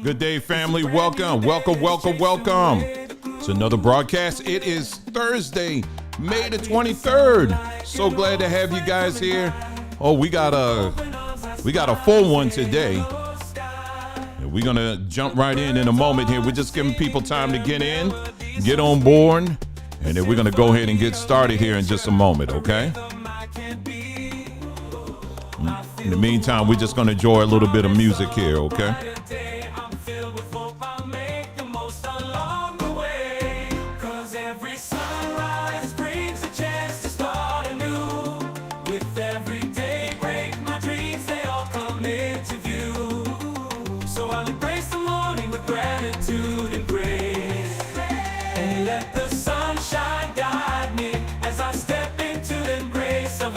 Good day, family. Welcome. It's another broadcast. It is Thursday, May the 23rd. So glad to have you guys here. Oh, we got a full one today. And we're gonna jump right in a moment here. We're just giving people time to get in, get on board, and then we're gonna go ahead and get started here in just a moment, okay? In the meantime, we're just gonna enjoy a little bit of music here, okay?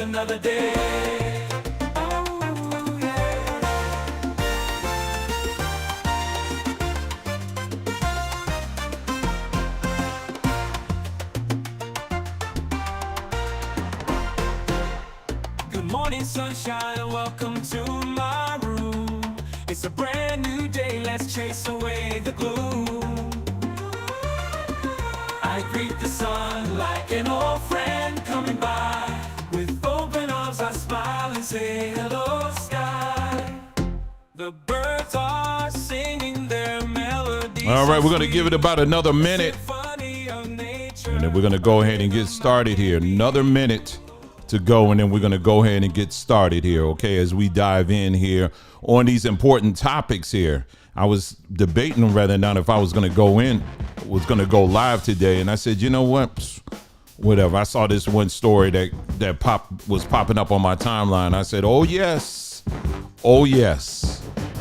Another day. Oh, yeah. Good morning, sunshine. Welcome to my room. It's a brand new day. Let's chase away the gloom. I greet the sun like an old friend coming by. With open arms I smile and say hello sky. The birds are singing their melodies. All right, we're going to give it about another minute. And then we're going to go ahead and get started here. Another minute to go, and then we're going to go ahead and get started here, okay, as we dive in here on these important topics here. I was debating whether or not if I was going to go live today, and I said, you know what? Whatever. I saw this one story that was popping up on my timeline. I said, oh yes,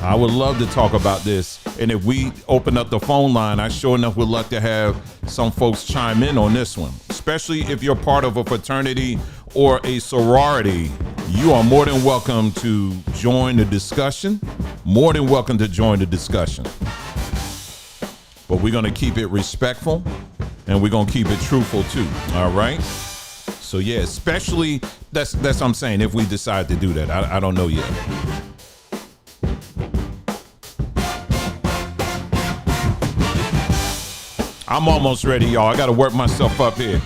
I would love to talk about this. And if we open up the phone line, I sure enough would love to have some folks chime in on this one, especially if you're part of a fraternity or a sorority. You are more than welcome to join the discussion. But we're going to keep it respectful. And we're going to keep it truthful too. All right. So yeah, especially that's what I'm saying. If we decide to do that, I don't know yet. I'm almost ready, y'all. I got to work myself up here.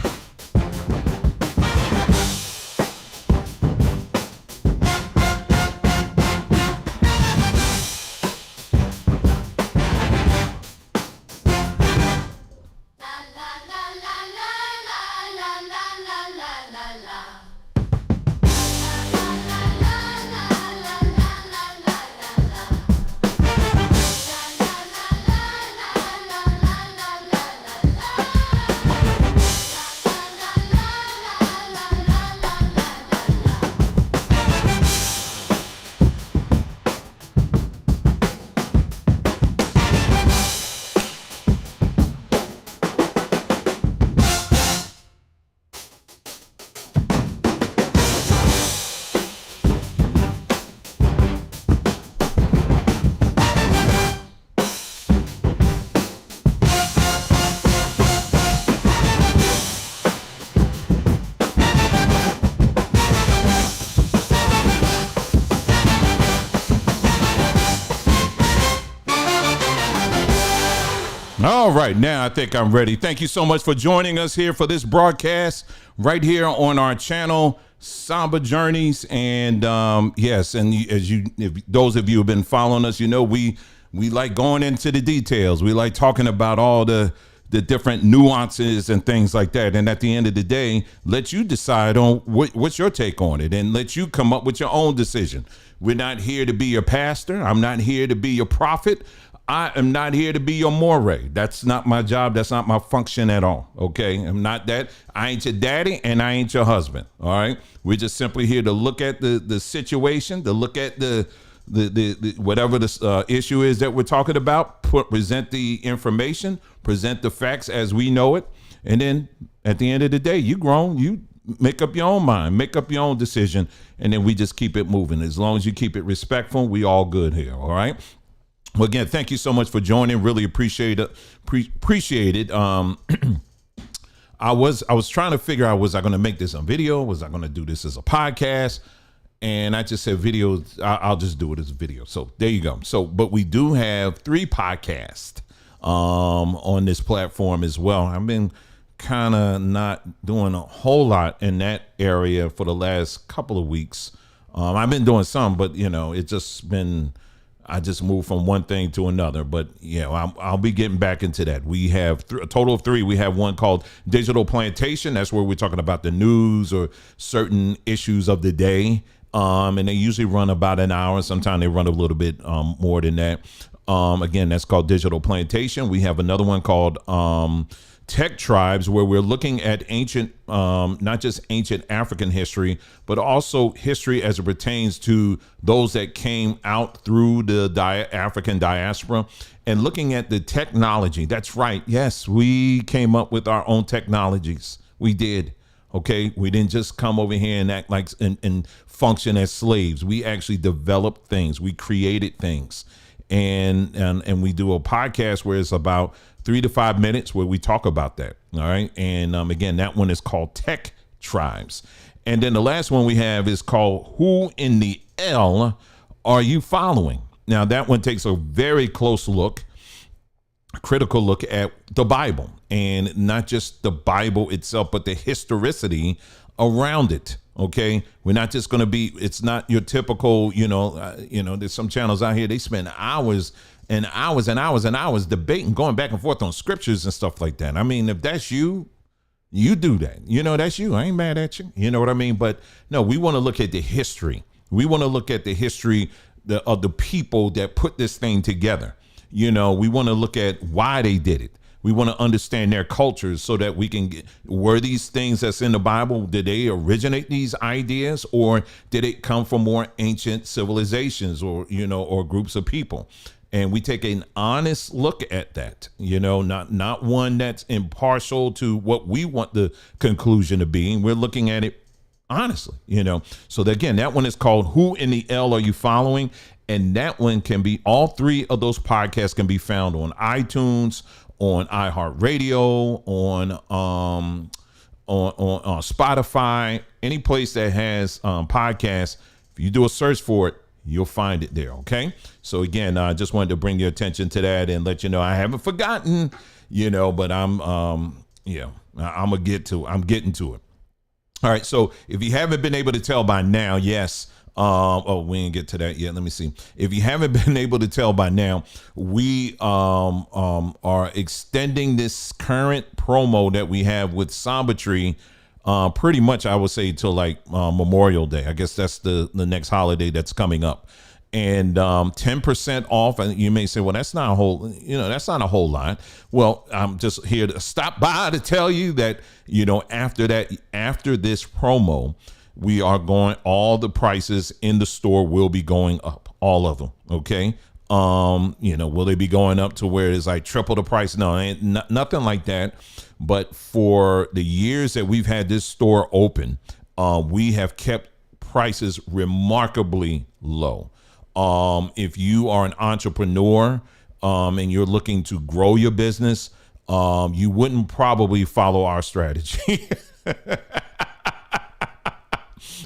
All right, now I think I'm ready. Thank you so much for joining us here for this broadcast right here on our channel, Samba Journeys. And yes, and if those of you who have been following us, you know we like going into the details. We like talking about all the different nuances and things like that. And at the end of the day, let you decide on what's your take on it, and let you come up with your own decision. We're not here to be your pastor. I'm not here to be your prophet. I am not here to be your moray. That's not my job. That's not my function at all. Okay. I'm not that. I ain't your daddy and I ain't your husband. All right. We're just simply here to look at the situation, to look at the whatever the issue is that we're talking about, present the information, present the facts as we know it. And then at the end of the day, you grown, you make up your own mind, make up your own decision. And then we just keep it moving. As long as you keep it respectful, we all good here. All right. Well, again, thank you so much for joining. Really appreciate it. Appreciate it. I was trying to figure out, was I going to make this a video? Was I going to do this as a podcast? And I just said videos. I'll just do it as a video. So there you go. So, but we do have 3 podcasts on this platform as well. I've been kind of not doing a whole lot in that area for the last couple of weeks. I've been doing some, but it's just been, I just moved from one thing to another. But I'll be getting back into that. We have a total of 3. We have one called Digital Plantation. That's where we're talking about the news or certain issues of the day. And they usually run about an hour. Sometimes they run a little bit more than that. Again, that's called Digital Plantation. We have another one called Tech Tribes, where we're looking at ancient, not just ancient African history, but also history as it pertains to those that came out through the African diaspora, and looking at the technology. That's right. Yes, we came up with our own technologies. We did. Okay, we didn't just come over here and act like and function as slaves. We actually developed things. We created things, and we do a podcast where it's about 3 to 5 minutes where we talk about that. All right, and again, that one is called Tech Tribes, and then the last one we have is called Who in the L Are You Following? Now that one takes a very close look, critical look at the Bible, and not just the Bible itself, but the historicity around it. Okay, we're not just going to be, it's not your typical, there's some channels out here, they spend hours and hours and hours and hours debating, going back and forth on scriptures and stuff like that. I mean, if that's you, you do that. That's you. I ain't mad at you. You know what I mean? But no, we want to look at the history. We want to look at the history of the people that put this thing together. We want to look at why they did it. We want to understand their cultures so that we can get, were these things that's in the Bible, did they originate these ideas, or did it come from more ancient civilizations or groups of people? And we take an honest look at that, not one that's impartial to what we want the conclusion to be. We're looking at it honestly, So again, that one is called Who in the L Are You Following? And that one can be, all 3 of those podcasts can be found on iTunes, on iHeartRadio, on Spotify, any place that has podcasts. If you do a search for it, you'll find it there. Okay. So again, I just wanted to bring your attention to that and let you know I haven't forgotten, but I'm getting to it. All right. So if you haven't been able to tell by now, yes. We didn't get to that yet. Let me see. If you haven't been able to tell by now, we are extending this current promo that we have with Samba Tree, pretty much I would say till like Memorial Day. I guess that's the next holiday that's coming up. And 10% off. And you may say, well, that's not a whole lot. Well, I'm just here to stop by to tell you that, after this promo, we are going, all the prices in the store will be going up, all of them. Okay. Will they be going up to where it's like triple the price? No, ain't nothing like that. But for the years that we've had this store open, we have kept prices remarkably low. If you are an entrepreneur, and you're looking to grow your business, you wouldn't probably follow our strategy.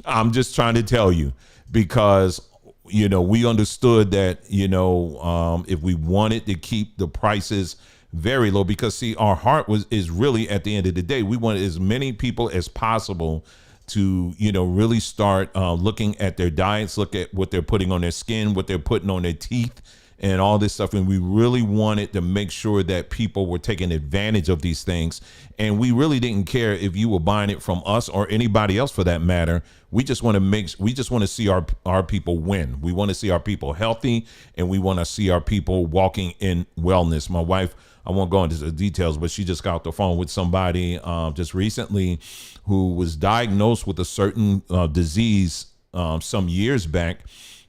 I'm just trying to tell you, because, we understood that, if we wanted to keep the prices very low, because see, our heart is really, at the end of the day, we want as many people as possible to, really start looking at their diets, look at what they're putting on their skin, what they're putting on their teeth, and all this stuff. And we really wanted to make sure that people were taking advantage of these things. And we really didn't care if you were buying it from us or anybody else for that matter. We just want to see our people win. We want to see our people healthy, and we want to see our people walking in wellness. My wife, I won't go into the details, but she just got off the phone with somebody just recently who was diagnosed with a certain disease some years back.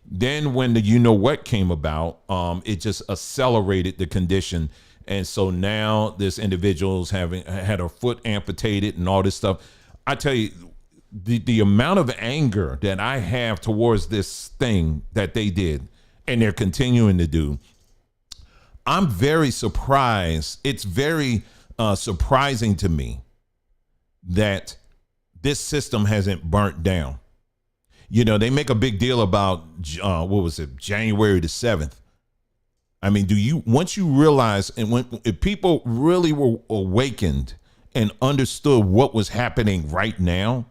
Then when the what came about, it just accelerated the condition. And so now this individual's having had her foot amputated and all this stuff. I tell you, the amount of anger that I have towards this thing that they did and they're continuing to do, I'm very surprised. It's very surprising to me that this system hasn't burnt down. You know, they make a big deal about what was it, January the 7th. I mean, once you realize, and if people really were awakened and understood what was happening right now,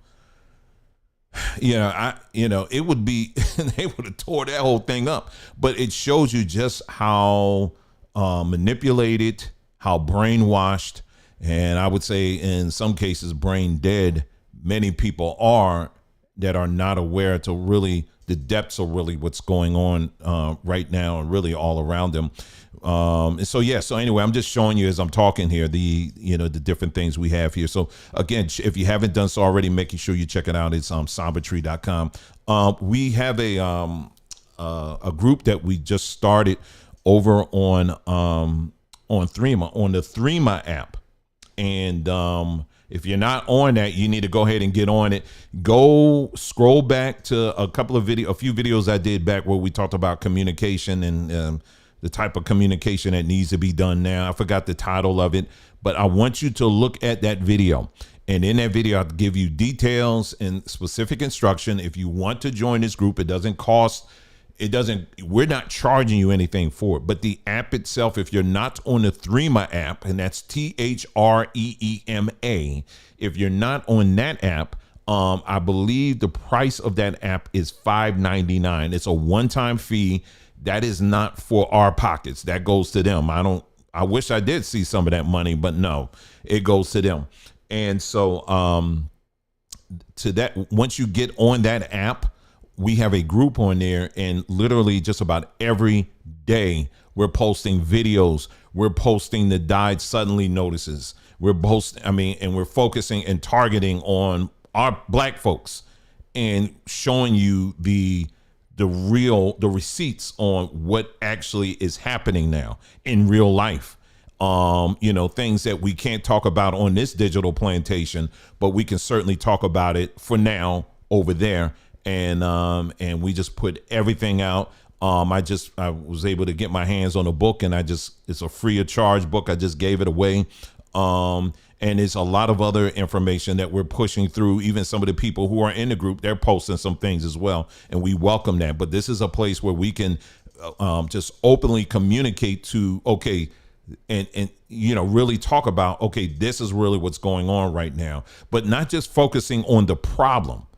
it would be, they would have tore that whole thing up. But it shows you just how manipulated, how brainwashed, and I would say in some cases brain dead many people are, that are not aware to really the depths of really what's going on right now and really all around them. So anyway, I'm just showing you as I'm talking here the different things we have here. So again, if you haven't done so already, making sure you check it out. It's sombertree.com. We have a group that we just started over on Threema, on the Threema app. And if you're not on that, you need to go ahead and get on it. Go scroll back to a few videos I did back where we talked about communication and the type of communication that needs to be done now. I forgot the title of it, but I want you to look at that video. And in that video, I'll give you details and specific instruction. If you want to join this group, it doesn't cost. We're not charging you anything for it, but the app itself, if you're not on the Threema app, and that's THREEMA, if you're not on that app, I believe the price of that app is $5.99. It's a one-time fee. That is not for our pockets. That goes to them. I wish I did see some of that money, but no, it goes to them. And so, to that, once you get on that app, we have a group on there, and literally just about every day we're posting videos. We're posting the died suddenly notices. And we're focusing and targeting on our Black folks and showing you the receipts on what actually is happening now in real life. Things that we can't talk about on this digital plantation, but we can certainly talk about it for now over there. And we just put everything out. I was able to get my hands on a book, and it's a free of charge book. I just gave it away. And it's a lot of other information that we're pushing through. Even some of the people who are in the group, they're posting some things as well. And we welcome that. But this is a place where we can just openly communicate to, okay, and really talk about, okay, this is really what's going on right now, but not just focusing on the problem,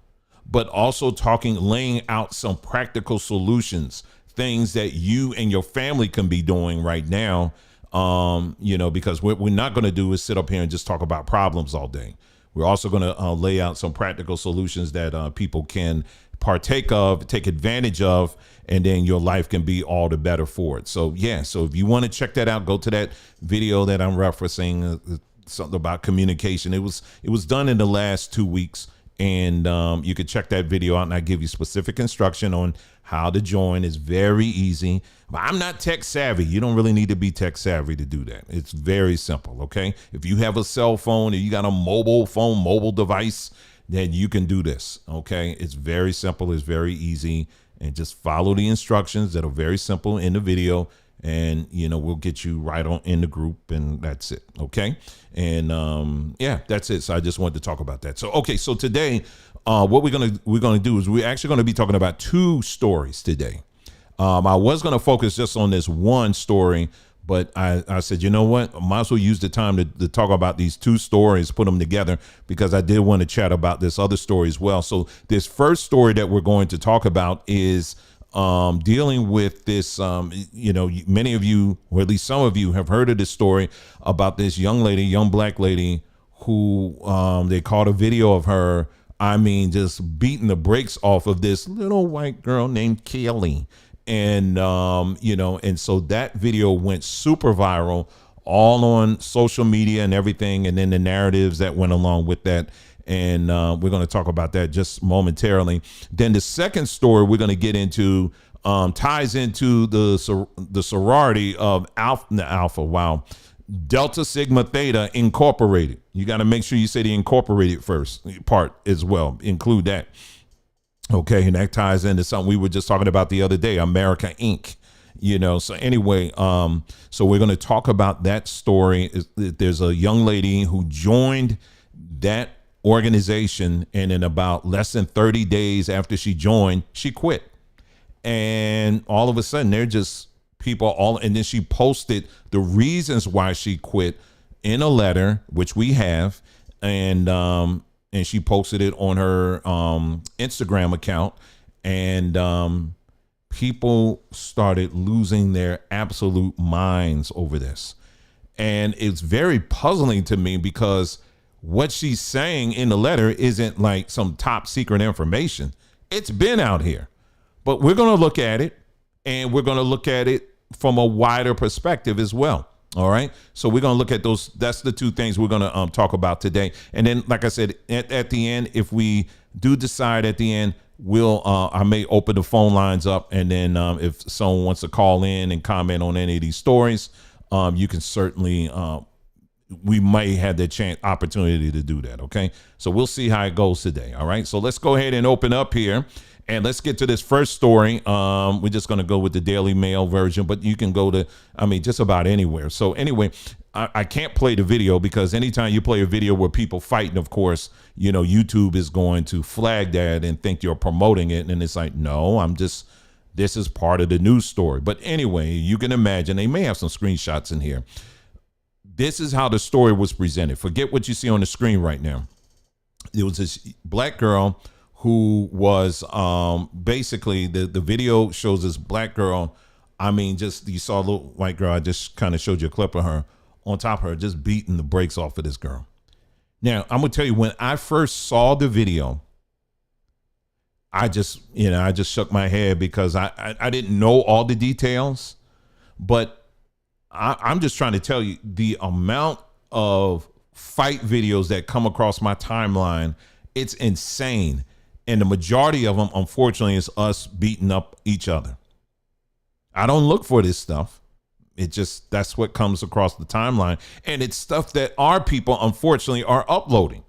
but also laying out some practical solutions, things that you and your family can be doing right now. Because what we're not going to do is sit up here and just talk about problems all day. We're also going to lay out some practical solutions that people can partake of, take advantage of, and then your life can be all the better for it. So if you want to check that out, go to that video that I'm referencing, something about communication. It was done in the last 2 weeks. And you can check that video out, and I give you specific instruction on how to join. It's very easy. But I'm not tech savvy. You don't really need to be tech savvy to do that. It's very simple, okay? If you have a cell phone or you got a mobile device, then you can do this, okay? It's very simple. It's very easy. And just follow the instructions that are very simple in the video. And, we'll get you right on in the group, and that's it. Okay. And, that's it. So I just wanted to talk about that. So today, what we're going to do is we're actually going to be talking about 2 stories today. I was going to focus just on this one story, but I said, you know what, I might as well use the time to talk about these 2 stories, put them together, because I did want to chat about this other story as well. So this first story that we're going to talk about is, dealing with this, many of you, or at least some of you, have heard of this story about this young Black lady who they caught a video of her, just beating the brakes off of this little white girl named Kelly. And, and so that video went super viral, all on social media and everything. And then the narratives that went along with that. And we're going to talk about that just momentarily. Then the second story we're going to get into ties into the sorority of Delta Sigma Theta Incorporated. You got to make sure you say the incorporated first part as well. Include that. Okay, and that ties into something we were just talking about the other day, America Inc. So anyway, so we're going to talk about that story. There's a young lady who joined that organization, and in about less than 30 days after she joined, she quit. And all of a sudden, they're just people all, and then she posted the reasons why she quit in a letter, which we have, and she posted it on her Instagram account, and people started losing their absolute minds over this. And it's very puzzling to me because what she's saying in the letter isn't like some top secret information. It's been out here, but we're going to look at it, and we're going to look at it from a wider perspective as well. All right. So we're going to look at those. That's the two things we're going to talk about today. And then, like I said, at the end, if we do decide at the end, I may open the phone lines up. And then if someone wants to call in and comment on any of these stories, you can certainly, we might have the opportunity to do that. Okay. So we'll see how it goes today. All right. So let's go ahead and open up here. And let's get to this first story. We're just going to go with the Daily Mail version, but you can go to, just about anywhere. So anyway, I can't play the video because anytime you play a video where people fighting, of course, YouTube is going to flag that and think you're promoting it. And it's like, no, this is part of the news story. But anyway, you can imagine they may have some screenshots in here. This is how the story was presented. Forget what you see on the screen right now. It was this black girl who was basically the video shows this black girl. You saw a little white girl. I just kind of showed you a clip of her on top of her, just beating the brakes off of this girl. Now, I'm going to tell you, when I first saw the video, I just shook my head because I didn't know all the details, but I'm just trying to tell you the amount of fight videos that come across my timeline. It's insane. And the majority of them, unfortunately, is us beating up each other. I don't look for this stuff. That's what comes across the timeline. And it's stuff that our people, unfortunately, are uploading.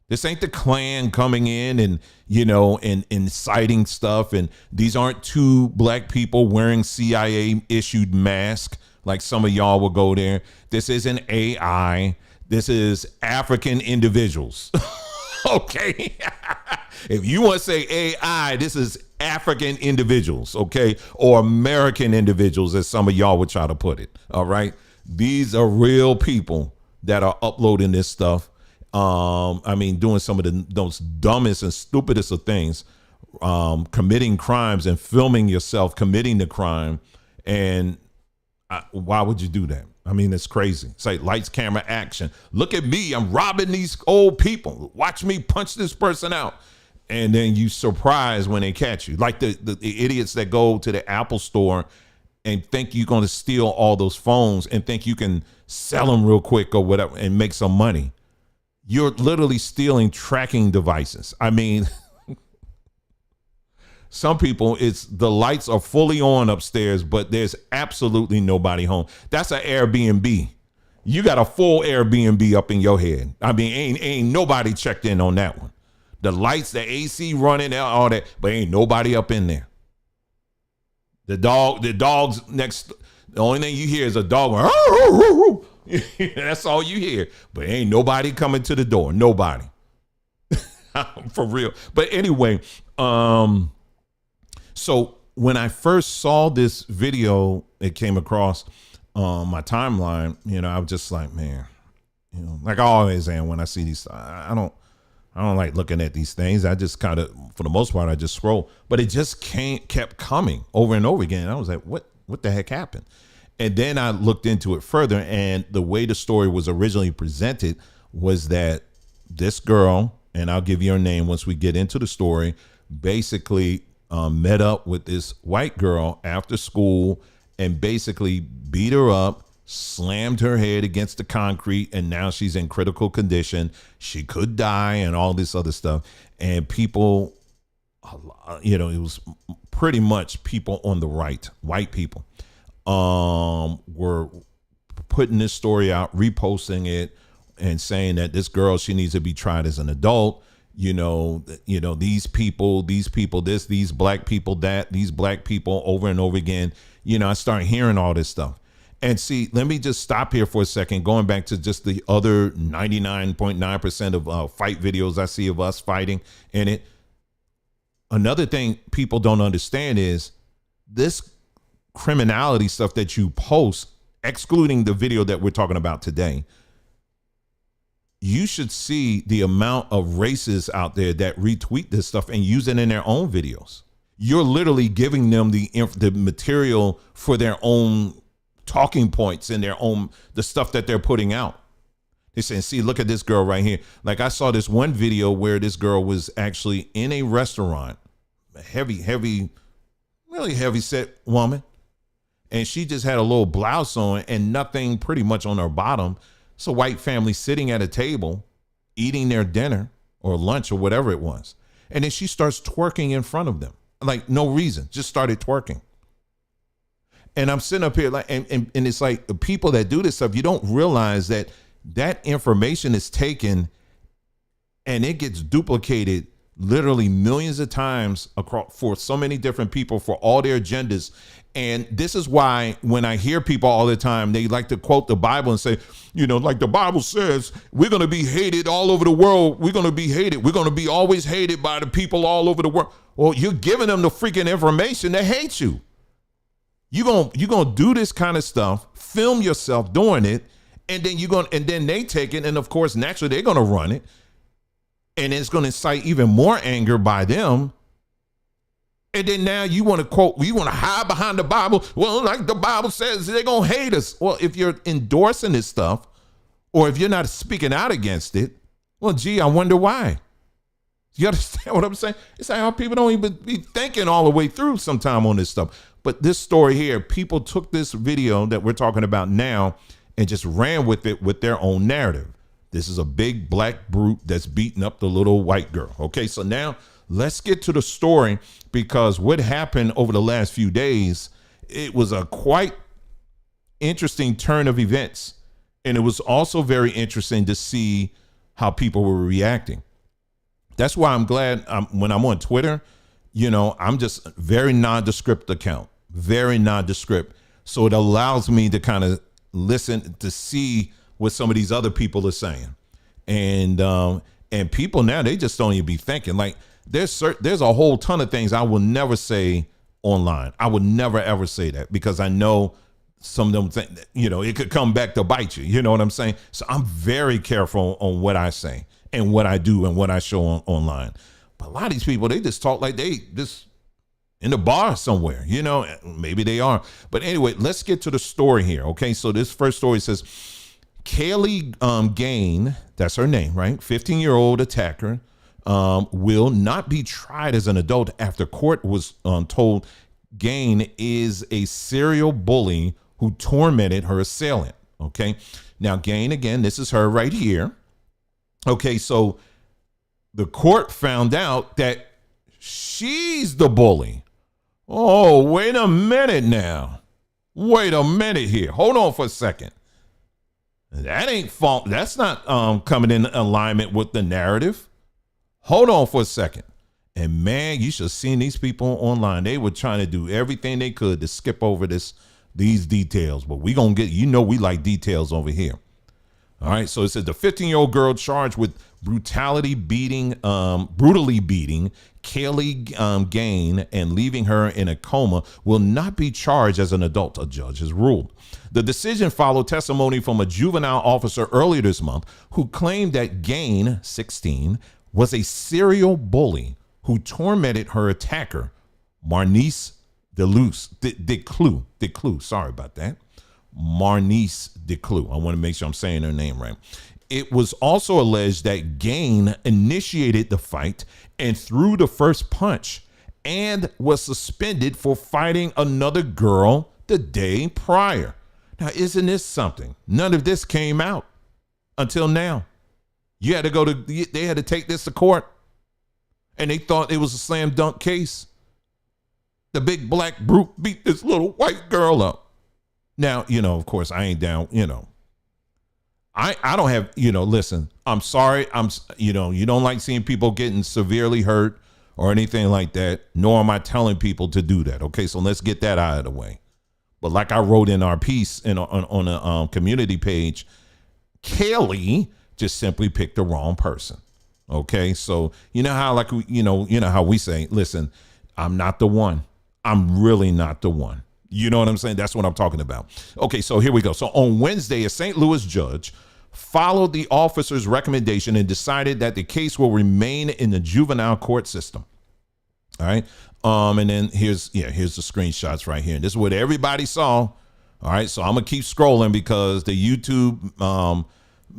This ain't the Klan coming in and, and inciting stuff. And these aren't two black people wearing CIA issued masks like some of y'all will go there. This isn't AI. This is African individuals. Okay. If you want to say AI, this is African individuals, okay? Or American individuals, as some of y'all would try to put it. All right. These are real people that are uploading this stuff. Doing some of those dumbest and stupidest of things, committing crimes and filming yourself committing the crime. And why would you do that? It's crazy. It's like lights, camera, action. Look at me. I'm robbing these old people. Watch me punch this person out. And then you surprised when they catch you. Like the idiots that go to the Apple store and think you're going to steal all those phones and think you can sell them real quick or whatever and make some money. You're literally stealing tracking devices. Some people, the lights are fully on upstairs, but there's absolutely nobody home. That's an Airbnb. You got a full Airbnb up in your head. Ain't nobody checked in on that one. The lights, the AC running, all that, but ain't nobody up in there. The dog's next. The only thing you hear is a dog going, that's all you hear. But ain't nobody coming to the door. Nobody. For real. But anyway, so when I first saw this video, it came across my timeline, I was just like, man, like I always am when I see these, I don't like looking at these things. I just kind of, for the most part, I just scroll, but it just kept coming over and over again. And I was like, what the heck happened? And then I looked into it further, and the way the story was originally presented was that this girl, and I'll give you her name once we get into the story, basically met up with this white girl after school and basically beat her up, slammed her head against the concrete, and now she's in critical condition. She could die and all this other stuff. And people, it was pretty much people on the right, white people, were putting this story out, reposting it, and saying that this girl, she needs to be tried as an adult. These people, this, these black people, that, these black people over and over again. I start hearing all this stuff. And see, let me just stop here for a second, going back to just the other 99.9% of fight videos I see of us fighting in it. Another thing people don't understand is this criminality stuff that you post, excluding the video that we're talking about today. You should see the amount of racists out there that retweet this stuff and use it in their own videos. You're literally giving them the material for their own talking points and the stuff that they're putting out. They're saying, see, look at this girl right here. Like I saw this one video where this girl was actually in a restaurant, a really heavy set woman. And she just had a little blouse on and nothing pretty much on her bottom. It's a white family sitting at a table, eating their dinner or lunch or whatever it was. And then she starts twerking in front of them. Like no reason, just started twerking. And I'm sitting up here like, and it's like the people that do this stuff, you don't realize that information is taken and it gets duplicated literally millions of times across for so many different people for all their agendas. And this is why when I hear people all the time, they like to quote the Bible and say, you know, like the Bible says, we're going to be hated all over the world. We're going to be hated. We're going to be always hated by the people all over the world. Well, you're giving them the freaking information to hate you. You're going to do this kind of stuff, film yourself doing it, and then they take it, and of course, naturally, they're going to run it, and it's going to incite even more anger by them. And then now you want to hide behind the Bible. Well, like the Bible says, they're going to hate us. Well, if you're endorsing this stuff, or if you're not speaking out against it, well, gee, I wonder why. You understand what I'm saying? It's like how people don't even be thinking all the way through sometime on this stuff. But this story here, people took this video that we're talking about now and just ran with it with their own narrative. This is a big black brute that's beating up the little white girl. Okay, so now let's get to the story, because what happened over the last few days, it was a quite interesting turn of events. And it was also very interesting to see how people were reacting. That's why I'm glad when I'm on Twitter, you know, I'm just very nondescript account, very nondescript. So it allows me to kind of listen to see what some of these other people are saying. And people now, they just don't even be thinking. Like there's a whole ton of things I will never say online. I would never, ever say that, because I know some of them think, you know, it could come back to bite you. You know what I'm saying? So I'm very careful on what I say and what I do and what I show online. But a lot of these people, they just talk like they just in the bar somewhere, you know, maybe they are. But anyway, let's get to the story here. Okay, so this first story says, Kaylee Gain, that's her name, right? 15-year-old attacker will not be tried as an adult after court was told Gain is a serial bully who tormented her assailant. Okay, now Gain, again, this is her right here. Okay, so the court found out that she's the bully. Oh, wait a minute now. Wait a minute here. Hold on for a second. That ain't fault. That's not coming in alignment with the narrative. Hold on for a second. And man, you should have seen these people online. They were trying to do everything they could to skip over these details. But we gonna get, you know, we like details over here. All right, so it says the 15-year-old girl charged with brutally beating Kaylee Gain and leaving her in a coma will not be charged as an adult, a judge has ruled. The decision followed testimony from a juvenile officer earlier this month who claimed that Gain, 16, was a serial bully who tormented her attacker, Marnice Declue. Sorry about that. Marnice Declue. I want to make sure I'm saying her name right. It was also alleged that Gain initiated the fight and threw the first punch and was suspended for fighting another girl the day prior. Now, isn't this something? None of this came out until now. They had to take this to court, and they thought it was a slam dunk case. The big black brute beat this little white girl up. Now, you know, of course, I ain't down, you know. I don't have, you know, listen, I'm sorry. You know, you don't like seeing people getting severely hurt or anything like that, nor am I telling people to do that. Okay, so let's get that out of the way. But like I wrote in our piece on the community page, Kaylee just simply picked the wrong person. Okay, so you know how how we say, listen, I'm not the one. I'm really not the one. You know what I'm saying? That's what I'm talking about. Okay, so here we go. So on Wednesday, a St. Louis judge followed the officer's recommendation and decided that the case will remain in the juvenile court system. All right. And then here's the screenshots right here. And this is what everybody saw. All right. So I'm gonna keep scrolling because the YouTube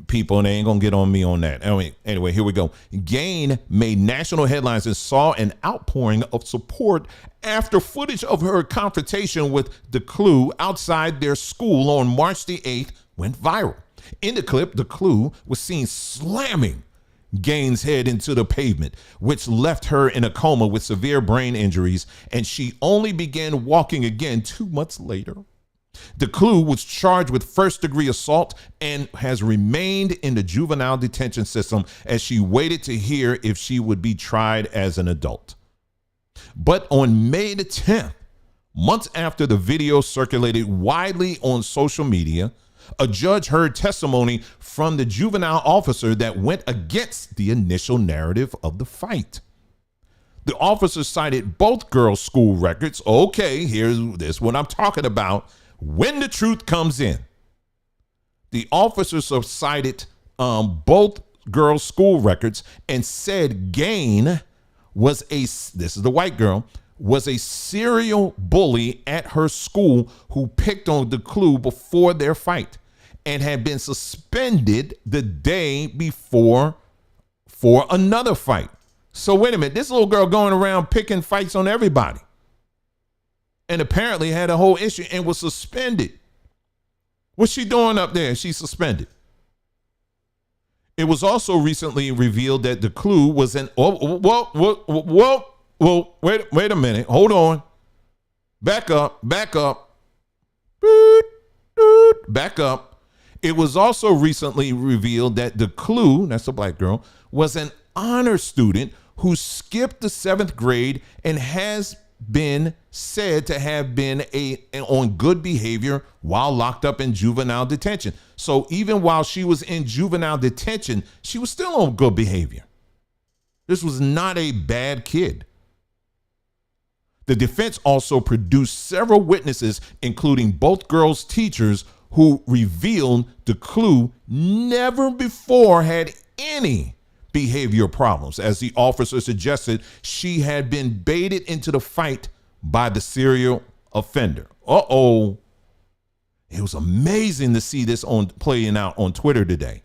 people, and they ain't gonna get on me on that. Anyway, here we go. Gain made national headlines and saw an outpouring of support after footage of her confrontation with Declue outside their school on March the 8th went viral. In the clip, Declue was seen slamming Gain's head into the pavement, which left her in a coma with severe brain injuries, and she only began walking again 2 months later. Declue was charged with first-degree assault and has remained in the juvenile detention system as she waited to hear if she would be tried as an adult. But on May the 10th, months after the video circulated widely on social media, a judge heard testimony from the juvenile officer that went against the initial narrative of the fight. The officer cited both girls' school records. Okay, this what I'm talking about. When the truth comes in, the officer cited both girls' school records and said Gain was this is the white girl, was a serial bully at her school who picked on Declue before their fight and had been suspended the day before for another fight. So wait a minute, this little girl going around picking fights on everybody and apparently had a whole issue and was suspended. What's she doing up there? She's suspended. It was also recently revealed that Declue was an wait a minute. Hold on. Back up. Back up. It was also recently revealed that Declue, that's a black girl, was an honor student who skipped the 7th grade and has been said to have been on good behavior while locked up in juvenile detention. So even while she was in juvenile detention, she was still on good behavior. This was not a bad kid. The defense also produced several witnesses, including both girls' teachers, who revealed Declue never before had any behavioral problems. As the officer suggested, she had been baited into the fight by the serial offender. It was amazing to see this playing out on Twitter today.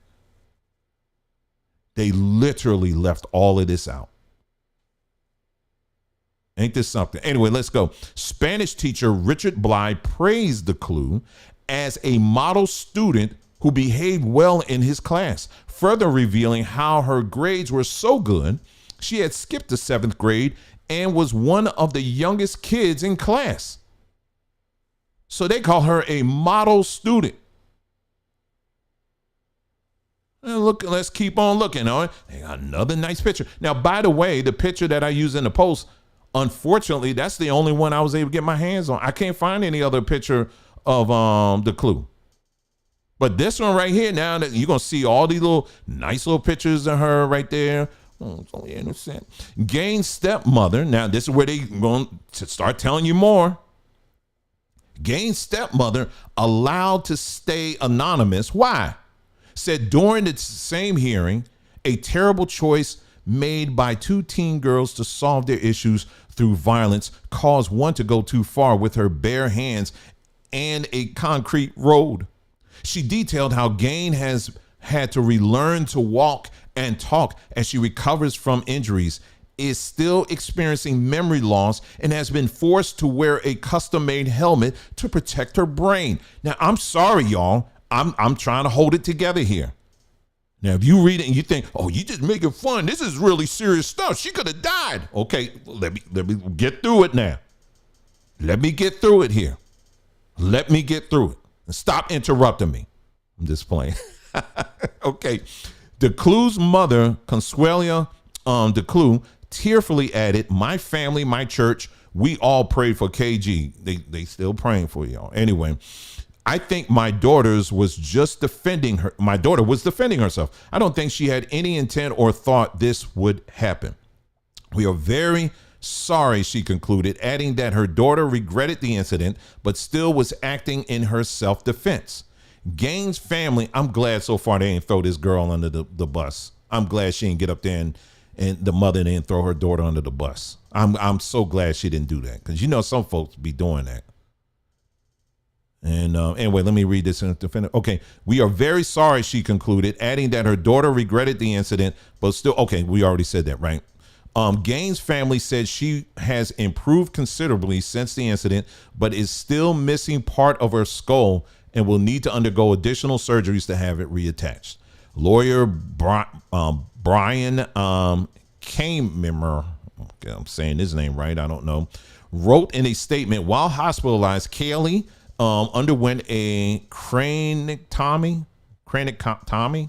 They literally left all of this out. Ain't this something? Anyway, let's go. Spanish teacher Richard Bly praised Declue as a model student who behaved well in his class, further revealing how her grades were so good, she had skipped the 7th grade and was one of the youngest kids in class. So they call her a model student. And look, let's keep on looking. All right, they got another nice picture. Now, by the way, the picture that I use in the post, unfortunately, that's the only one I was able to get my hands on. I can't find any other picture of Declue. But this one right here, now that you're gonna see all these nice little pictures of her right there. Oh, it's only innocent. Gain's stepmother. Now this is where they going to start telling you more. Gain's stepmother, allowed to stay anonymous. Why? Said during the same hearing, a terrible choice made by 2 teen girls to solve their issues through violence caused one to go too far with her bare hands and a concrete road. She detailed how Gain has had to relearn to walk and talk as she recovers from injuries, is still experiencing memory loss, and has been forced to wear a custom-made helmet to protect her brain. Now, I'm sorry, y'all. I'm trying to hold it together here. Now, if you read it and you think, oh, you just making fun, this is really serious stuff. She could have died. Okay, let me get through it now. Let me get through it here. Let me get through it. And stop interrupting me. I'm just playing. Okay. Declue's mother, Consuela Declue, tearfully added, "My family, my church, We all prayed for KG. They still praying for y'all. Anyway, I think my daughter's was just defending her. My daughter was defending herself. I don't think she had any intent or thought this would happen. We are very sorry, she concluded, adding that her daughter regretted the incident, but still was acting in her self-defense. Gaines' family, I'm glad so far they ain't throw this girl under the bus. I'm glad she didn't get up there and the mother didn't throw her daughter under the bus. I'm so glad she didn't do that, because you know some folks be doing that. And anyway, let me read this. Okay, we are very sorry, she concluded, adding that her daughter regretted the incident, but still, okay, we already said that, right? Gaines' family said she has improved considerably since the incident, but is still missing part of her skull and will need to undergo additional surgeries to have it reattached. Lawyer Brian Kamer, okay, I'm saying his name right, I don't know, wrote in a statement, while hospitalized, Kaylee underwent a craniotomy,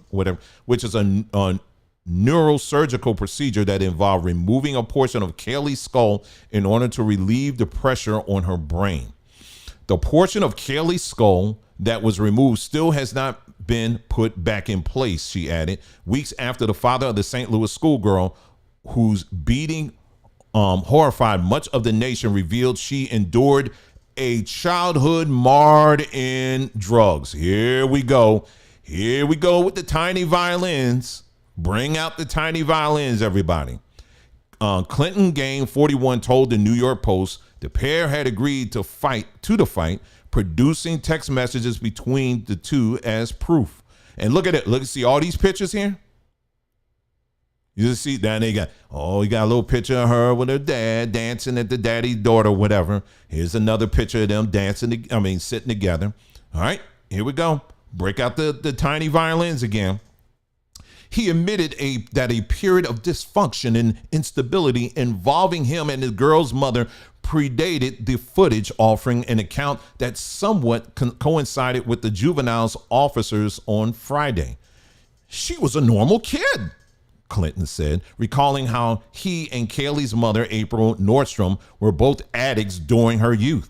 whatever, which is a neurosurgical procedure that involved removing a portion of Kaylee's skull in order to relieve the pressure on her brain. The portion of Kaylee's skull that was removed still has not been put back in place, she added, weeks after the father of the St. Louis schoolgirl whose beating horrified much of the nation revealed she endured a childhood marred in drugs. Here we go with the tiny violins. Bring out the tiny violins, everybody. Clinton Gaines, 41, told the New York Post the pair had agreed to the fight, producing text messages between the two as proof. And look at it. Look, see all these pictures here? You just see that you got a little picture of her with her dad dancing at the daddy's daughter, whatever. Here's another picture of them sitting together. All right, here we go. Break out the tiny violins again. He admitted that a period of dysfunction and instability involving him and the girl's mother predated the footage, offering an account that somewhat coincided with the juvenile's officers on Friday. She was a normal kid, Clinton said, recalling how he and Kaylee's mother, April Nordstrom, were both addicts during her youth.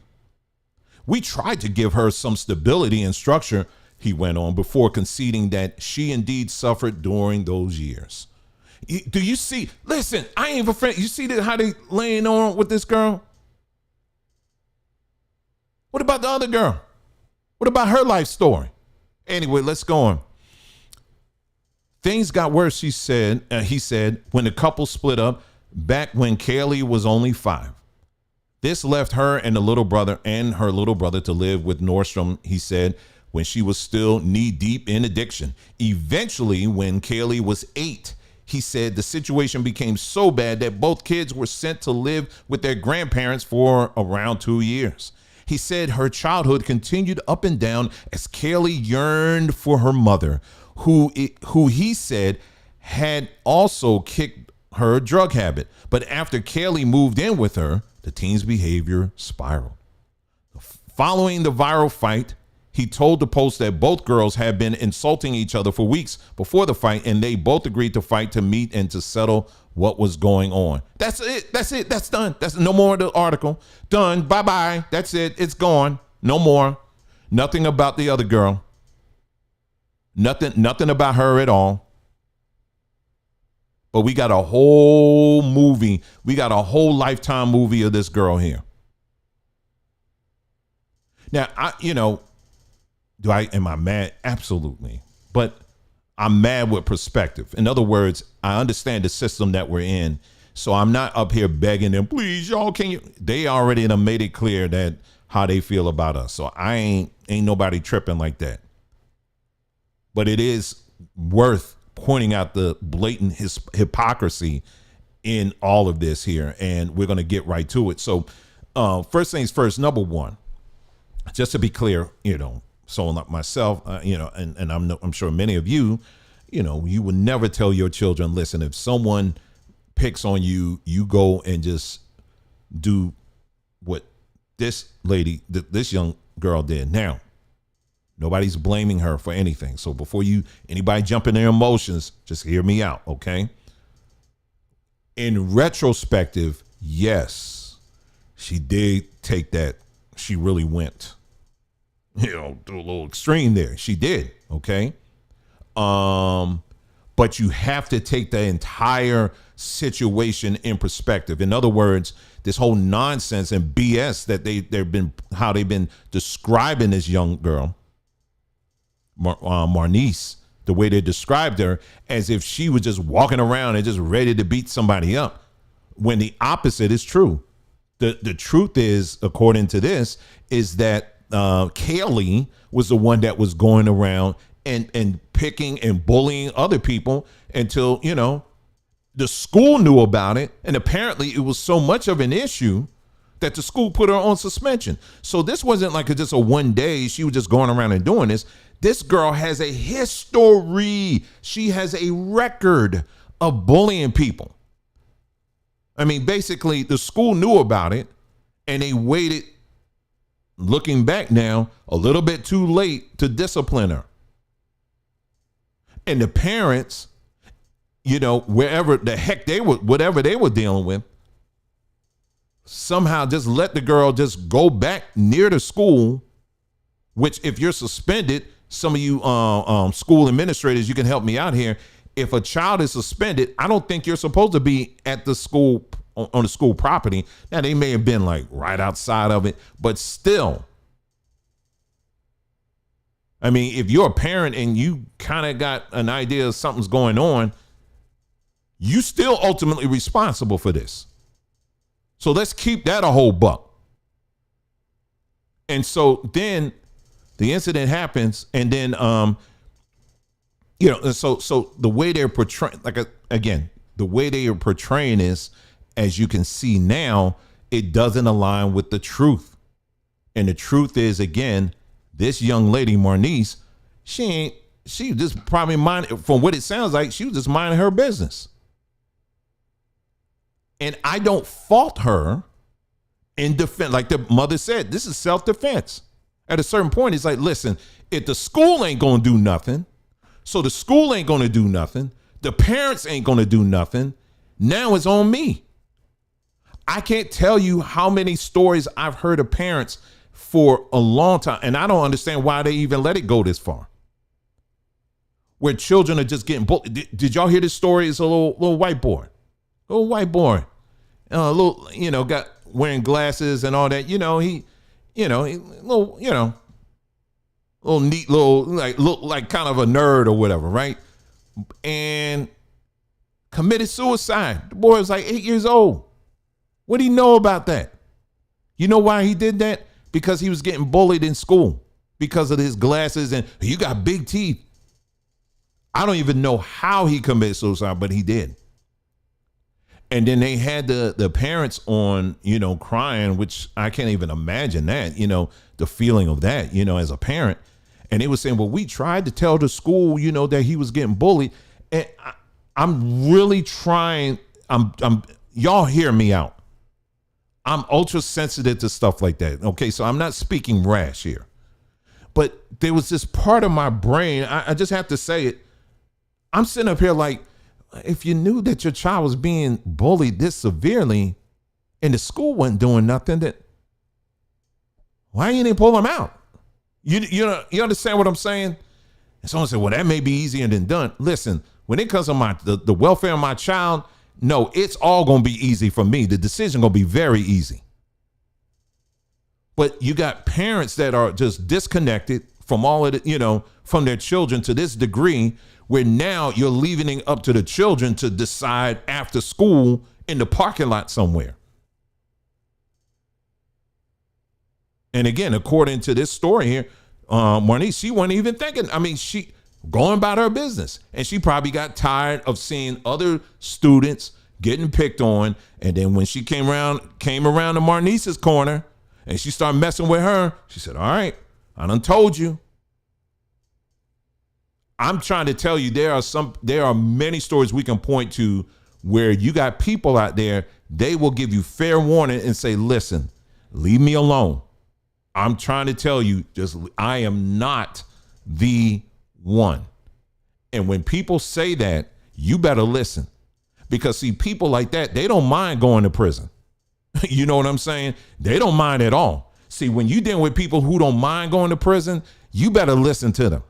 We tried to give her some stability and structure, he went on, before conceding that she indeed suffered during those years. Do you see? Listen, I ain't even friend. You see how they laying on with this girl? What about the other girl? What about her life story? Anyway, let's go on. Things got worse, he said, when the couple split up back when Kaylee was only 5. This left her and her little brother to live with Nordstrom, he said, when she was still knee deep in addiction. Eventually, when Kaylee was 8, he said the situation became so bad that both kids were sent to live with their grandparents for around 2 years. He said her childhood continued up and down as Kaylee yearned for her mother, who he said had also kicked her drug habit. But after Kaylee moved in with her, the teen's behavior spiraled. Following the viral fight, he told the Post that both girls had been insulting each other for weeks before the fight, and they both agreed to fight to meet and to settle what was going on. That's it. That's done. That's no more of the article. Done. Bye-bye. That's it. It's gone. No more. Nothing about the other girl. Nothing about her at all. But we got a whole movie. We got a whole Lifetime movie of this girl here. Now, am I mad? Absolutely. But I'm mad with perspective. In other words, I understand the system that we're in. So I'm not up here begging them, please, y'all, can you? They already done made it clear that how they feel about us. So I ain't nobody tripping like that. But it is worth pointing out the blatant hypocrisy in all of this here. And we're going to get right to it. So first things first, number one, just to be clear, someone like myself, and I'm sure many of you, you would never tell your children, listen, if someone picks on you, you go and just do what this lady, this young girl did. Now, nobody's blaming her for anything. So before anybody jump in their emotions, just hear me out, okay? In retrospective, yes, she did take that. She really went, to a little extreme there. She did. Okay. But you have to take the entire situation in perspective. In other words, this whole nonsense and BS that they've been describing this young girl, Marnice, the way they described her as if she was just walking around and just ready to beat somebody up, when the opposite is true. The truth is, according to this, is that Kaylee was the one that was going around and picking and bullying other people until, the school knew about it. And apparently it was so much of an issue that the school put her on suspension. So this wasn't like just a one day. She was just going around and doing this. This girl has a history. She has a record of bullying people. I mean, basically the school knew about it and they waited, looking back now, a little bit too late to discipline her. And the parents, wherever the heck whatever they were dealing with, somehow just let the girl just go back near the school, which if you're suspended, some of you school administrators, you can help me out here. If a child is suspended, I don't think you're supposed to be at the school, on the school property. Now, they may have been like right outside of it, but still. I mean, if you're a parent and you kind of got an idea of something's going on, you still ultimately responsible for this. So let's keep that a whole buck. And so then the incident happens, and then so the way they're portraying, the way they are portraying is, as you can see now, it doesn't align with the truth. And the truth is, again, this young lady, Marnice, she just probably minding, from what it sounds like, she was just minding her business. And I don't fault her in defense. Like the mother said, this is self-defense. At a certain point, it's like, listen, if the school ain't going to do nothing, so the school ain't going to do nothing, the parents ain't going to do nothing, now it's on me. I can't tell you how many stories I've heard of parents for a long time, and I don't understand why they even let it go this far, where children are just getting bullied. Did y'all hear this story? It's a little white boy, got wearing glasses and all that. Little neat, look like kind of a nerd or whatever, right? And committed suicide. The boy was like 8 years old. What do you know about that? You know why he did that? Because he was getting bullied in school because of his glasses and you got big teeth. I don't even know how he committed suicide, but he did. And then they had the parents on, crying, which I can't even imagine that, the feeling of that, as a parent. And they were saying, well, we tried to tell the school, that he was getting bullied. And I'm really trying. Y'all hear me out. I'm ultra sensitive to stuff like that. Okay, so I'm not speaking rash here. But there was this part of my brain, I just have to say it. I'm sitting up here like, if you knew that your child was being bullied this severely and the school wasn't doing nothing, that why you didn't pull them out? You understand what I'm saying? And someone said, well, that may be easier than done. Listen, when it comes to the welfare of my child, no, it's all going to be easy for me. The decision going to be very easy. But you got parents that are just disconnected from all of it, from their children to this degree, where now you're leaving it up to the children to decide after school in the parking lot somewhere. And again, according to this story here, Marnice, she wasn't even thinking. I mean, she going about her business, and she probably got tired of seeing other students getting picked on. And then when she came around to Marnice's corner and she started messing with her, she said, all right, I done told you. I'm trying to tell you, there are many stories we can point to where you got people out there, they will give you fair warning and say, listen, leave me alone. I'm trying to tell you, I am not the one. And when people say that, you better listen, because see, people like that, they don't mind going to prison. You know what I'm saying? They don't mind at all. See, when you deal with people who don't mind going to prison, you better listen to them.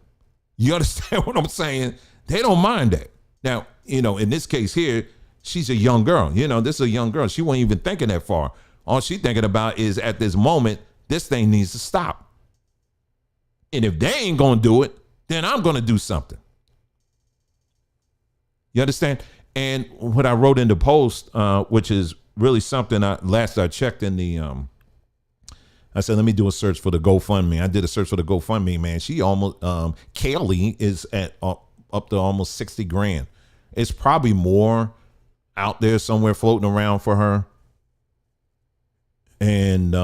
You understand what I'm saying? They don't mind that. Now, in this case here, she's a young girl. This is a young girl. She wasn't even thinking that far. All she's thinking about is at this moment, this thing needs to stop. And if they ain't going to do it, then I'm going to do something. You understand? And what I wrote in the post, which is really something last I checked in the, I said, let me do a search for the GoFundMe. I did a search for the GoFundMe, man. She almost, Kaylee is at up to almost 60 grand. It's probably more out there somewhere floating around for her. And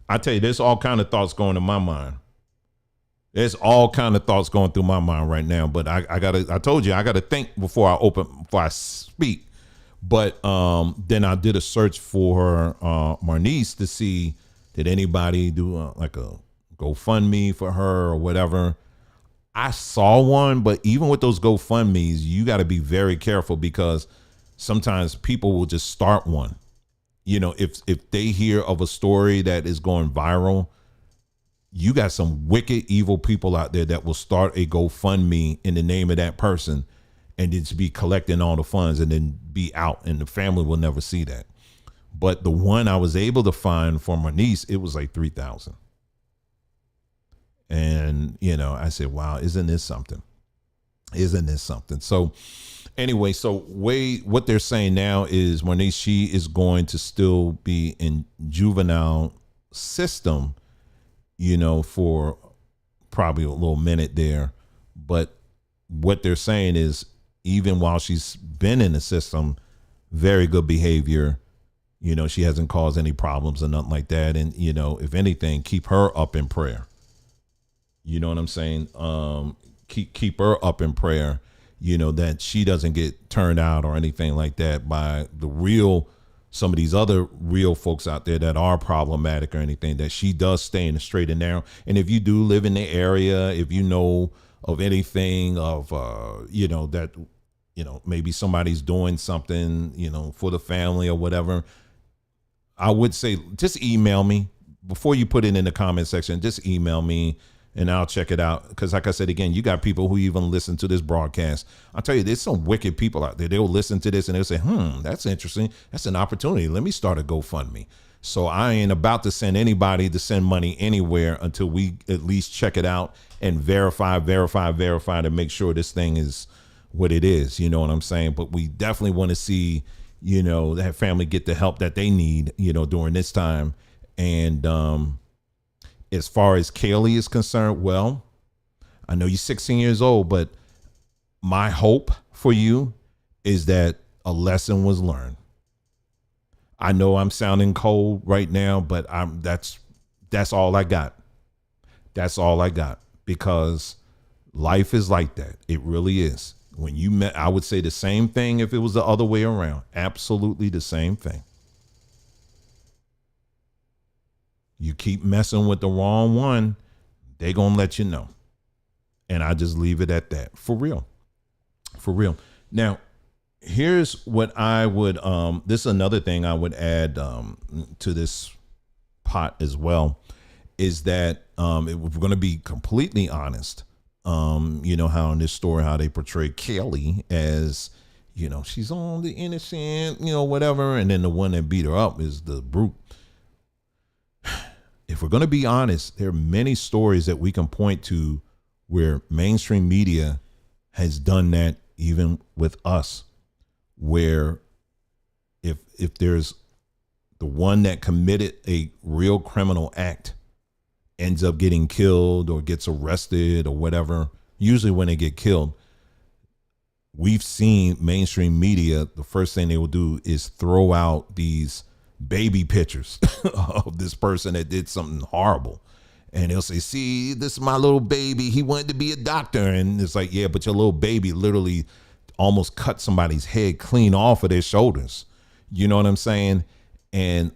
I tell you, there's all kind of thoughts going in my mind. There's all kind of thoughts going through my mind right now. But I told you, I gotta think before I speak. But then I did a search for Marnice to see, did anybody do like a GoFundMe for her or whatever. I saw one, but even with those GoFundMes, you got to be very careful because sometimes people will just start one. If they hear of a story that is going viral, you got some wicked, evil people out there that will start a GoFundMe in the name of that person and then to be collecting all the funds and then be out, and the family will never see that. But the one I was able to find for my niece, it was like 3,000. And, I said, wow, isn't this something? Isn't this something? So anyway, what they're saying now is Marnice, she is going to still be in juvenile system, for probably a little minute there. But what they're saying is even while she's been in the system, very good behavior. She hasn't caused any problems or nothing like that. And, if anything, keep her up in prayer. You know what I'm saying? Keep her up in prayer, that she doesn't get turned out or anything like that by some of these other real folks out there that are problematic or anything, that she does stay in the straight and narrow. And if you do live in the area, if you know of anything of, that, maybe somebody's doing something, for the family or whatever, I would say just email me before you put it in the comment section. Just email me and I'll check it out. Because like I said, again, you got people who even listen to this broadcast. I'll tell you, there's some wicked people out there. They'll listen to this and they'll say, that's interesting. That's an opportunity. Let me start a GoFundMe. So I ain't about to send anybody to send money anywhere until we at least check it out and verify to make sure this thing is what it is. You know what I'm saying? But we definitely want to see, that family get the help that they need, during this time. And as far as Kaylee is concerned, well, I know you're 16 years old, but my hope for you is that a lesson was learned. I know I'm sounding cold right now, but that's all I got. That's all I got, because life is like that. It really is. When you met, I would say the same thing if it was the other way around. Absolutely the same thing. You keep messing with the wrong one, they gonna let you know. And I just leave it at that. For real. For real. Now, here's what I would, this is another thing I would add to this pot as well, is that if we're going to be completely honest, how in this story, how they portray Kaylee as, she's on the innocent, whatever. And then the one that beat her up is the brute. If we're going to be honest, there are many stories that we can point to where mainstream media has done that even with us, where if there's the one that committed a real criminal act ends up getting killed or gets arrested or whatever, usually when they get killed, we've seen mainstream media, the first thing they will do is throw out these baby pictures of this person that did something horrible. And they'll say, see, this is my little baby. He wanted to be a doctor. And it's like, yeah, but your little baby literally almost cut somebody's head clean off of their shoulders. You know what I'm saying? And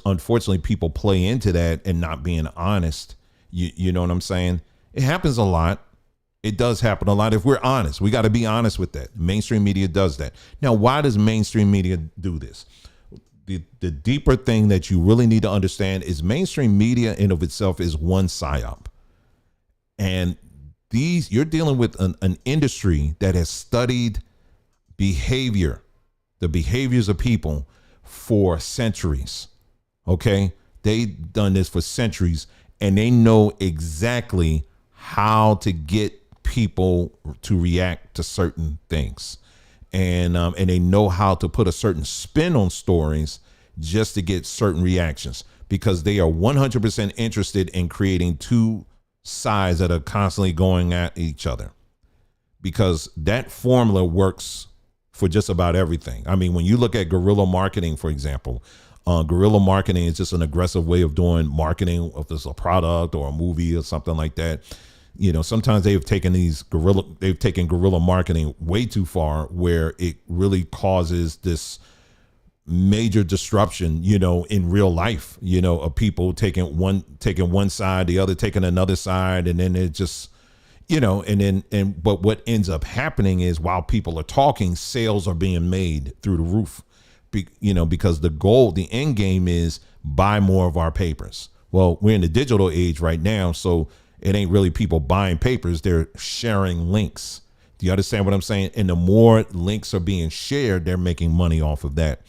unfortunately, people play into that and not being honest. You know what I'm saying? It happens a lot. It does happen a lot. If we're honest, we got to be honest with that. Mainstream media does that. Now, why does mainstream media do this? The deeper thing that you really need to understand is mainstream media in of itself is one psyop. And you're dealing with an industry that has studied behavior, the behaviors of people for centuries. Okay. They've done this for centuries, and they know exactly how to get people to react to certain things. And they know how to put a certain spin on stories just to get certain reactions, because they are 100% interested in creating two sides that are constantly going at each other, because that formula works for just about everything. I mean, when you look at guerrilla marketing, for example, guerrilla marketing is just an aggressive way of doing marketing, if there's a product or a movie or something like that. You know, sometimes they've taken guerrilla marketing way too far, where it really causes this major disruption, you know, in real life, you know, of people taking one side, the other taking another side. And then it just, you know, but what ends up happening is, while people are talking, sales are being made through the roof, because the end game is buy more of our papers. Well, we're in the digital age right now, so it ain't really people buying papers. They're sharing links. Do you understand what I'm saying? And the more links are being shared, they're making money off of that.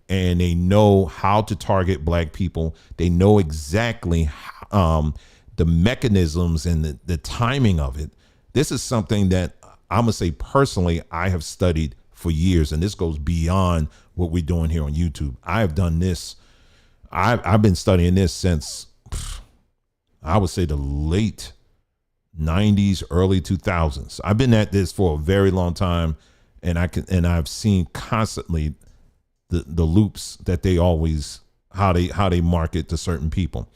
And they know how to target Black people. They know exactly the mechanisms and the timing of it. This is something that I'm going to say personally, I have studied for years, and this goes beyond what we're doing here on YouTube. I have done this. I've been studying this since, I would say, the late 90s, early 2000s. I've been at this for a very long time, and I've seen constantly the loops that they always, how they market to certain people.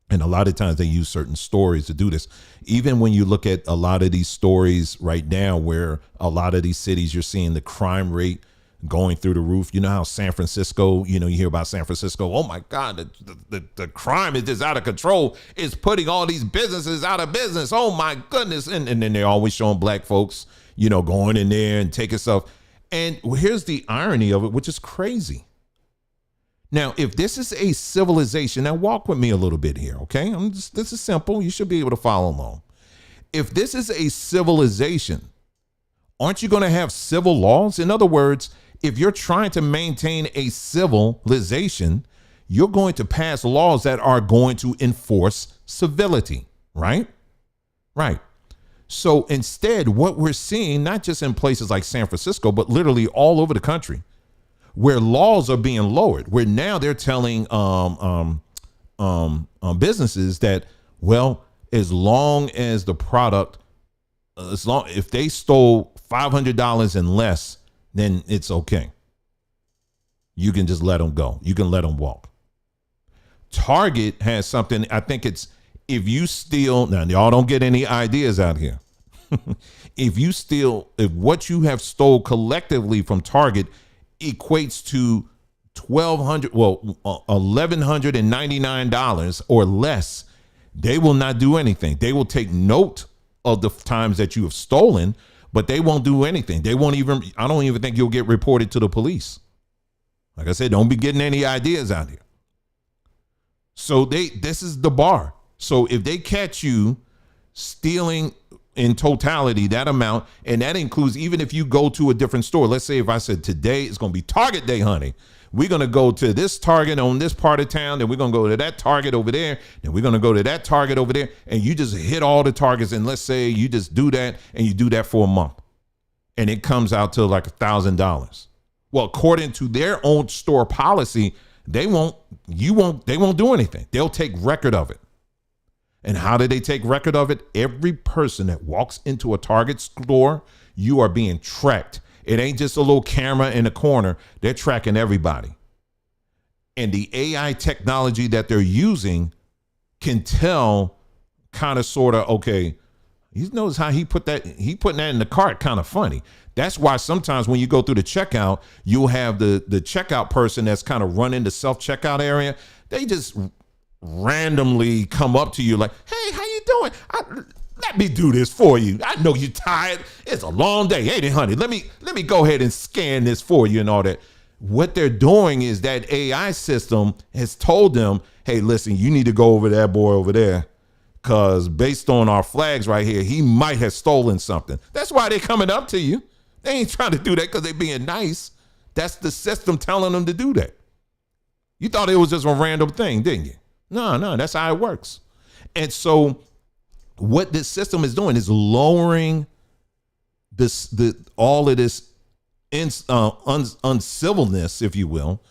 And a lot of times they use certain stories to do this. Even when you look at a lot of these stories right now, where a lot of these cities, you're seeing the crime rate going through the roof. You know how San Francisco, you hear about San Francisco. Oh my God, the crime is just out of control. It's putting all these businesses out of business. Oh my goodness. And then they're always showing Black folks, going in there and taking stuff. And here's the irony of it, which is crazy. Now, if this is a civilization, now walk with me a little bit here, okay? This is simple. You should be able to follow along. If this is a civilization, aren't you going to have civil laws? In other words, if you're trying to maintain a civilization, you're going to pass laws that are going to enforce civility, right? Right. So instead, what we're seeing, not just in places like San Francisco, but literally all over the country, where laws are being lowered, where now they're telling businesses that, well, as long as the product, if they stole $500 and less, then it's okay. You can just let them go. You can let them walk. Target has something. I think it's, if you steal, now y'all don't get any ideas out here. If what you have stole collectively from Target equates to $1,199 or less, they will not do anything. They will take note of the times that you have stolen, but they won't do anything. I don't even think you'll get reported to the police. Like I said, don't be getting any ideas out here. So this is the bar. So if they catch you stealing in totality that amount, and that includes even if you go to a different store. Let's say if I said today it's going to be Target Day, honey. We're going to go to this Target on this part of town, then we're going to go to that Target over there, then we're going to go to that Target over there, and you just hit all the Targets, and let's say you just do that, and you do that for a month, and it comes out to like $1,000. Well, according to their own store policy, they won't do anything. They'll take record of it. And how do they take record of it? Every person that walks into a Target store, you are being tracked. It ain't just a little camera in the corner. They're tracking everybody. And the AI technology that they're using can tell kind of sort of, okay, he knows how he putting that in the cart, kind of funny. That's why sometimes when you go through the checkout, you'll have the checkout person that's kind of running the self-checkout area. They just randomly come up to you like, hey, how you doing? Let me do this for you. I know you're tired. It's a long day, ain't it, honey? Let me go ahead and scan this for you and all that. What they're doing is that AI system has told them, hey, listen, you need to go over that boy over there, because based on our flags right here, he might have stolen something. That's why they're coming up to you. They ain't trying to do that because they're being nice. That's the system telling them to do that. You thought it was just a random thing, didn't you? No, that's how it works. And so what this system is doing is lowering all of this uncivilness, if you will.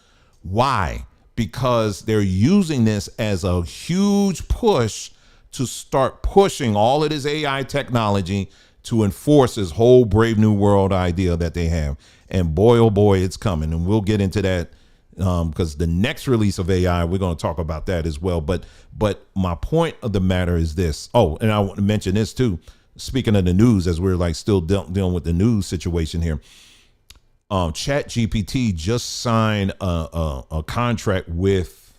Why? Because they're using this as a huge push to start pushing all of this AI technology to enforce this whole Brave New World idea that they have. And boy, oh boy, it's coming. And we'll get into that because the next release of AI, we're going to talk about that as well. But my point of the matter is this. Oh, and I want to mention this too. Speaking of the news, as we're like still dealing with the news situation here, Chat GPT just signed a contract with,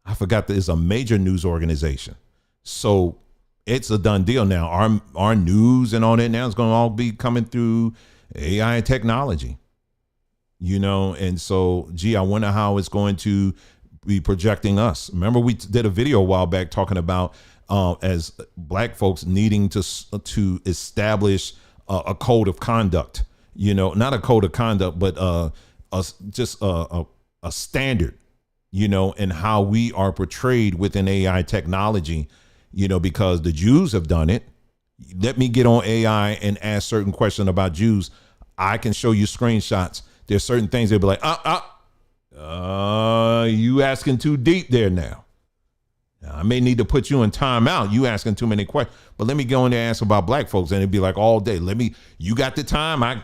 I forgot that it's a major news organization. So it's a done deal now. Our news and all that now is going to all be coming through AI technology. You know, and so, gee, I wonder how it's going to be projecting us. Remember, we did a video a while back talking about as Black folks needing to establish a code of conduct. You know, not a code of conduct, but just a standard. You know, and how we are portrayed within AI technology. You know, because the Jews have done it. Let me get on AI and ask certain questions about Jews. I can show you screenshots. There's certain things they'll be like, you asking too deep there now. I may need to put you in timeout. You asking too many questions. But let me go in there and ask about Black folks, and it'd be like all day. You got the time? I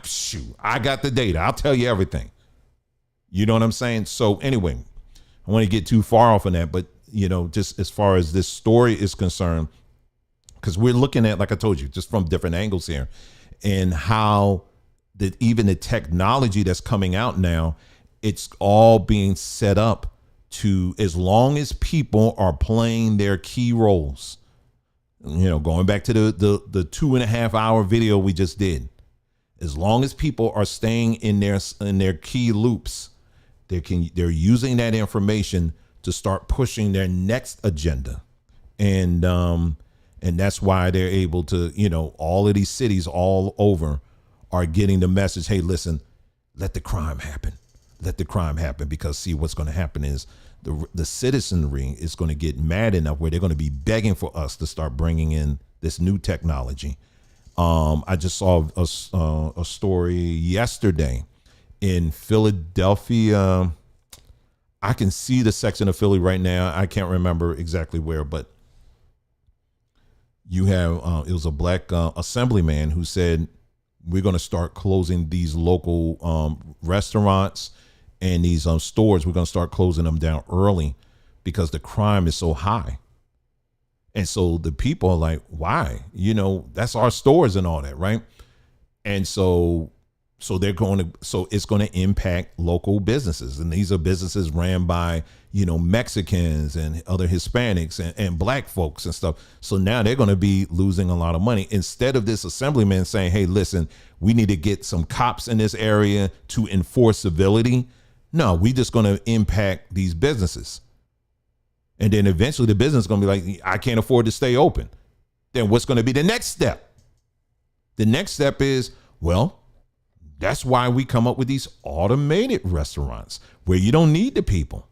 got the data. I'll tell you everything. You know what I'm saying? So anyway, I want to get too far off on that, but you know, just as far as this story is concerned, because we're looking at, like I told you, just from different angles here, and how even the technology that's coming out now, it's all being set up to, as long as people are playing their key roles, you know, going back to the 2.5 hour video we just did, as long as people are staying in their key loops, they're using that information to start pushing their next agenda. And that's why they're able to, you know, all of these cities all over are getting the message, hey, listen, let the crime happen. Let the crime happen, because see, what's going to happen is the citizenry is going to get mad enough where they're going to be begging for us to start bringing in this new technology. I just saw a story yesterday in Philadelphia. I can see the section of Philly right now. I can't remember exactly where, but you have, it was a Black assemblyman who said, we're going to start closing these local restaurants and these stores. We're going to start closing them down early because the crime is so high. And so the people are like, why? You know, that's our stores and all that, right? And so it's going to impact local businesses. And these are businesses ran by, you know, Mexicans and other Hispanics and Black folks and stuff. So now they're going to be losing a lot of money. Instead of this assemblyman saying, hey, listen, we need to get some cops in this area to enforce civility. No, we just going to impact these businesses. And then eventually the business is going to be like, I can't afford to stay open. Then what's going to be the next step? The next step is, well, that's why we come up with these automated restaurants where you don't need the people.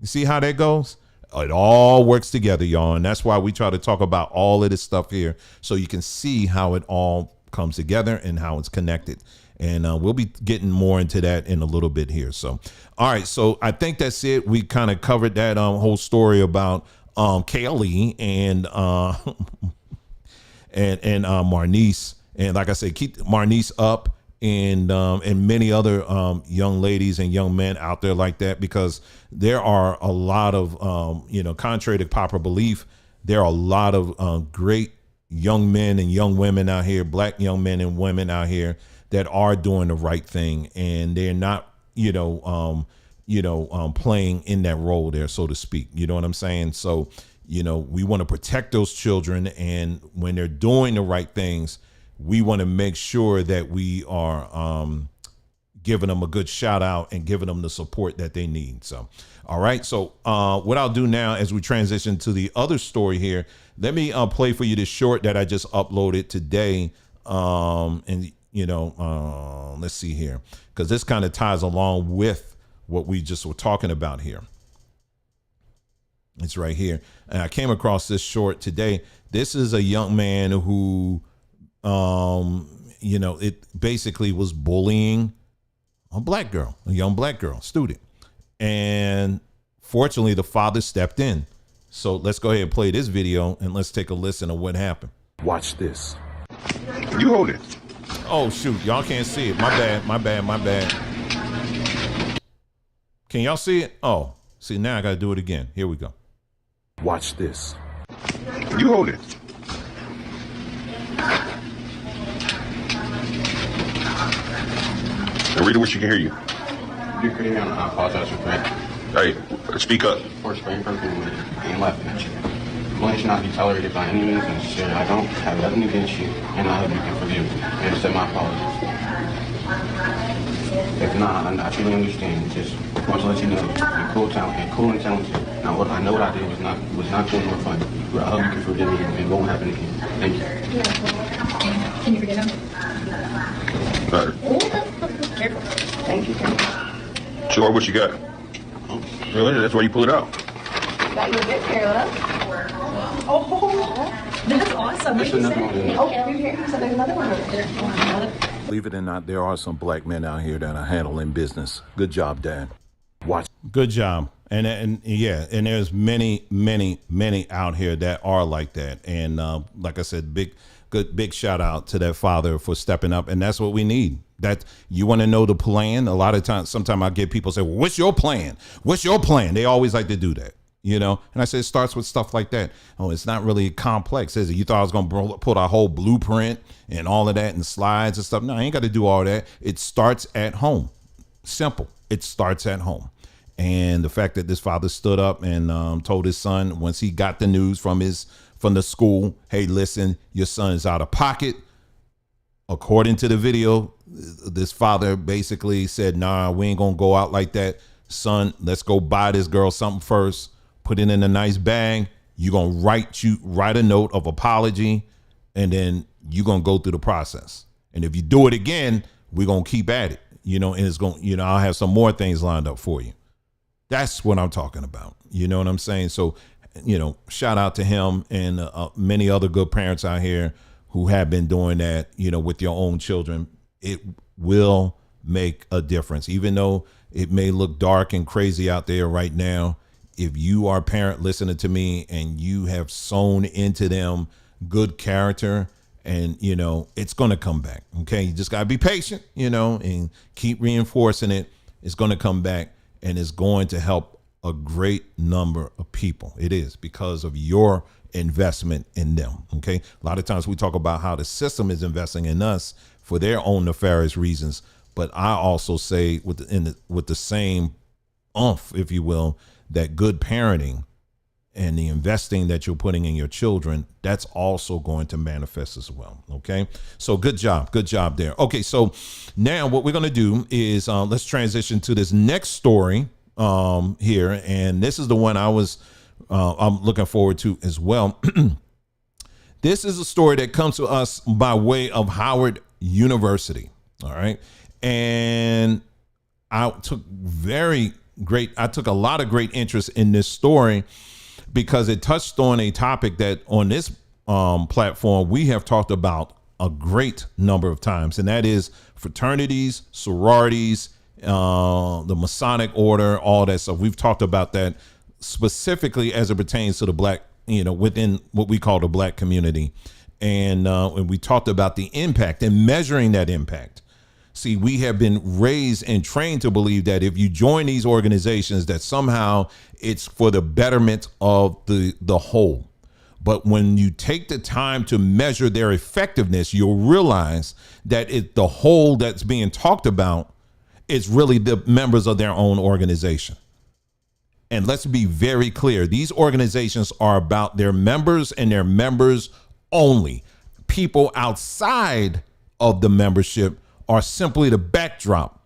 You see how that goes? It all works together, y'all. And that's why we try to talk about all of this stuff here, so you can see how it all comes together and how it's connected. And we'll be getting more into that in a little bit here. So, all right. So I think that's it. We kind of covered that whole story about Kaylee and Marnice. And like I said, keep Marnice up. And many other young ladies and young men out there like that, because there are a lot of, you know, contrary to popular belief, there are a lot of great young men and young women out here, Black young men and women out here that are doing the right thing, and they're not, playing in that role there, so to speak. You know what I'm saying? So, we want to protect those children. And when they're doing the right things, we want to make sure that we are giving them a good shout out and giving them the support that they need. So, all right. So what I'll do now as we transition to the other story here, let me play for you this short that I just uploaded today. And, let's see here, because this kind of ties along with what we just were talking about here. It's right here. And I came across this short today. This is a young man who, it basically was bullying a young black girl student. And fortunately, the father stepped in. So let's go ahead and play this video and let's take a listen to what happened. Watch this. You hold it. Oh, shoot. Y'all can't see it. My bad. Can y'all see it? Oh, see, now I got to do it again. Here we go. Watch this. You hold it. Now read it where she can hear you. You're crazy. I apologize for that. Hey, speak up. For spraying perfume and laughing at you. One should not be tolerated by any means necessary. I don't have nothing against you, and I hope you can forgive me and accept my apologies. If not, I truly understand. Just want to let you know, you're cool and talented. Now, what I know what I did was not cool nor funny. But I hope you can forgive me and it won't happen again. Thank you. Can you forgive him? All right. Careful. Thank you. Show her what you got. Really? That's why you pull it out. Got you a good Carla. Oh, that's awesome. There's another one in there. Oh, here. So there's another one over there. Believe it or not, there are some black men out here that are handling business. Good job, Dad. Watch. Good job. And yeah, and there's many out here that are like that. And like I said, big shout out to that father for stepping up. And that's what we need. That you want to know the plan. A lot of times, sometimes I get people say, well, what's your plan? What's your plan? They always like to do that. And I say it starts with stuff like that. Oh, it's not really complex, is it? You thought I was going to put a whole blueprint and all of that and slides and stuff. No, I ain't got to do all that. It starts at home. Simple. It starts at home. And the fact that this father stood up and told his son once he got the news from the school, hey, listen, your son is out of pocket. According to the video, this father basically said, nah, we ain't going to go out like that. Son, let's go buy this girl something first. Put it in a nice bag. You're going to write a note of apology, and then you're going to go through the process. And if you do it again, we're going to keep at it, and it's going, I'll have some more things lined up for you. That's what I'm talking about. You know what I'm saying? So, shout out to him and many other good parents out here who have been doing that, with your own children. It will make a difference, even though it may look dark and crazy out there right now. If you are a parent listening to me and you have sown into them good character, and it's going to come back. Okay. You just got to be patient, and keep reinforcing it. It's going to come back, and it's going to help a great number of people. It is because of your investment in them. Okay. A lot of times we talk about how the system is investing in us for their own nefarious reasons. But I also say with the same oomph, if you will, that good parenting and the investing that you're putting in your children, that's also going to manifest as well. Okay. So good job there. Okay. So now what we're going to do is let's transition to this next story here. And this is the one I'm looking forward to as well. This is a story that comes to us by way of Howard University. All right. And I took a lot of great interest in this story because it touched on a topic that on this platform we have talked about a great number of times, and that is fraternities, sororities, the Masonic order, all that stuff. We've talked about that specifically as it pertains to the black, within what we call the black community. And we talked about the impact and measuring that impact. See, we have been raised and trained to believe that if you join these organizations, that somehow it's for the betterment of the whole. But when you take the time to measure their effectiveness, you'll realize that the whole that's being talked about is really the members of their own organization. And let's be very clear. These organizations are about their members and their members only. People outside of the membership are simply the backdrop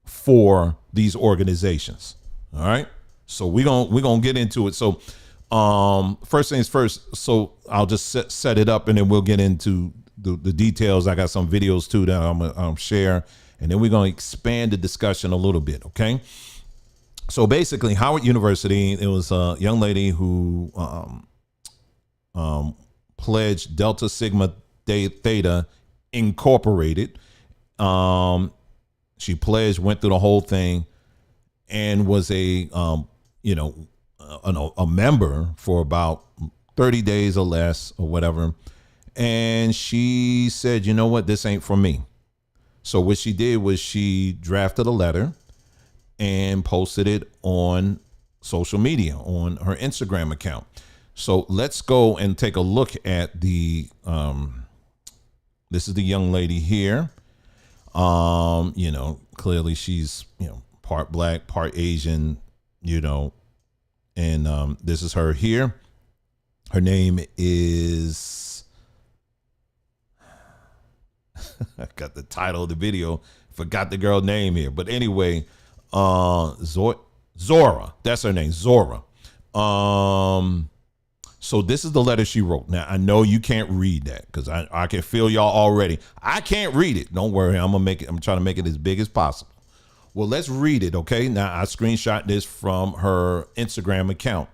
for these organizations. All right. So we're gonna get into it. So first things first. So I'll just set it up, and then we'll get into the details. I got some videos too that I'm gonna share, and then we're gonna expand the discussion a little bit. Okay. So basically, Howard University, it was a young lady who pledged Delta Sigma Theta Incorporated. She pledged, went through the whole thing, and was a member for about 30 days or less or whatever. And she said, you know what, this ain't for me. So what she did was she drafted a letter and posted it on social media, on her Instagram account. So let's go and take a look at the, this is the young lady here. Clearly she's, part black, part Asian, and this is her here. Her name is, I got the title of the video, forgot the girl name here, but anyway, Zora, that's her name, Zora. So this is the letter she wrote. Now I know you can't read that because I can feel y'all already. I can't read it. Don't worry, I'm trying to make it as big as possible. Well, let's read it, okay? Now I screenshot this from her Instagram account.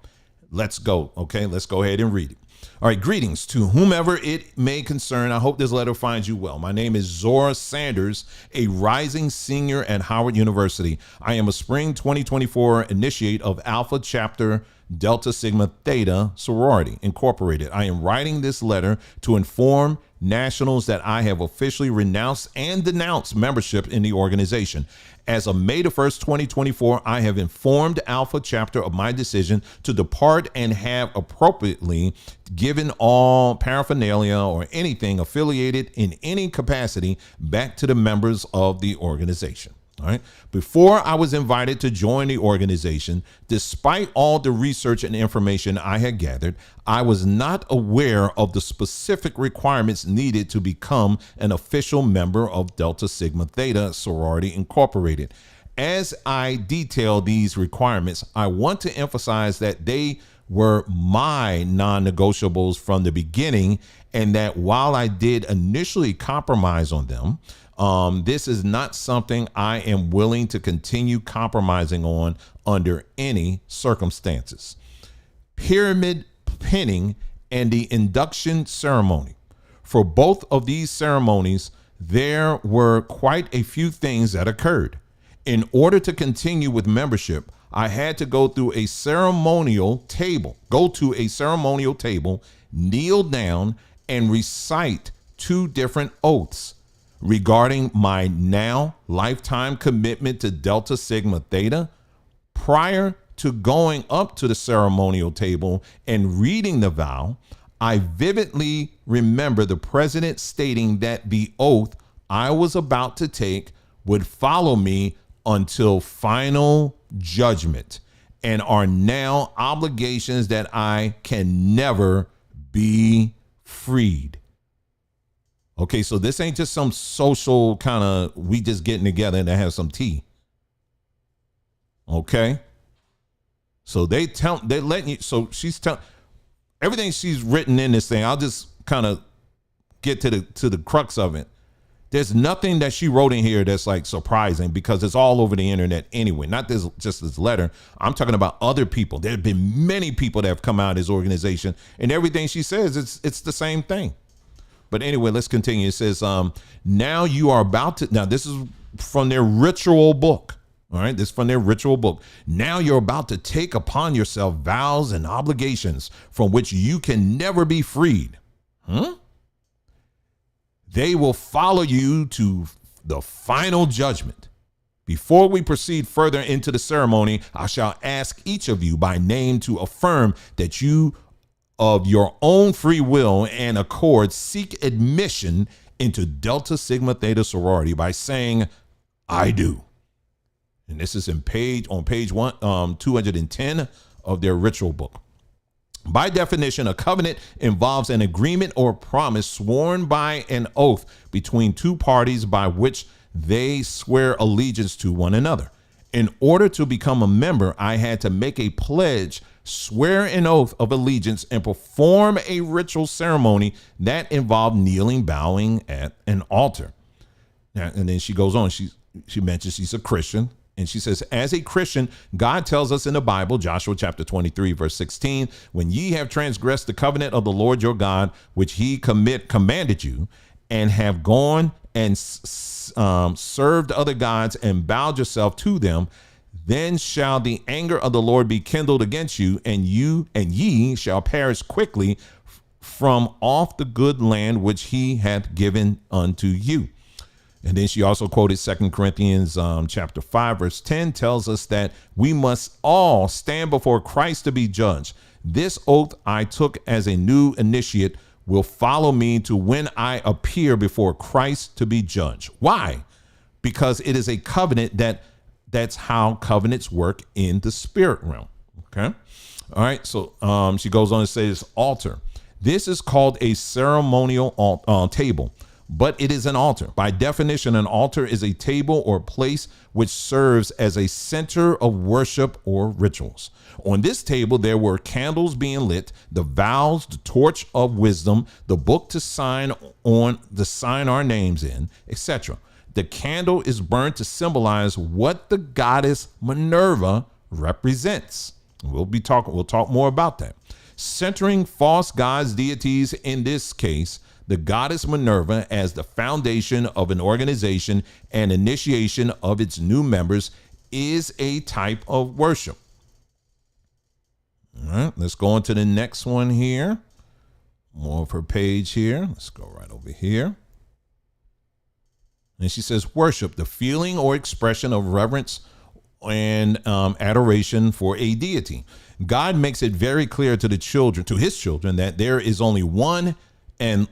Let's go, okay? Let's go ahead and read it. All right, greetings to whomever it may concern. I hope this letter finds you well. My name is Zora Sanders, a rising senior at Howard University. I am a spring 2024 initiate of Alpha Chapter Delta Sigma Theta Sorority Incorporated. I am writing this letter to inform nationals that I have officially renounced and denounced membership in the organization. As of May the 1st, 2024, I have informed Alpha Chapter of my decision to depart and have appropriately given all paraphernalia or anything affiliated in any capacity back to the members of the organization. All right. Before I was invited to join the organization, despite all the research and information I had gathered, I was not aware of the specific requirements needed to become an official member of Delta Sigma Theta Sorority Incorporated. As I detail these requirements, I want to emphasize that they were my non-negotiables from the beginning, and that while I did initially compromise on them, this is not something I am willing to continue compromising on under any circumstances. Pyramid pinning and the induction ceremony. For both of these ceremonies, there were quite a few things that occurred. In order to continue with membership, I had to go to a ceremonial table, kneel down and recite 2 different oaths regarding my now lifetime commitment to Delta Sigma Theta. Prior to going up to the ceremonial table and reading the vow, I vividly remember the president stating that the oath I was about to take would follow me until final judgment and are now obligations that I can never be freed. Okay, so this ain't just some social kind of we just getting together and have some tea. Okay, so they're letting you. So she's telling everything she's written in this thing. I'll just kind of get to the crux of it. There's nothing that she wrote in here that's like surprising because it's all over the internet anyway. Not just this letter. I'm talking about other people. There have been many people that have come out of this organization, and everything she says, it's the same thing. But anyway, let's continue. It says, now you are about to, now this is from their ritual book. All right. This is from their ritual book. Now you're about to take upon yourself vows and obligations from which you can never be freed. They will follow you to the final judgment. Before we proceed further into the ceremony, I shall ask each of you by name to affirm that you of your own free will and accord seek admission into Delta Sigma Theta sorority by saying, I do. And this is on page 210 of their ritual book. By definition, a covenant involves an agreement or promise sworn by an oath between two parties by which they swear allegiance to one another. In order to become a member, I had to make a pledge, swear an oath of allegiance, and perform a ritual ceremony that involved kneeling, bowing at an altar. Now, and then she goes on. She mentions she's a Christian. And she says, as a Christian, God tells us in the Bible, Joshua chapter 23, verse 16, when ye have transgressed the covenant of the Lord your God, which he commanded you, and have gone and served other gods and bowed yourself to them, then shall the anger of the Lord be kindled against you, and ye shall perish quickly from off the good land which he hath given unto you. And then she also quoted 2 Corinthians chapter 5, verse 10, tells us that we must all stand before Christ to be judged. This oath I took as a new initiate will follow me to when I appear before Christ to be judged. Why? Because it is a covenant that's how covenants work in the spirit realm. Okay. All right. So she goes on to say this altar. This is called a ceremonial table, but it is an altar. By definition, an altar is a table or place which serves as a center of worship or rituals. On this table, there were candles being lit, the vows, the torch of wisdom, the book to sign our names in, etc. The candle is burned to symbolize what the goddess Minerva represents. We'll talk more about that. Centering false gods, deities, in this case, the goddess Minerva as the foundation of an organization and initiation of its new members is a type of worship. All right, let's go on to the next one here. More of her page here. Let's go right over here. And she says, worship, the feeling or expression of reverence and adoration for a deity. God makes it very clear to his children, that there's only one and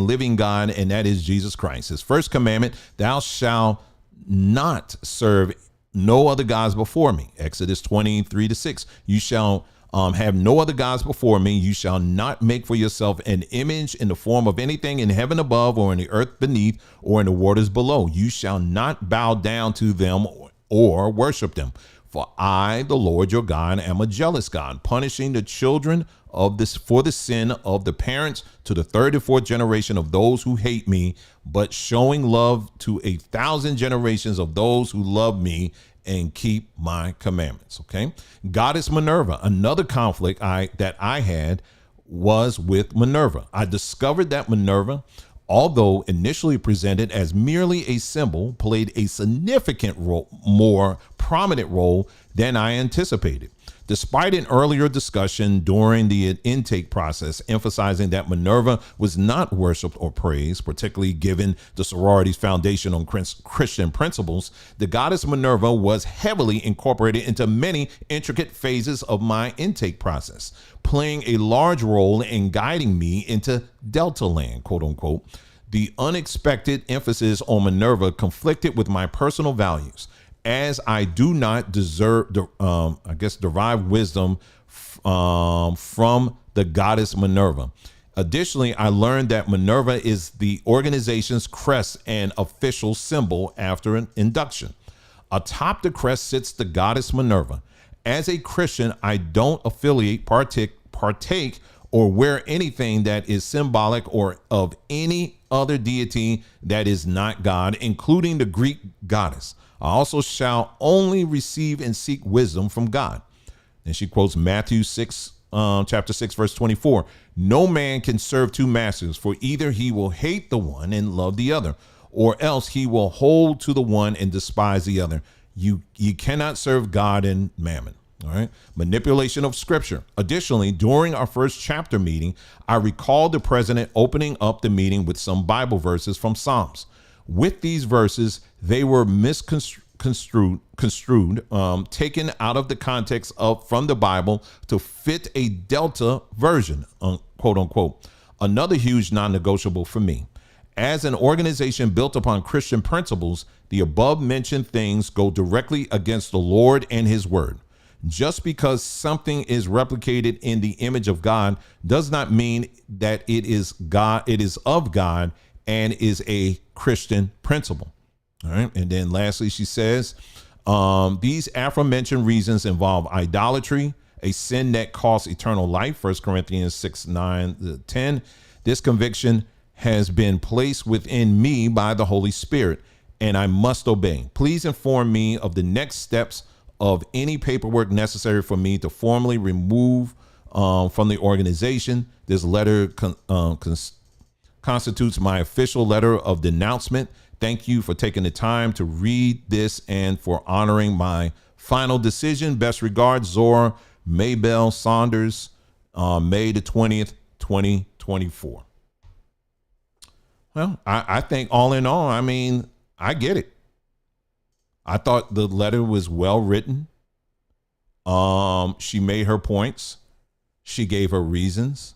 living God, and that is Jesus Christ. His first commandment, thou shalt not serve no other gods before me. Exodus 23-6. You shall have no other gods before me. You shall not make for yourself an image in the form of anything in heaven above or in the earth beneath or in the waters below. You shall not bow down to them or worship them. For I, the Lord your God, am a jealous God, punishing the children for the sin of the parents to the third and fourth generation of those who hate me, but showing love to 1,000 generations of those who love me and keep my commandments. Okay. Goddess Minerva. Another conflict that I had was with Minerva. I discovered that Minerva, although initially presented as merely a symbol, played a significant role, more prominent role than I anticipated. Despite an earlier discussion during the intake process emphasizing that Minerva was not worshiped or praised, particularly given the sorority's foundation on Christian principles, the goddess Minerva was heavily incorporated into many intricate phases of my intake process, playing a large role in guiding me into Delta Land, quote unquote. The unexpected emphasis on Minerva conflicted with my personal values, as I do not derive wisdom from the goddess Minerva. Additionally, I learned that Minerva is the organization's crest and official symbol after an induction. Atop the crest sits the goddess Minerva. As a Christian, I don't affiliate, partake, or wear anything that is symbolic or of any other deity that is not God, including the Greek goddess. I also shall only receive and seek wisdom from God. And she quotes Matthew 6, chapter 6, verse 24. No man can serve two masters, for either he will hate the one and love the other, or else he will hold to the one and despise the other. You cannot serve God and mammon. All right. Manipulation of scripture. Additionally, during our first chapter meeting, I recalled the president opening up the meeting with some Bible verses from Psalms. With these verses, they were misconstrued, taken out of the context from the Bible to fit a Delta version, quote unquote. Another huge non-negotiable for me. As an organization built upon Christian principles, the above mentioned things go directly against the Lord and his word. Just because something is replicated in the image of God does not mean that it is God, it is of God and is a Christian principle. All right. And then lastly, she says, these aforementioned reasons involve idolatry, a sin that costs eternal life. 1 Corinthians 6:9-10. This conviction has been placed within me by the Holy Spirit, and I must obey. Please inform me of the next steps of any paperwork necessary for me to formally remove from the organization. This letter constitutes my official letter of denouncement. Thank you for taking the time to read this and for honoring my final decision. Best regards, Zora Maybell Saunders, May the 20th, 2024. Well, I think all in all, I mean, I get it. I thought the letter was well written. She made her points. She gave her reasons.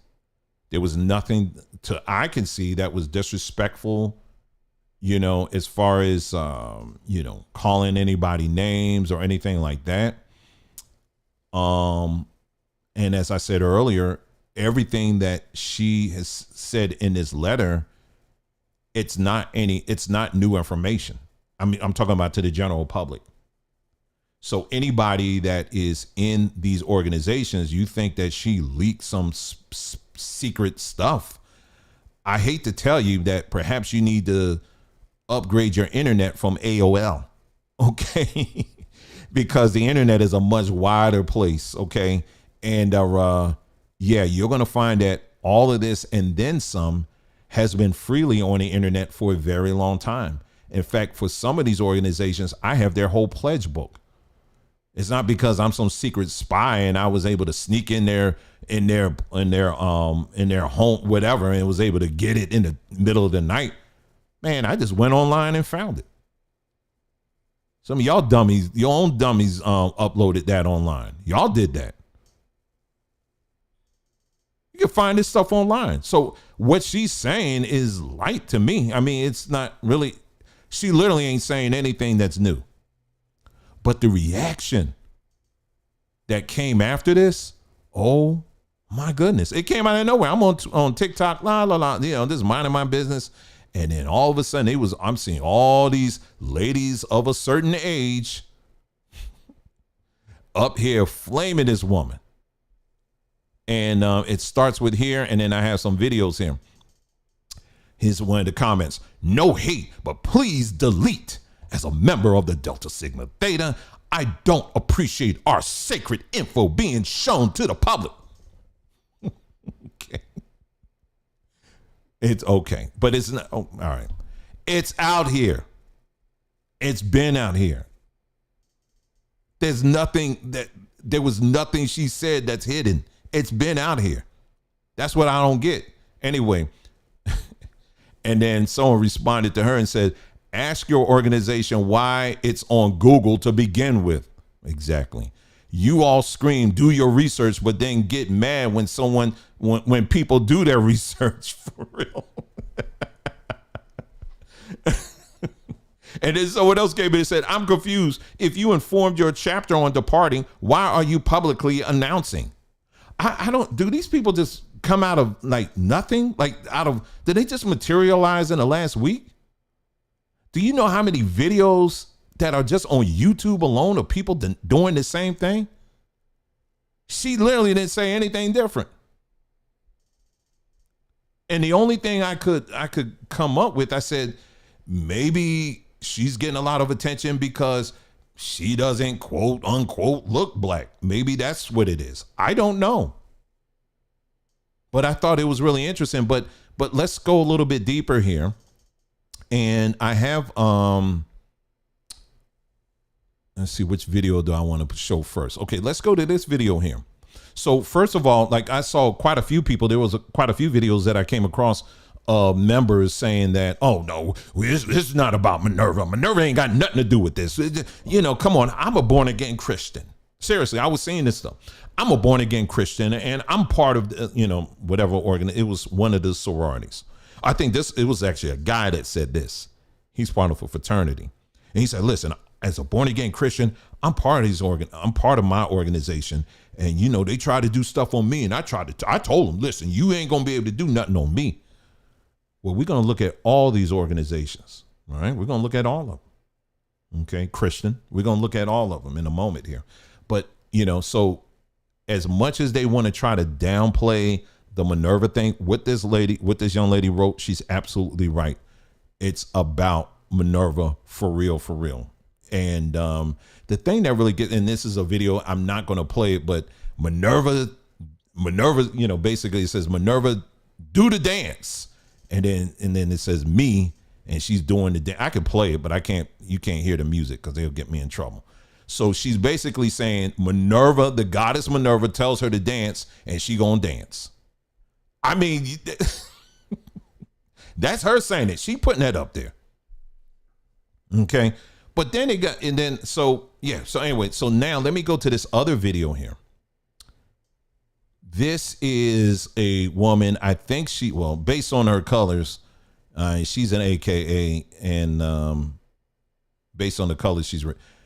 There was nothing I can see that was disrespectful, you know, as far as, you know, calling anybody names or anything like that. And as I said earlier, everything that she has said in this letter, it's not new information. I mean, I'm talking about to the general public. So anybody that is in these organizations, you think that she leaked some secret stuff. I hate to tell you that perhaps you need to upgrade your internet from AOL. Okay. Because the internet is a much wider place. Okay. And, yeah, you're going to find that all of this and then some has been freely on the internet for a very long time. In fact, for some of these organizations, I have their whole pledge book. It's not because I'm some secret spy and I was able to sneak in their home, whatever, and was able to get it in the middle of the night. Man, I just went online and found it. Some of y'all dummies, your own dummies, uploaded that online. Y'all did that. You can find this stuff online. So what she's saying is light to me. I mean, it's not really, she literally ain't saying anything that's new. But the reaction that came after this, oh my goodness. It came out of nowhere. I'm on TikTok, you know, just minding my business. And then all of a sudden I'm seeing all these ladies of a certain age up here flaming this woman. And it starts with here, and then I have some videos here. Here's one of the comments. No hate, but please delete. As a member of the Delta Sigma Theta, I don't appreciate our sacred info being shown to the public. Okay. It's okay, but it's not. Oh, all right. It's out here. It's been out here. There was nothing she said that's hidden. It's been out here. That's what I don't get. Anyway, and then someone responded to her and said, ask your organization why it's on Google to begin with. Exactly. You all scream, do your research, but then get mad when people do their research for real. And then someone else came in and said, I'm confused. If you informed your chapter on departing, why are you publicly announcing? I don't, do these people just come out of like nothing? Did they just materialize in the last week? Do you know how many videos that are just on YouTube alone of people doing the same thing? She literally didn't say anything different. And the only thing I could come up with, I said, maybe she's getting a lot of attention because she doesn't quote unquote look black. Maybe that's what it is. I don't know. But I thought it was really interesting. But let's go a little bit deeper here. And I have let's see, which video do I want to show first? Okay, let's go to this video here. So first of all, like I saw quite a few people, there was quite a few videos that I came across members saying that, oh no, this is not about Minerva. Minerva ain't got nothing to do with this. You know, come on, I'm a born again Christian. Seriously, I was seeing this stuff. I'm a born again Christian and I'm part of, you know, whatever organ. It was one of the sororities. I think it was actually a guy that said this. He's part of a fraternity. And he said, listen, as a born again Christian, I'm part of my organization. And you know, they try to do stuff on me. And I told them, listen, you ain't going to be able to do nothing on me. Well, we're going to look at all these organizations. All right. We're going to look at all of them. Okay. Christian. We're going to look at all of them in a moment here. But, you know, so as much as they want to try to downplay the Minerva thing, what this young lady wrote, she's absolutely right. It's about Minerva for real, for real. And the thing that really gets, and this is a video, I'm not going to play it, but Minerva, you know, basically it says, Minerva, do the dance. And then it says me, and she's doing the dance. I can play it, but you can't hear the music because they'll get me in trouble. So she's basically saying Minerva, the goddess Minerva, tells her to dance, and she gonna dance. I mean, that's her saying it. She putting that up there. Okay. But then so anyway, so now let me go to this other video here. This is a woman, I think based on her colors, she's an AKA, and based on the colors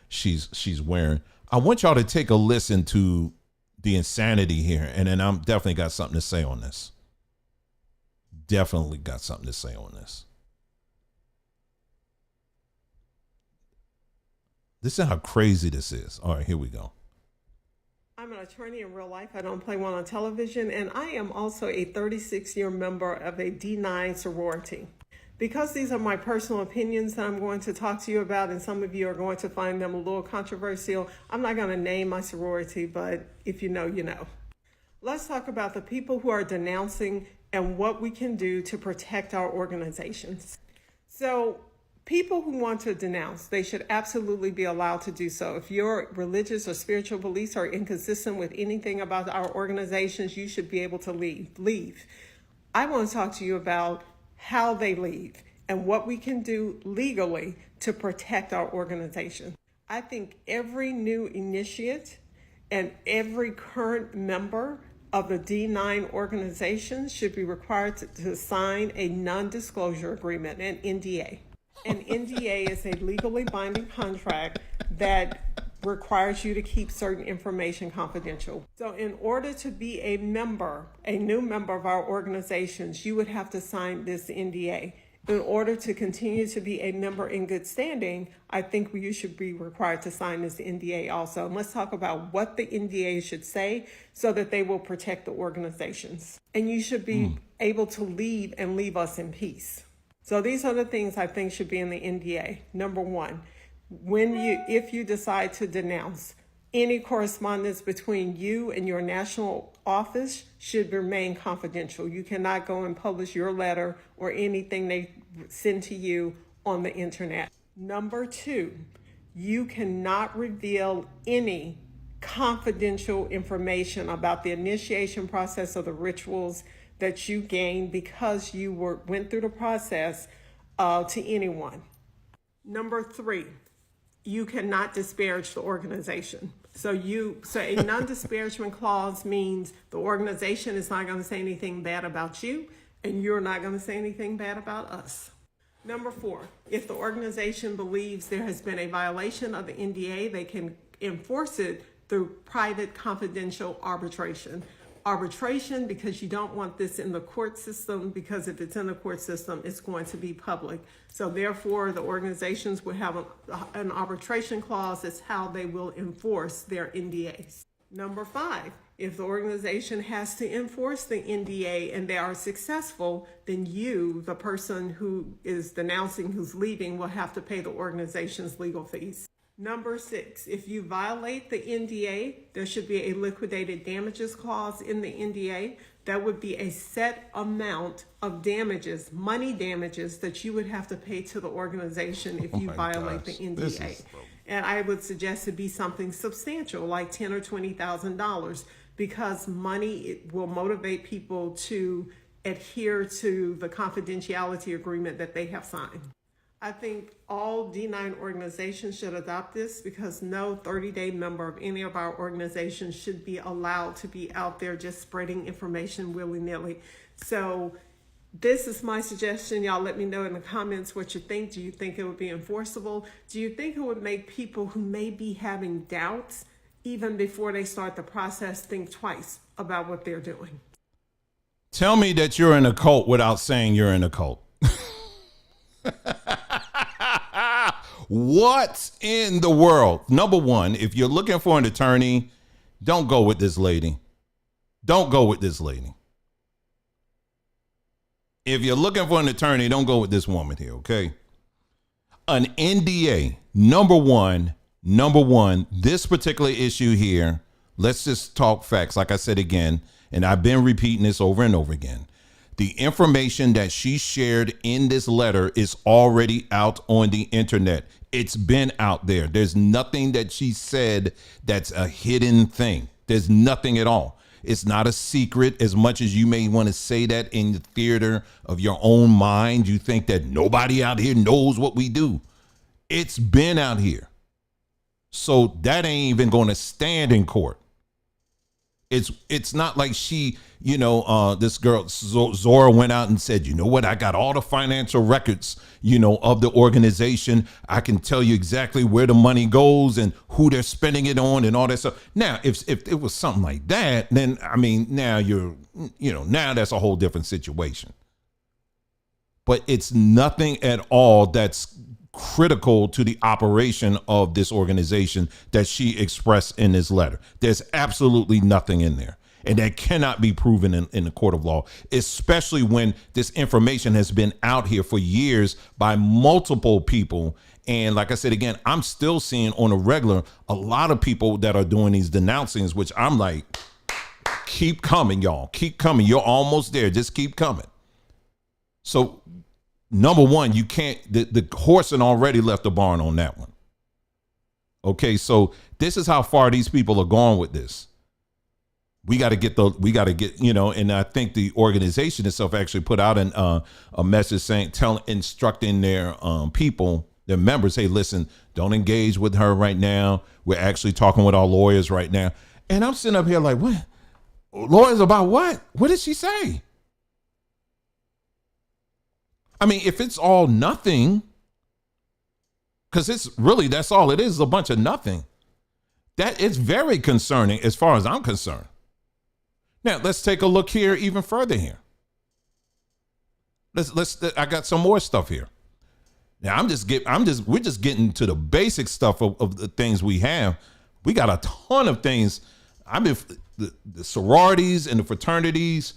she's wearing. I want y'all to take a listen to the insanity here, and then I'm definitely got something to say on this. Definitely got something to say on this. Listen how crazy this is. All right, here we go. I'm an attorney in real life. I don't play one on television. And I am also a 36-year member of a D9 sorority. Because these are my personal opinions that I'm going to talk to you about, and some of you are going to find them a little controversial, I'm not going to name my sorority, but if you know, you know. Let's talk about the people who are denouncing and what we can do to protect our organizations. So, people who want to denounce, they should absolutely be allowed to do so. If your religious or spiritual beliefs are inconsistent with anything about our organizations, you should be able to leave. I want to talk to you about how they leave and what we can do legally to protect our organization. I think every new initiate and every current member of the D9 organization should be required to sign a non-disclosure agreement, an NDA. An NDA is a legally binding contract that requires you to keep certain information confidential. So in order to be a new member of our organizations, you would have to sign this NDA. In order to continue to be a member in good standing, I think you should be required to sign this NDA also. And let's talk about what the NDA should say so that they will protect the organizations. And you should be able to leave and leave us in peace. So these are the things I think should be in the NDA. Number one, if you decide to denounce, any correspondence between you and your national office should remain confidential. You cannot go and publish your letter or anything they send to you on the internet. Number two, you cannot reveal any confidential information about the initiation process or the rituals that you gained because you went through the process to anyone. Number three, you cannot disparage the organization. So a non-disparagement clause means the organization is not going to say anything bad about you, and you're not going to say anything bad about us. Number four, if the organization believes there has been a violation of the NDA, they can enforce it through private confidential arbitration. Arbitration, because you don't want this in the court system, because if it's in the court system, it's going to be public. So therefore, the organizations will have an arbitration clause. That's how they will enforce their NDAs. Number five, if the organization has to enforce the NDA and they are successful, then you, the person who is denouncing, who's leaving, will have to pay the organization's legal fees. Number six, if you violate the NDA, there should be a liquidated damages clause in the NDA. That would be a set amount of damages, money damages, that you would have to pay to the organization if you violate the NDA. And I would suggest it be something substantial, like $10,000 or $20,000, because money will motivate people to adhere to the confidentiality agreement that they have signed. I think all D9 organizations should adopt this, because no 30-day member of any of our organizations should be allowed to be out there just spreading information willy-nilly. So This is my suggestion. Y'all let me know in the comments what you think. Do you think it would be enforceable? Do you think it would make people who may be having doubts, even before they start the process, think twice about what they're doing? Tell me that you're in a cult without saying you're in a cult. What in the world? Number one, if you're looking for an attorney, don't go with this lady. Don't go with this lady. If you're looking for an attorney, don't go with this woman here, okay? An NDA, number one, this particular issue here, let's just talk facts. Like I said again, and I've been repeating this over and over again. The information that she shared in this letter is already out on the internet. It's been out there. There's nothing that she said that's a hidden thing. There's nothing at all. It's not a secret, as much as you may want to say that in the theater of your own mind. You think that nobody out here knows what we do. It's been out here. So that ain't even going to stand in court. It's not like she, this girl Zora went out and said, you know what, I got all the financial records, of the organization. I can tell you exactly where the money goes and who they're spending it on and all that stuff. Now, if it was something like that, then I mean, now now that's a whole different situation. But it's nothing at all that's critical to the operation of this organization that she expressed in this letter. There's absolutely nothing in there. And that cannot be proven in the court of law, especially when this information has been out here for years by multiple people. And like I said, again, I'm still seeing on a regular a lot of people that are doing these denouncings, which I'm like, keep coming, y'all. Keep coming. You're almost there. Just keep coming. So number one, you can't, the horse had already left the barn on that one. Okay, so this is how far these people are going with this. We got to get, and I think the organization itself actually put out a message saying, instructing their people, their members, hey, listen, don't engage with her right now. We're actually talking with our lawyers right now. And I'm sitting up here like, what? Lawyers about what? What did she say? I mean, if it's all nothing, because it's really, that's all it is, a bunch of nothing. That is very concerning as far as I'm concerned. Now, let's take a look here even further here. I got some more stuff here. Now, we're just getting to the basic stuff of the things we have. We got a ton of things. The sororities and the fraternities,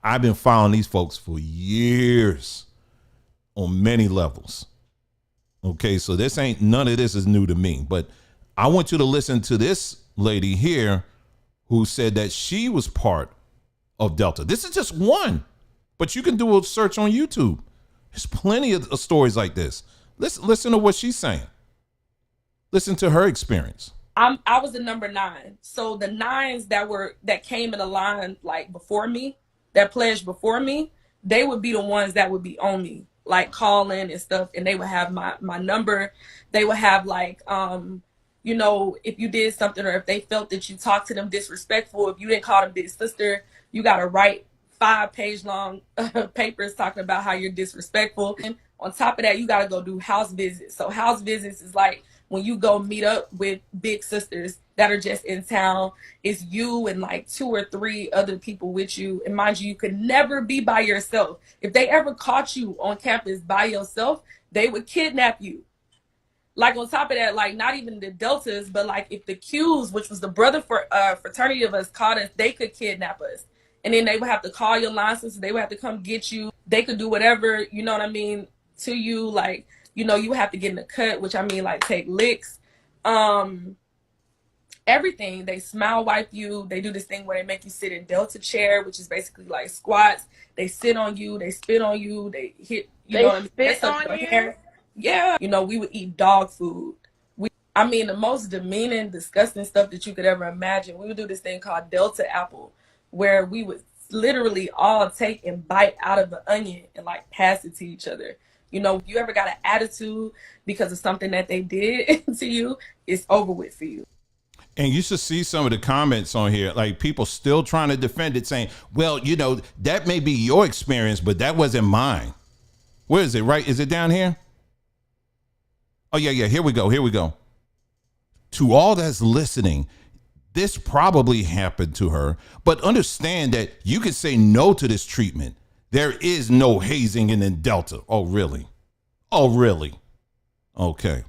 I've been following these folks for years on many levels. Okay, so none of this is new to me, but I want you to listen to this lady here who said that she was part of Delta. This is just one, but you can do a search on YouTube. There's plenty of stories like this. Listen to what she's saying. Listen to her experience. I was the number 9. So the 9s that came in the line like before me, that pledged before me, they would be the ones that would be on me, like calling and stuff, and they would have my number. They would have like if you did something, or if they felt that you talked to them disrespectful, if you didn't call them big sister, you got to write 5-page long papers talking about how you're disrespectful. And on top of that, you got to go do house visits. So house visits is like when you go meet up with big sisters that are just in town. It's you and like 2 or 3 other people with you. And mind you, you could never be by yourself. If they ever caught you on campus by yourself, they would kidnap you. Like on top of that, like not even the Deltas, but like if the Qs, which was the brother for fraternity of us, caught us, they could kidnap us. And then they would have to call your license. They would have to come get you. They could do whatever, you know what I mean, to you. Like, you would have to get in a cut, which I mean, like take licks. Everything. They smile wipe you. They do this thing where they make you sit in Delta chair, which is basically like squats. They sit on you. They spit on you. They hit, you know what I mean? Spit on you? Hair. Yeah. We would eat dog food. The most demeaning, disgusting stuff that you could ever imagine. We would do this thing called Delta Apple, where we would literally all take and bite out of an onion and like pass it to each other. If you ever got an attitude because of something that they did to you, it's over with for you. And you should see some of the comments on here, like people still trying to defend it, saying, well, you know, that may be your experience, but that wasn't mine. Where is it, right? Is it down here? Oh, yeah. Here we go. To all that's listening, this probably happened to her, but understand that you can say no to this treatment. There is no hazing in the Delta. Oh, really? Okay.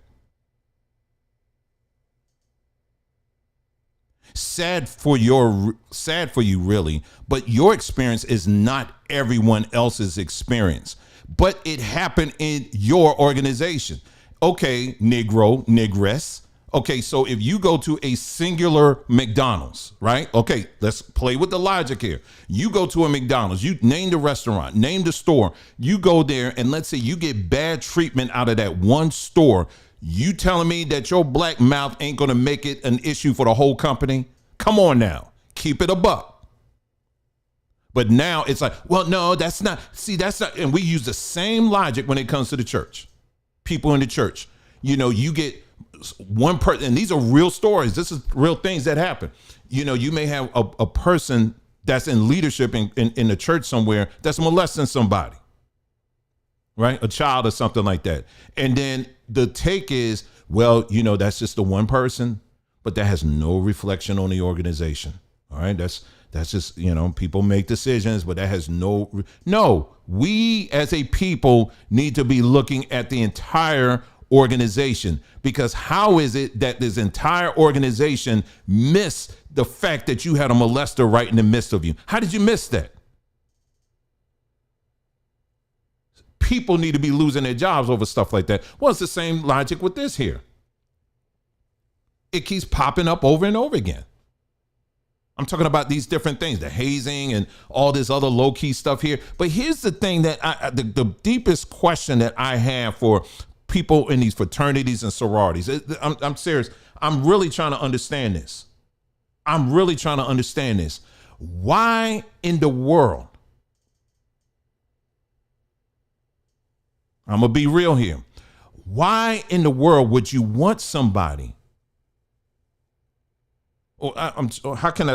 Sad for you, really, but your experience is not everyone else's experience, but it happened in your organization. Okay, Negro, Negress. Okay, so if you go to a singular McDonald's, right? Okay, let's play with the logic here. You go to a McDonald's, you name the restaurant, name the store, you go there, and let's say you get bad treatment out of that one store. You telling me that your black mouth ain't gonna make it an issue for the whole company? Come on now, keep it a buck. But now it's like, well, no, that's not, and we use the same logic when it comes to the church. People in the church, you know, you get one person, and these are real stories. This is real things that happen. You know, you may have a person that's in leadership in the church somewhere that's molesting somebody, right? A child or something like that. And then the take is, well, you know, that's just the one person, but that has no reflection on the organization. All right. That's just, you know, people make decisions, but that has no, we as a people need to be looking at the entire organization, because how is it that this entire organization missed the fact that you had a molester right in the midst of you? How did you miss that? People need to be losing their jobs over stuff like that. Well, it's the same logic with this here. It keeps popping up over and over again. I'm talking about these different things, the hazing and all this other low-key stuff here. But here's the thing that the deepest question that I have for people in these fraternities and sororities. I'm serious. I'm really trying to understand this. Why in the world? I'm going to be real here. Why in the world would you want somebody? I'm trying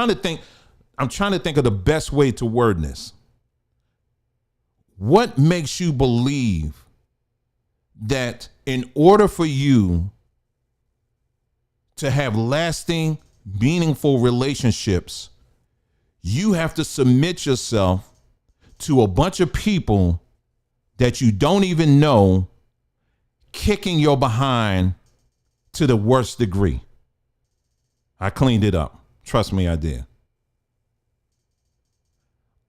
to think of the best way to word this. What makes you believe that in order for you to have lasting, meaningful relationships, you have to submit yourself to a bunch of people that you don't even know, kicking your behind to the worst degree? I cleaned it up. Trust me, I did.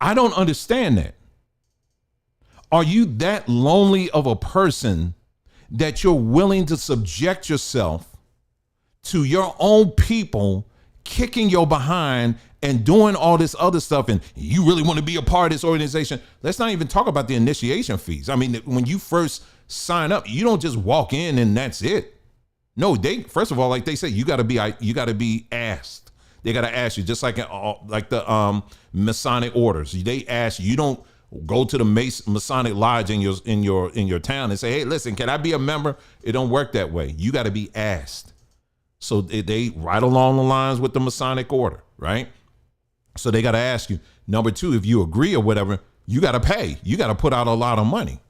I don't understand that. Are you that lonely of a person that you're willing to subject yourself to your own people kicking your behind and doing all this other stuff, and you really want to be a part of this organization? Let's not even talk about the initiation fees. I mean, when you first sign up, you don't just walk in and that's it. No, first of all, like they say, you got to be asked. They got to ask you, just like the Masonic orders. They ask you. You don't go to the Masonic lodge in your town and say, hey, listen, can I be a member? It don't work that way. You got to be asked. So they right along the lines with the Masonic order, right? So they got to ask you. Number two, if you agree or whatever, you got to pay. You got to put out a lot of money.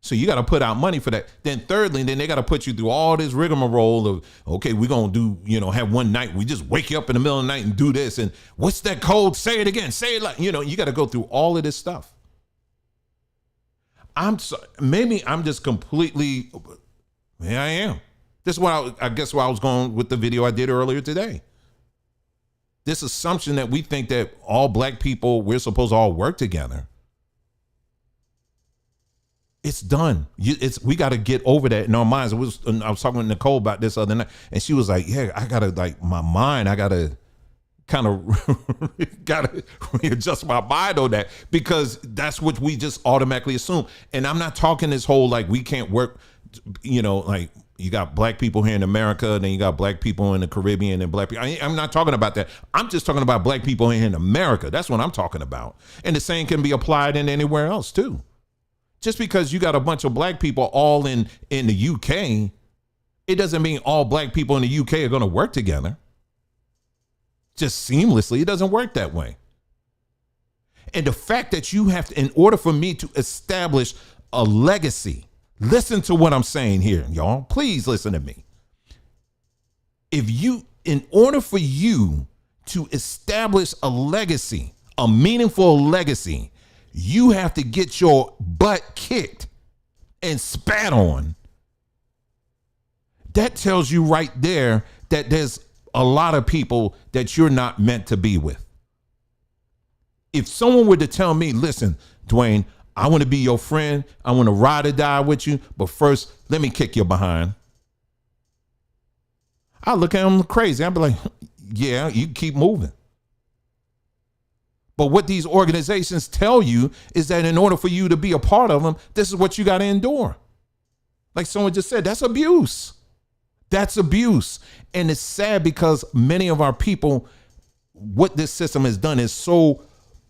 So you got to put out money for that. Then thirdly, then they got to put you through all this rigmarole of, okay, we're going to do, have one night. We just wake you up in the middle of the night and do this. And what's that code? Say it again. Say it like, you got to go through all of this stuff. Maybe I'm just completely, yeah, I am. This is why I guess why I was going with the video I did earlier today. This assumption that we think that all black people, we're supposed to all work together. It's done. We got to get over that in our minds. I was talking with Nicole about this other night, and she was like, yeah, I got to my mind. I got to kind of readjust my mind on that, because that's what we just automatically assume. And I'm not talking this whole, we can't work, like you got black people here in America, then you got black people in the Caribbean and black people. I'm not talking about that. I'm just talking about black people here in America. That's what I'm talking about. And the same can be applied in anywhere else too. Just because you got a bunch of black people all in the UK It doesn't mean all black people in the UK are going to work together just seamlessly. It doesn't work that way. And the fact that you have to, in order for me to establish a legacy, listen to what I'm saying here, y'all. Please listen to me. In order for you to establish a legacy, a meaningful legacy, you have to get your butt kicked and spat on. That tells you right there that there's a lot of people that you're not meant to be with. If someone were to tell me, listen, Dwayne, I want to be your friend. I want to ride or die with you. But first, let me kick your behind. I look at him crazy. I'd be like, yeah, you keep moving. But what these organizations tell you is that in order for you to be a part of them, this is what you got to endure. Like someone just said, that's abuse. That's abuse. And it's sad because many of our people, what this system has done is so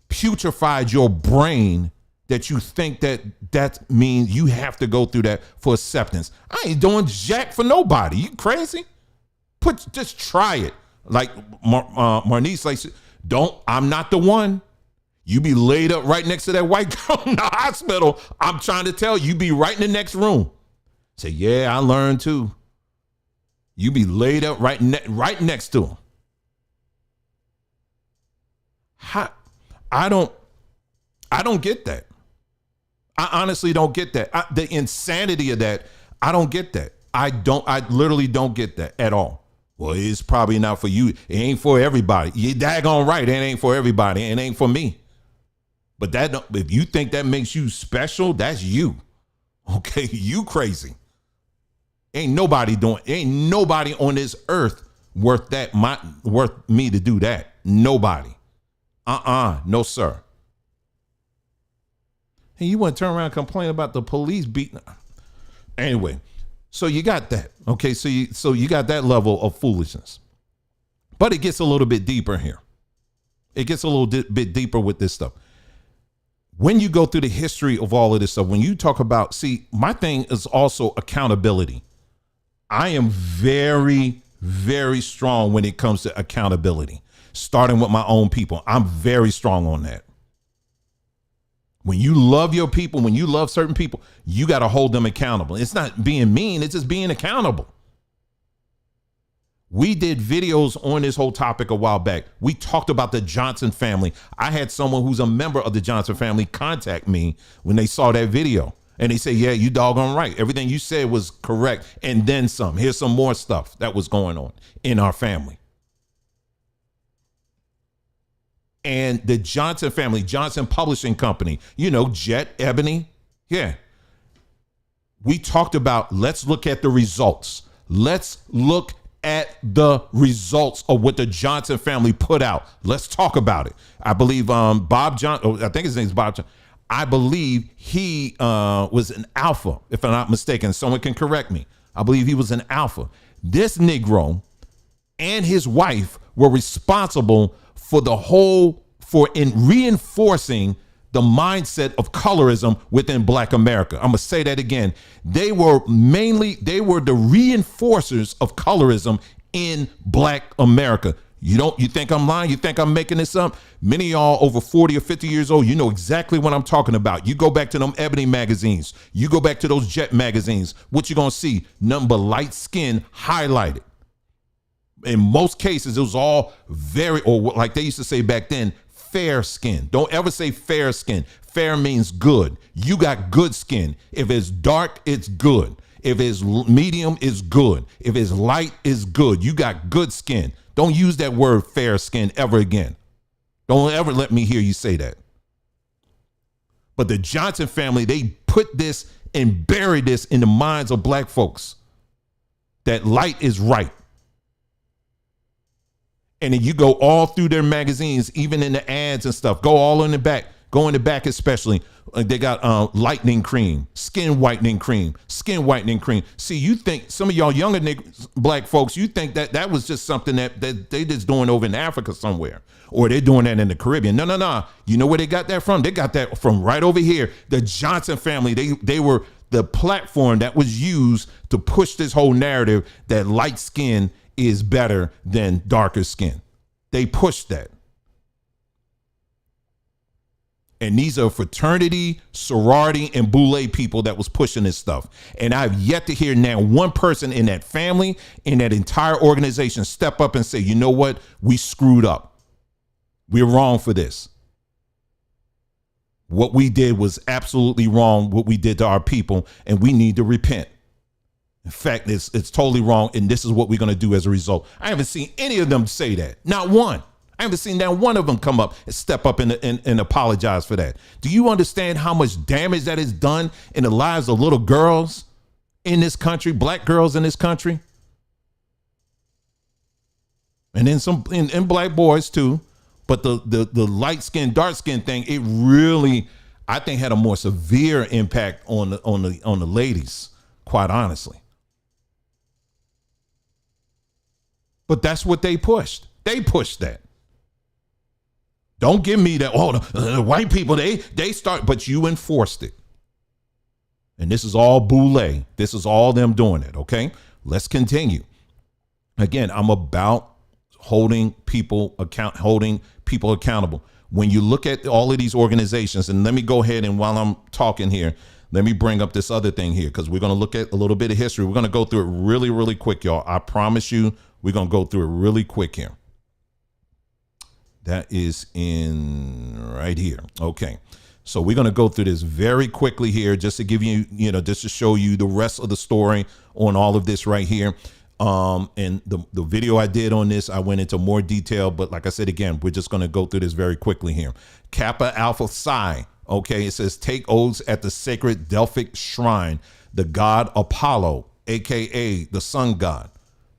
putrefied your brain that you think that means you have to go through that for acceptance. I ain't doing jack for nobody. You crazy? Just try it. Like Marnice, like, I'm not the one. You be laid up right next to that white girl in the hospital. I'm trying to tell you, be right in the next room. Say, yeah, I learned too. You be laid up right next to him. I don't get that. I honestly don't get that. The insanity of that, I don't get that. I literally don't get that at all. Well, it's probably not for you. It ain't for everybody. You daggone right. It ain't for everybody. It ain't for me. But if you think that makes you special, that's you. Okay, you crazy. Ain't nobody on this earth worth me to do that. Nobody. No, sir. And you want to turn around and complain about the police beating. Anyway, so you got that. Okay, so you got that level of foolishness. But it gets a little bit deeper here. It gets a little bit deeper with this stuff. When you go through the history of all of this stuff, when you talk about, my thing is also accountability. I am very, very strong when it comes to accountability, starting with my own people. I'm very strong on that. When you love your people, when you love certain people, you got to hold them accountable. It's not being mean. It's just being accountable. We did videos on this whole topic a while back. We talked about the Johnson family. I had someone who's a member of the Johnson family contact me when they saw that video. And they say, yeah, you doggone right. Everything you said was correct. And then some. Here's some more stuff that was going on in our family. And the Johnson family, Johnson Publishing Company, Jet, Ebony. Yeah. We talked about, let's look at the results. Let's look at the results of what the Johnson family put out. Let's talk about it. I believe Bob Johnson, I think his name's Bob Johnson. I believe he was an alpha, if I'm not mistaken. Someone can correct me. I believe he was an alpha. This Negro and his wife were responsible for reinforcing the mindset of colorism within Black America. I'm gonna say that again. They were the reinforcers of colorism in Black America. You think I'm lying? You think I'm making this up? Many of y'all over 40 or 50 years old, you know exactly what I'm talking about. You go back to them Ebony magazines. You go back to those Jet magazines. What you gonna see? Nothing but light skin highlighted. In most cases, it was all or like they used to say back then, fair skin. Don't ever say fair skin. Fair means good. You got good skin. If it's dark, it's good. If it's medium, it's good. If it's light, it's good. You got good skin. Don't use that word fair skin ever again. Don't ever let me hear you say that. But the Johnson family, they put this and buried this in the minds of Black folks that light is right. And then you go all through their magazines, even in the ads and stuff. Go all in the back. Go in the back especially. They got lightening cream, skin whitening cream, skin whitening cream. See, you think some of y'all younger Black folks, you think that was just something that they just doing over in Africa somewhere. Or they're doing that in the Caribbean. No. You know where they got that from? They got that from right over here. The Johnson family, they were the platform that was used to push this whole narrative that light skin is better than darker skin. They pushed that. And these are fraternity, sorority, and boule people that was pushing this stuff. And I've yet to hear now one person in that family, in that entire organization, step up and say, you know what? We screwed up. We're wrong for this. What we did was absolutely wrong, what we did to our people, and we need to repent. In fact, it's totally wrong, and this is what we're going to do as a result. I haven't seen any of them say that. Not one. I haven't seen that one of them come up and step up and apologize for that. Do you understand how much damage that is done in the lives of little girls in this country, black girls in this country? And then some in black boys too. But the light skin, dark skin thing, it really, I think, had a more severe impact on the ladies, quite honestly. But that's what they pushed. They pushed that. Don't give me that, the white people, they start, but you enforced it. And this is all boule. This is all them doing it, okay? Let's continue. Again, I'm about holding people accountable. When you look at all of these organizations, and let me go ahead and while I'm talking here, let me bring up this other thing here, because we're going to look at a little bit of history. We're going to go through it really, really quick, y'all. I promise you, we're going to go through it really quick here. That is in right here. Okay. So we're going to go through this very quickly here, just to give you, just to show you the rest of the story on all of this right here. And the video I did on this, I went into more detail, but like I said, again, we're just going to go through this very quickly here. Kappa Alpha Psi. Okay. It says take oaths at the sacred Delphic shrine, the god Apollo, AKA the sun god.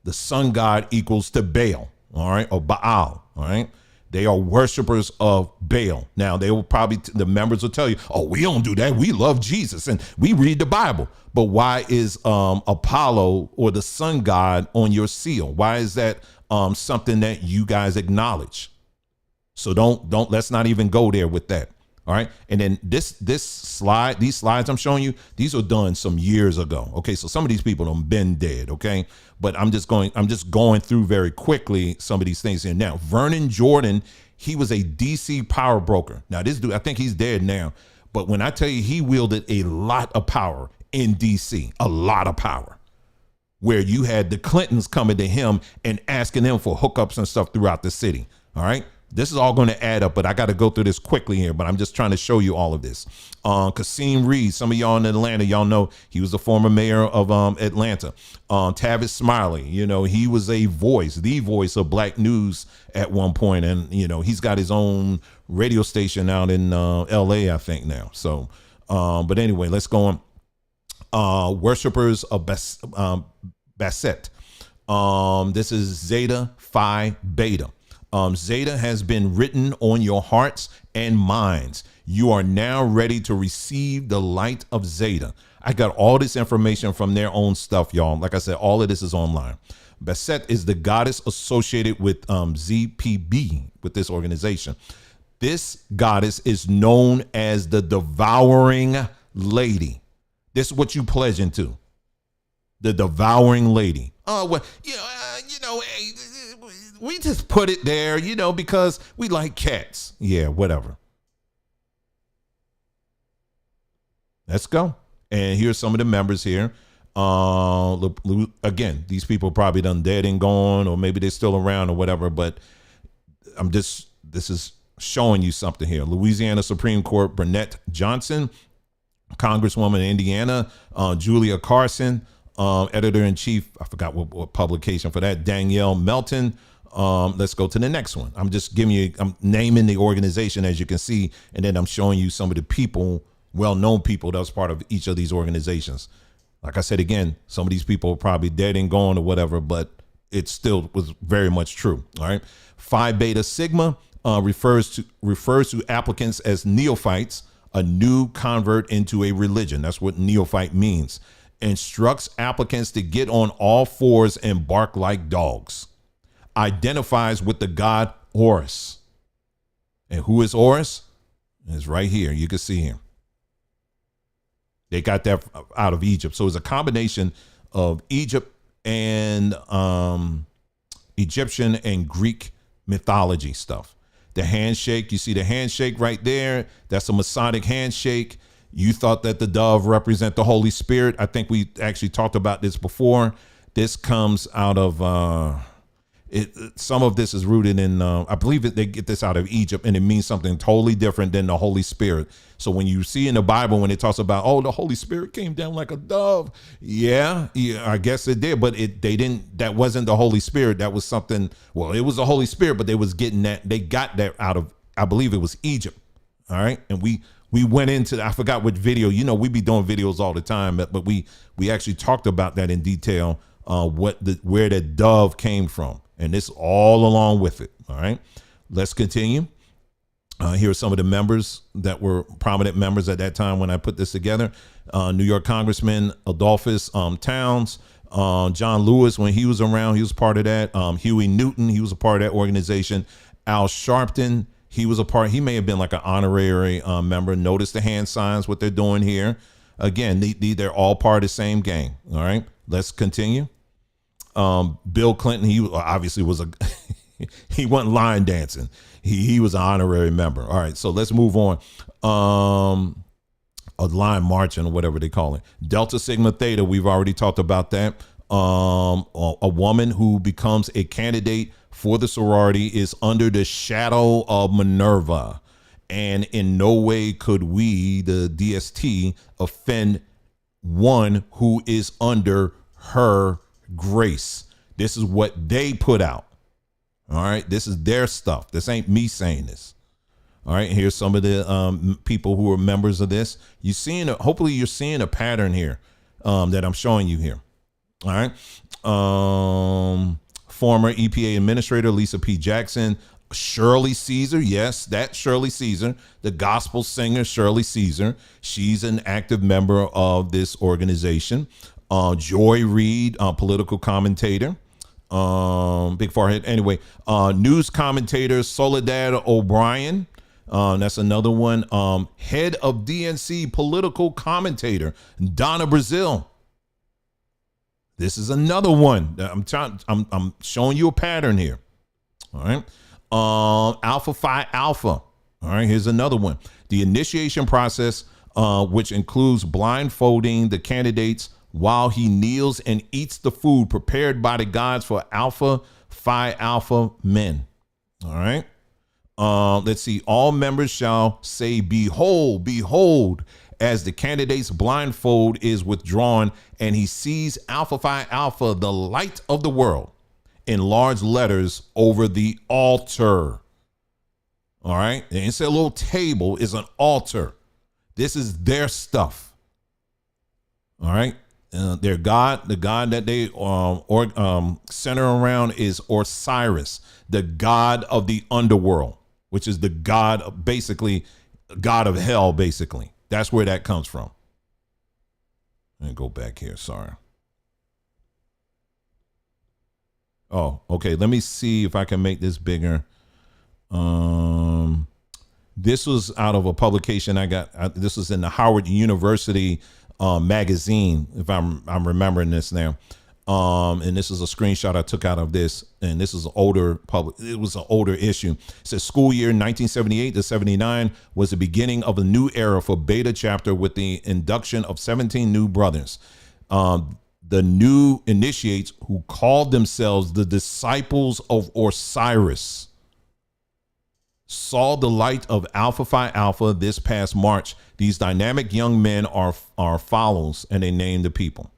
The sun god equals to Baal. All right. Or Baal. All right. They are worshipers of Baal. Now, they will probably, the members will tell you, oh, we don't do that. We love Jesus and we read the Bible. But why is Apollo or the sun god on your seal? Why is that something that you guys acknowledge? So let's not even go there with that. All right. And then these slides I'm showing you, these were done some years ago. Okay. So some of these people have been dead. Okay. But I'm just going through very quickly some of these things here. Now, Vernon Jordan, he was a DC power broker. Now, this dude, I think he's dead now. But when I tell you, he wielded a lot of power in DC, a lot of power, where you had the Clintons coming to him and asking them for hookups and stuff throughout the city. All right. This is all going to add up, but I got to go through this quickly here, but I'm just trying to show you all of this. Kasim Reed, some of y'all in Atlanta, y'all know he was the former mayor of Atlanta. Tavis Smiley, he was the voice of black news at one point. And, he's got his own radio station out in LA, I think now. So, but anyway, let's go on. Worshippers of Basset. This is Zeta Phi Beta. Zeta has been written on your hearts and minds. You are now ready to receive the light of Zeta. I got all this information from their own stuff, y'all. Like I said, all of this is online. Basset is the goddess associated with ZPB, with this organization. This goddess is known as the devouring lady. This is what you pledge into. The devouring lady. Oh, well, we just put it there, because we like cats. Yeah, whatever. Let's go. And here's some of the members here. Again, these people probably done dead and gone, or maybe they're still around or whatever, but this is showing you something here. Louisiana Supreme Court, Burnett Johnson, Congresswoman in Indiana, Julia Carson, editor-in-chief, I forgot what publication for that, Danielle Melton. Let's go to the next one. I'm naming the organization, as you can see, and then I'm showing you some of the people, well-known people that was part of each of these organizations. Like I said, again, some of these people are probably dead and gone or whatever, but it still was very much true. All right. Phi Beta Sigma refers to applicants as neophytes, a new convert into a religion. That's what neophyte means. Instructs applicants to get on all fours and bark like dogs. Identifies with the god Horus. And who is Horus? It's right here. You can see him. They got that out of Egypt. So it's a combination of Egypt and Egyptian and Greek mythology stuff. The handshake, you see the handshake right there. That's a Masonic handshake. You thought that the dove represent the Holy Spirit. I think we actually talked about this before. This comes out of some of this is rooted in I believe that they get this out of Egypt, and it means something totally different than the Holy Spirit. So when you see in the Bible when it talks about, oh, the Holy Spirit came down like a dove, yeah, I guess it did, but that wasn't the Holy Spirit. That was something. Well, it was the Holy Spirit, but they got that out of, I believe it was Egypt. All right, and we went into, I forgot what video. We be doing videos all the time, but we actually talked about that in detail. Where the dove came from, and this all along with it. All right, let's continue. Here are some of the members that were prominent members at that time when I put this together. New York Congressman Adolphus Towns, John Lewis, when he was around, he was part of that. Huey Newton, he was a part of that organization. Al Sharpton, he was a part. He may have been like an honorary member. Notice the hand signs, what they're doing here. Again, they're all part of the same gang. All right, let's continue. Bill Clinton, he obviously was he wasn't line dancing. He was an honorary member. All right, so let's move on. A line marching or whatever they call it. Delta Sigma Theta, we've already talked about that. A woman who becomes a candidate for the sorority is under the shadow of Minerva, and in no way could we, the DST, offend one who is under her grace. This is what they put out. All right, this is their stuff. This ain't me saying this. All right, here's some of the people who are members of this. Hopefully you're seeing a pattern here that I'm showing you here. All right. Former EPA Administrator Lisa P. Jackson, Shirley Caesar. Yes, that Shirley Caesar, the gospel singer Shirley Caesar. She's an active member of this organization. Joy Reid, political commentator. Big forehead. Anyway, news commentator Soledad O'Brien. That's another one. Head of DNC political commentator Donna Brazil. This is another one. I'm showing you a pattern here. All right. Alpha Phi Alpha. All right. Here's another one. The initiation process, which includes blindfolding the candidates while he kneels and eats the food prepared by the gods for Alpha Phi Alpha men. All right. Let's see. All members shall say, behold, behold, as the candidate's blindfold is withdrawn and he sees Alpha Phi Alpha, the light of the world, in large letters over the altar. All right. And it's a little table, is an altar. This is their stuff. All right. Their god, the god that they center around is Osiris, the god of the underworld, which is the god, basically god of hell. Basically, that's where that comes from. Let me go back here. Sorry. Oh, okay. Let me see if I can make this bigger. This was out of a publication I got. This was in the Howard University magazine, if I'm remembering this now. And this is a screenshot I took out of this, and this is an older it was an older issue. It says school year 1978 to 79 was the beginning of a new era for Beta chapter with the induction of 17 new brothers. The new initiates, who called themselves the Disciples of Osiris, saw the light of Alpha Phi Alpha this past March. These dynamic young men are follows, and they name the people.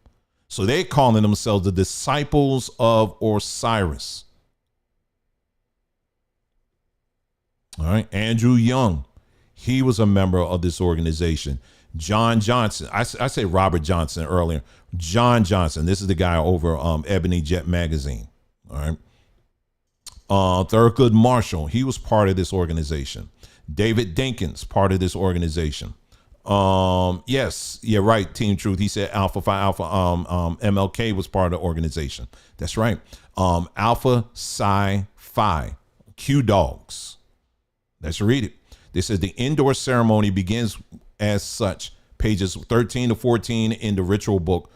So they're calling themselves the Disciples of Osiris. All right. Andrew Young, he was a member of this organization. John Johnson, I say Robert Johnson earlier. John Johnson, this is the guy over Ebony Jet magazine. All right. Thurgood Marshall, he was part of this organization. David Dinkins, part of this organization. Yes, you're right, Team Truth. He said Alpha Phi Alpha. MLK was part of the organization. That's right. Alpha Psi Phi, Q Dogs. Let's read it. This says the indoor ceremony begins as such. pages 13 to 14 in the ritual book.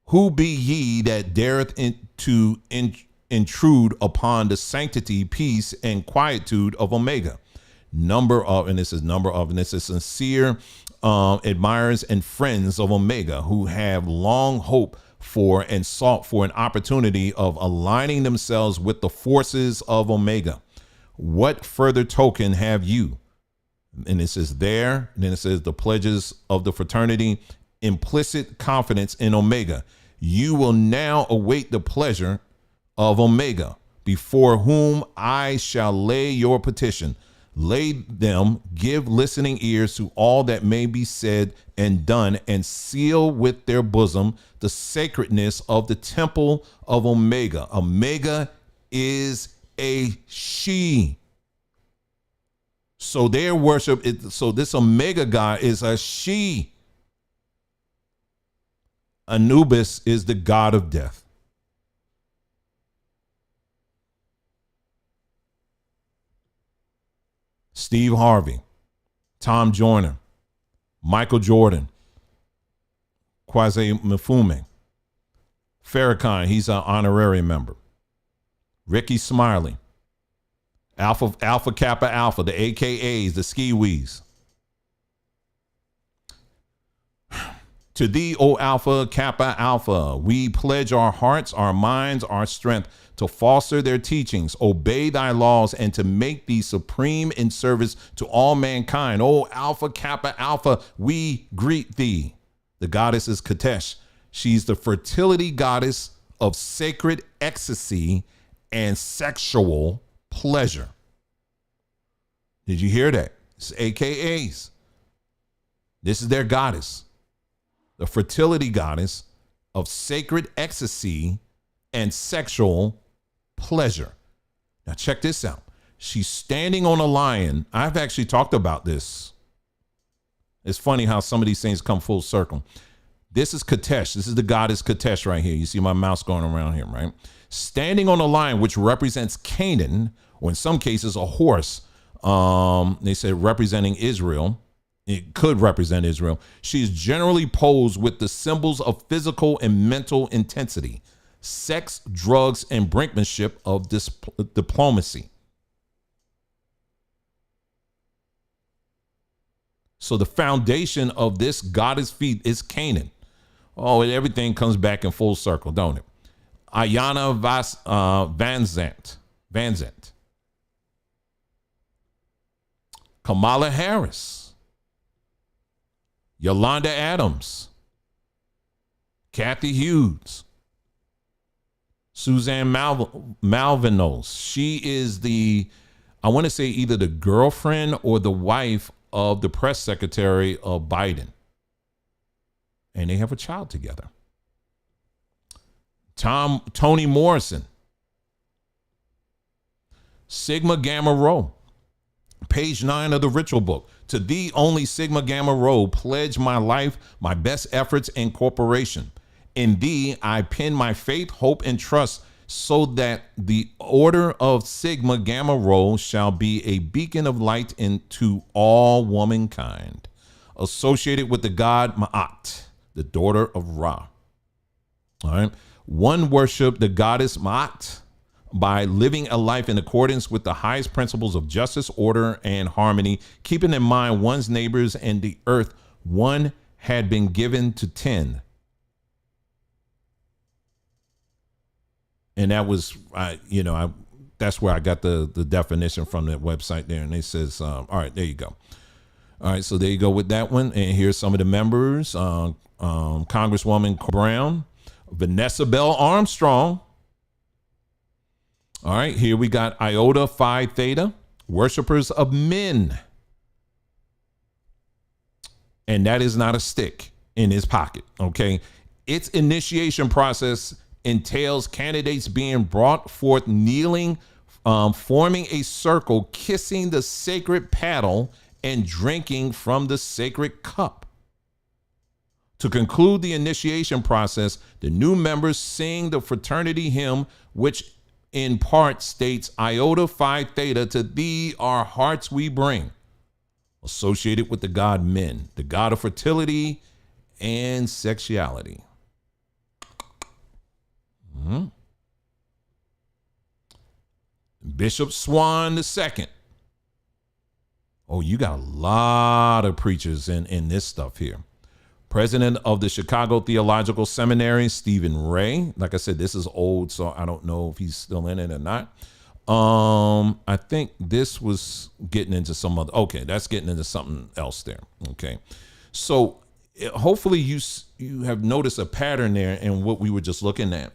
Who be ye that dareth to intrude upon the sanctity, peace, and quietude of Omega? And this is sincere admirers and friends of Omega, who have long hoped for and sought for an opportunity of aligning themselves with the forces of Omega. What further token have you? And it says there, and then it says the pledges of the fraternity, implicit confidence in Omega. You will now await the pleasure of Omega, before whom I shall lay your petition. Lay them, give listening ears to all that may be said and done, and seal with their bosom the sacredness of the temple of Omega. Omega is a she. So their worship so this Omega God is a she. Anubis is the god of death. Steve Harvey, Tom Joyner, Michael Jordan, Kwame Mfume, Farrakhan, he's an honorary member, Ricky Smiley, Alpha Kappa Alpha, the AKAs, the Skiwees. To thee, O Alpha Kappa Alpha, we pledge our hearts, our minds, our strength to foster their teachings, obey thy laws, and to make thee supreme in service to all mankind. O Alpha Kappa Alpha, we greet thee. The goddess is Katesh. She's the fertility goddess of sacred ecstasy and sexual pleasure. Did you hear that? It's AKAs. This is their goddess. The fertility goddess of sacred ecstasy and sexual pleasure. Now check this out. She's standing on a lion. I've actually talked about this. It's funny how some of these things come full circle. This is Katesh. This is the goddess Katesh right here. You see my mouse going around here, right? Standing on a lion, which represents Canaan, or in some cases a horse. They said representing Israel. It could represent Israel. She is generally posed with the symbols of physical and mental intensity, sex, drugs, and brinkmanship of diplomacy. So the foundation of this goddess feat is Canaan. Oh, and everything comes back in full circle, don't it? Ayanna Van Zant. Kamala Harris. Yolanda Adams, Kathy Hughes, Suzanne Malvinos. She is I want to say either the girlfriend or the wife of the press secretary of Biden. And they have a child together. Toni Morrison, Sigma Gamma Rho. Page 9 of the ritual book. To thee only, Sigma Gamma Rho, pledge my life, my best efforts, and corporation. In thee I pin my faith, hope, and trust, so that the order of Sigma Gamma Rho shall be a beacon of light into all womankind, associated with the god Ma'at, the daughter of Ra. All right. One worship the goddess Ma'at by living a life in accordance with the highest principles of justice, order, and harmony, keeping in mind one's neighbors and the earth one had been given to tend. And that was, that's where I got the definition from that website there. And it says, all right, there you go. All right, so there you go with that one. And here's some of the members. Congresswoman Brown, Vanessa Bell Armstrong. All right, here we got Iota Phi Theta, worshipers of men. And that is not a stick in his pocket, okay? Its initiation process entails candidates being brought forth kneeling, forming a circle, kissing the sacred paddle, and drinking from the sacred cup. To conclude the initiation process, the new members sing the fraternity hymn, which in part states, Iota Phi Theta, to thee our hearts we bring. associated with the god Men, the god of fertility and sexuality. Bishop Swan II. Oh, you got a lot of preachers in this stuff here. President of the Chicago Theological Seminary, Stephen Ray. Like I said, this is old, so I don't know if he's still in it or not. I think this was getting into some other. Okay, that's getting into something else there. Okay, so hopefully you have noticed a pattern there in what we were just looking at.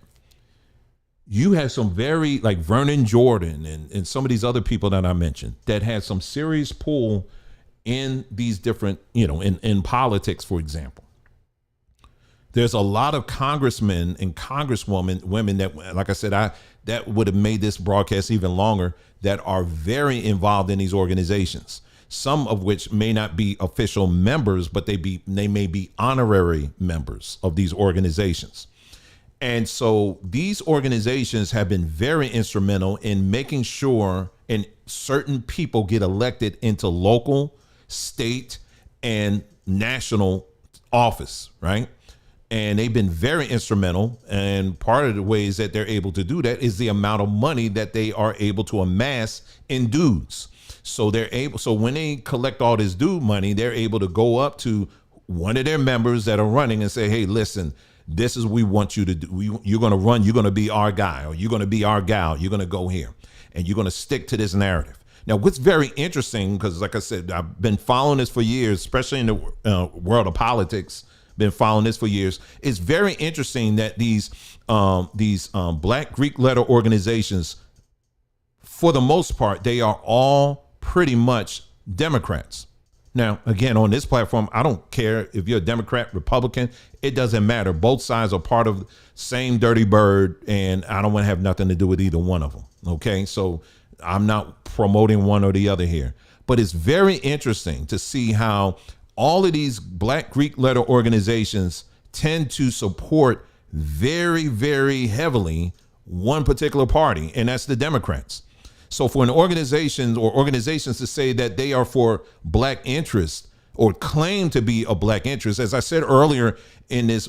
You have some very, like Vernon Jordan and some of these other people that I mentioned that had some serious pull in these different, in politics, for example. There's a lot of congressmen and women that, like I said, that would have made this broadcast even longer, that are very involved in these organizations. Some of which may not be official members, but they may be honorary members of these organizations. And so these organizations have been very instrumental in making sure and certain people get elected into local, state, and national office, right? And they've been very instrumental. And part of the ways that they're able to do that is the amount of money that they are able to amass in dues. So when they collect all this due money, they're able to go up to one of their members that are running and say, hey, listen, this is what we want you to do. You're going to run. You're going to be our guy, or you're going to be our gal. You're going to go here and you're going to stick to this narrative. Now, what's very interesting, because like I said, I've been following this for years, especially in the world of politics, been following this for years. It's very interesting that these Black Greek letter organizations, for the most part, they are all pretty much Democrats. Now, again, on this platform, I don't care if you're a Democrat, Republican, it doesn't matter. Both sides are part of the same dirty bird, and I don't want to have nothing to do with either one of them. Okay, so I'm not promoting one or the other here, but it's very interesting to see how all of these Black Greek letter organizations tend to support very, very heavily one particular party, and that's the Democrats. So for an organization or organizations to say that they are for Black interests or claim to be a Black interest, as I said earlier in this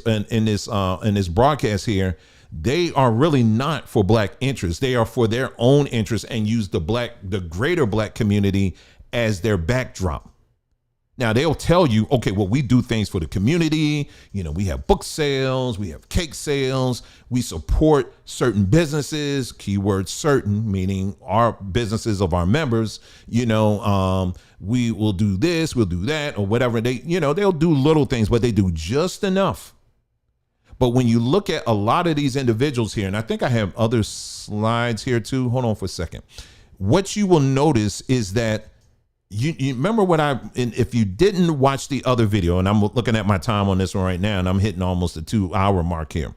broadcast here, they are really not for Black interests. They are for their own interests and use the greater Black community as their backdrop. Now, they'll tell you, okay, well, we do things for the community. We have book sales, we have cake sales, we support certain businesses, keyword certain, meaning our businesses of our members. We will do this, we'll do that, or whatever. They'll do little things, but they do just enough. But when you look at a lot of these individuals here, and I think I have other slides here too. Hold on for a second. What you will notice is that you remember if you didn't watch the other video, and I'm looking at my time on this one right now, and I'm hitting almost the 2-hour mark here.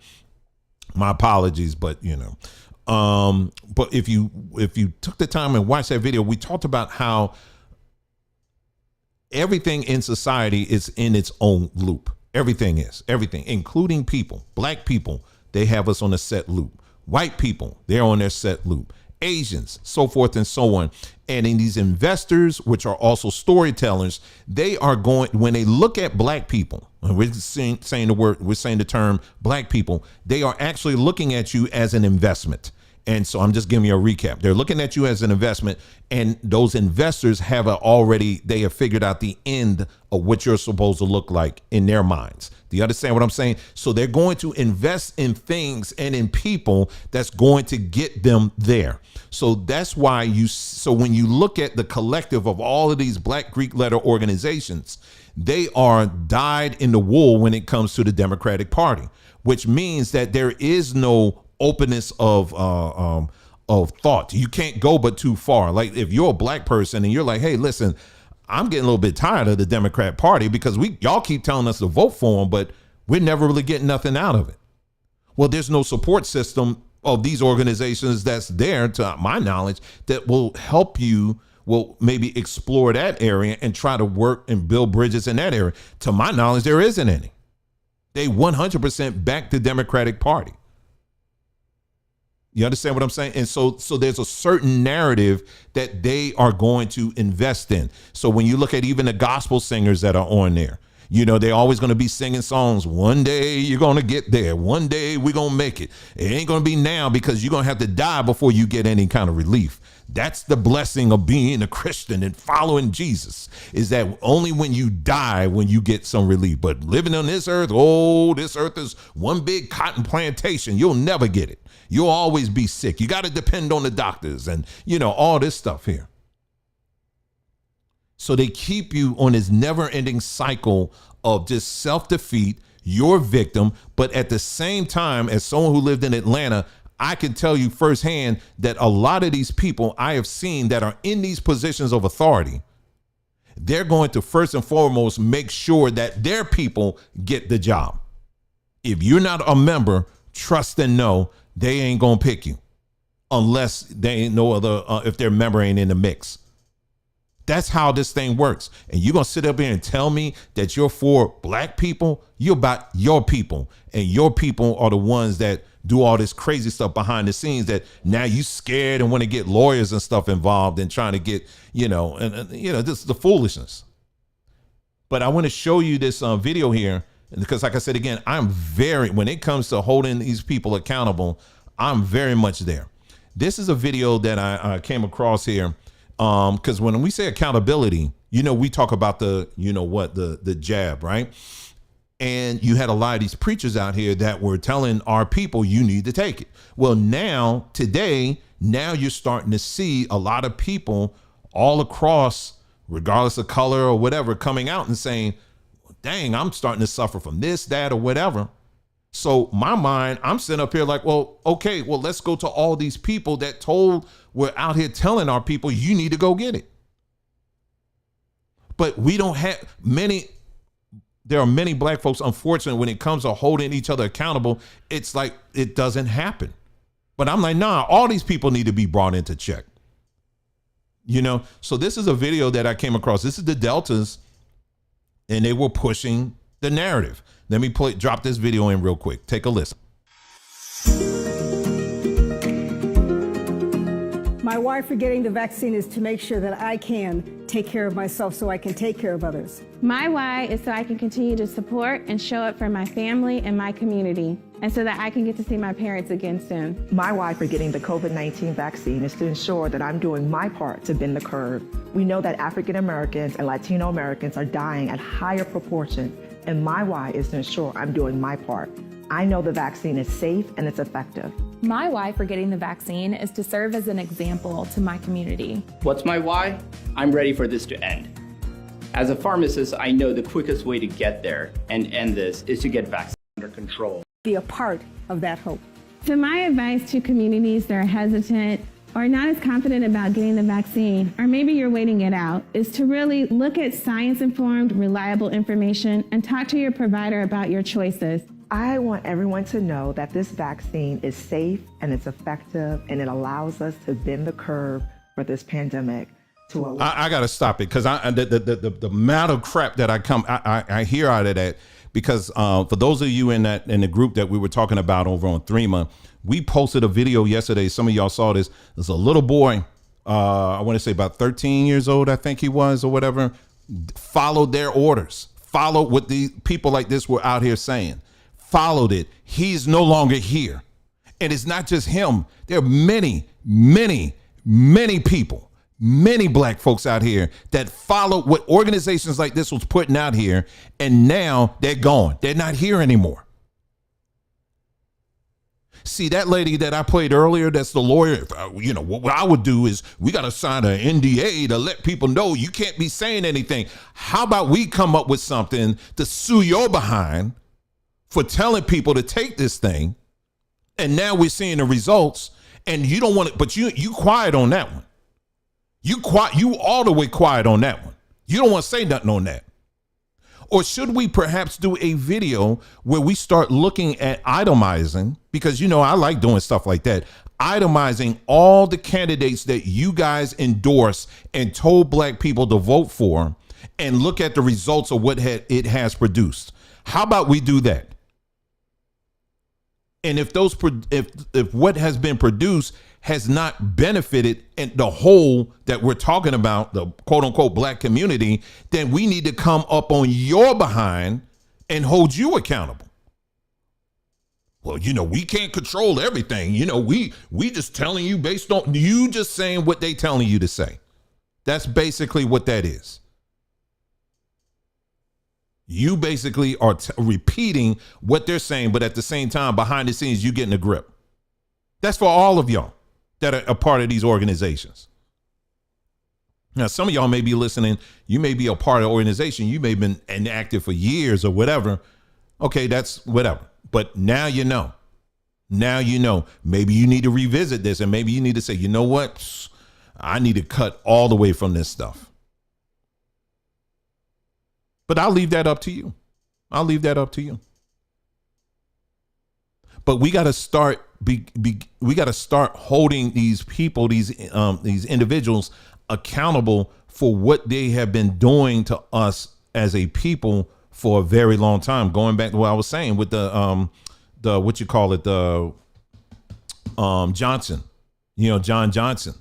My apologies, but but if you took the time and watched that video, we talked about how everything in society is in its own loop. Everything, including people. Black people, they have us on a set loop. White people, they're on their set loop. Asians, so forth and so on. And in these investors, which are also storytellers, they are going, when they look at Black people, and we're saying the term Black people, they are actually looking at you as an investment. And so I'm just giving you a recap. They're looking at you as an investment, and those investors they have figured out the end of what you're supposed to look like in their minds. Do you understand what I'm saying? So they're going to invest in things and in people that's going to get them there. So that's why when you look at the collective of all of these Black Greek letter organizations, they are dyed in the wool when it comes to the Democratic Party, which means that there is no openness of thought. You can't go but too far. Like if you're a Black person and you're like, hey, listen, I'm getting a little bit tired of the Democrat Party because y'all keep telling us to vote for them, but we're never really getting nothing out of it. Well, there's no support system of these organizations that's there, to my knowledge, that will help you, will maybe explore that area and try to work and build bridges in that area. To my knowledge, there isn't any. They 100% back the Democratic Party. You understand what I'm saying? And so there's a certain narrative that they are going to invest in. So when you look at even the gospel singers that are on there, you know, they're always going to be singing songs. One day you're going to get there. One day we're going to make it. It ain't going to be now because you're going to have to die before you get any kind of relief. That's the blessing of being a Christian and following Jesus, is that only when you die, when you get some relief. But living on this earth, this earth is one big cotton plantation. You'll never get it. You'll always be sick. You got to depend on the doctors and, you know, all this stuff here. So they keep you on this never ending cycle of just self-defeat, your victim. But at the same time, as someone who lived in Atlanta, I can tell you firsthand that a lot of these people I have seen that are in these positions of authority, they're going to first and foremost make sure that their people get the job. If you're not a member, trust and know they ain't going to pick you unless they ain't no other, if their member ain't in the mix. That's how this thing works. And you're going to sit up here and tell me that you're for black people? You're about your people. And your people are the ones that do all this crazy stuff behind the scenes that now you scared and want to get lawyers and stuff involved and trying to get, you know, this is the foolishness. But I want to show you this video here because, like I said, again, when it comes to holding these people accountable, I'm very much there. This is a video that I came across here. Because when we say accountability, you know, we talk about the jab, right? And you had a lot of these preachers out here that were telling our people, you need to take it. Well, now you're starting to see a lot of people all across, regardless of color or whatever, coming out and saying, dang, I'm starting to suffer from this, that, or whatever. So my mind, I'm sitting up here like, well, okay, well, let's go to all these people that we're out here telling our people, you need to go get it. But we don't have there are many black folks, unfortunately, when it comes to holding each other accountable, it's like it doesn't happen. But I'm like, nah, all these people need to be brought into check. You know, so this is a video that I came across. This is the Deltas, and they were pushing the narrative. Let me drop this video in real quick. Take a listen. My why for getting the vaccine is to make sure that I can take care of myself so I can take care of others. My why is so I can continue to support and show up for my family and my community, and so that I can get to see my parents again soon. My why for getting the COVID-19 vaccine is to ensure that I'm doing my part to bend the curve. We know that African Americans and Latino Americans are dying at higher proportion, and my why is to ensure I'm doing my part. I know the vaccine is safe and it's effective. My why for getting the vaccine is to serve as an example to my community. What's my why? I'm ready for this to end. As a pharmacist, I know the quickest way to get there and end this is to get vaccines under control. Be a part of that hope. So my advice to communities that are hesitant or not as confident about getting the vaccine, or maybe you're waiting it out, is to really look at science-informed, reliable information and talk to your provider about your choices. I want everyone to know that this vaccine is safe and it's effective and it allows us to bend the curve for this pandemic. I got to stop it because the amount of crap that I hear out of that, because for those of you in the group that we were talking about over on Threema, we posted a video yesterday. Some of y'all saw this. There's a little boy, I want to say about 13 years old, I think he was, or whatever, followed their orders, followed what the people like this were out here saying. Followed it. He's no longer here. And it's not just him. There are many, many, many people, many black folks out here that followed what organizations like this was putting out here, and now they're gone. They're not here anymore. See, that lady that I played earlier, that's the lawyer, what I would do is we got to sign an NDA to let people know you can't be saying anything. How about we come up with something to sue your behind for telling people to take this thing, and now we're seeing the results, and you don't want it, but you quiet on that one. You all the way quiet on that one. You don't want to say nothing on that. Or should we perhaps do a video where we start looking at itemizing, because I like doing stuff like that, itemizing all the candidates that you guys endorse and told black people to vote for, and look at the results of what it has produced. How about we do that? And if if what has been produced has not benefited in the whole that we're talking about, the quote unquote black community, then we need to come up on your behind and hold you accountable. Well, we can't control everything. We just telling you based on you just saying what they telling you to say. That's basically what that is. You basically are repeating what they're saying, but at the same time, behind the scenes, you getting a grip. That's for all of y'all that are a part of these organizations. Now, some of y'all may be listening. You may be a part of the organization. You may have been inactive for years or whatever. Okay, that's whatever. But now you know. Now you know. Maybe you need to revisit this, and maybe you need to say, you know what? I need to cut all the way from this stuff. But I'll leave that up to you. I'll leave that up to you. But we got to start. We got to start holding these people, these individuals, accountable for what they have been doing to us as a people for a very long time. Going back to what I was saying with the what you call it, the Johnson, John Johnson,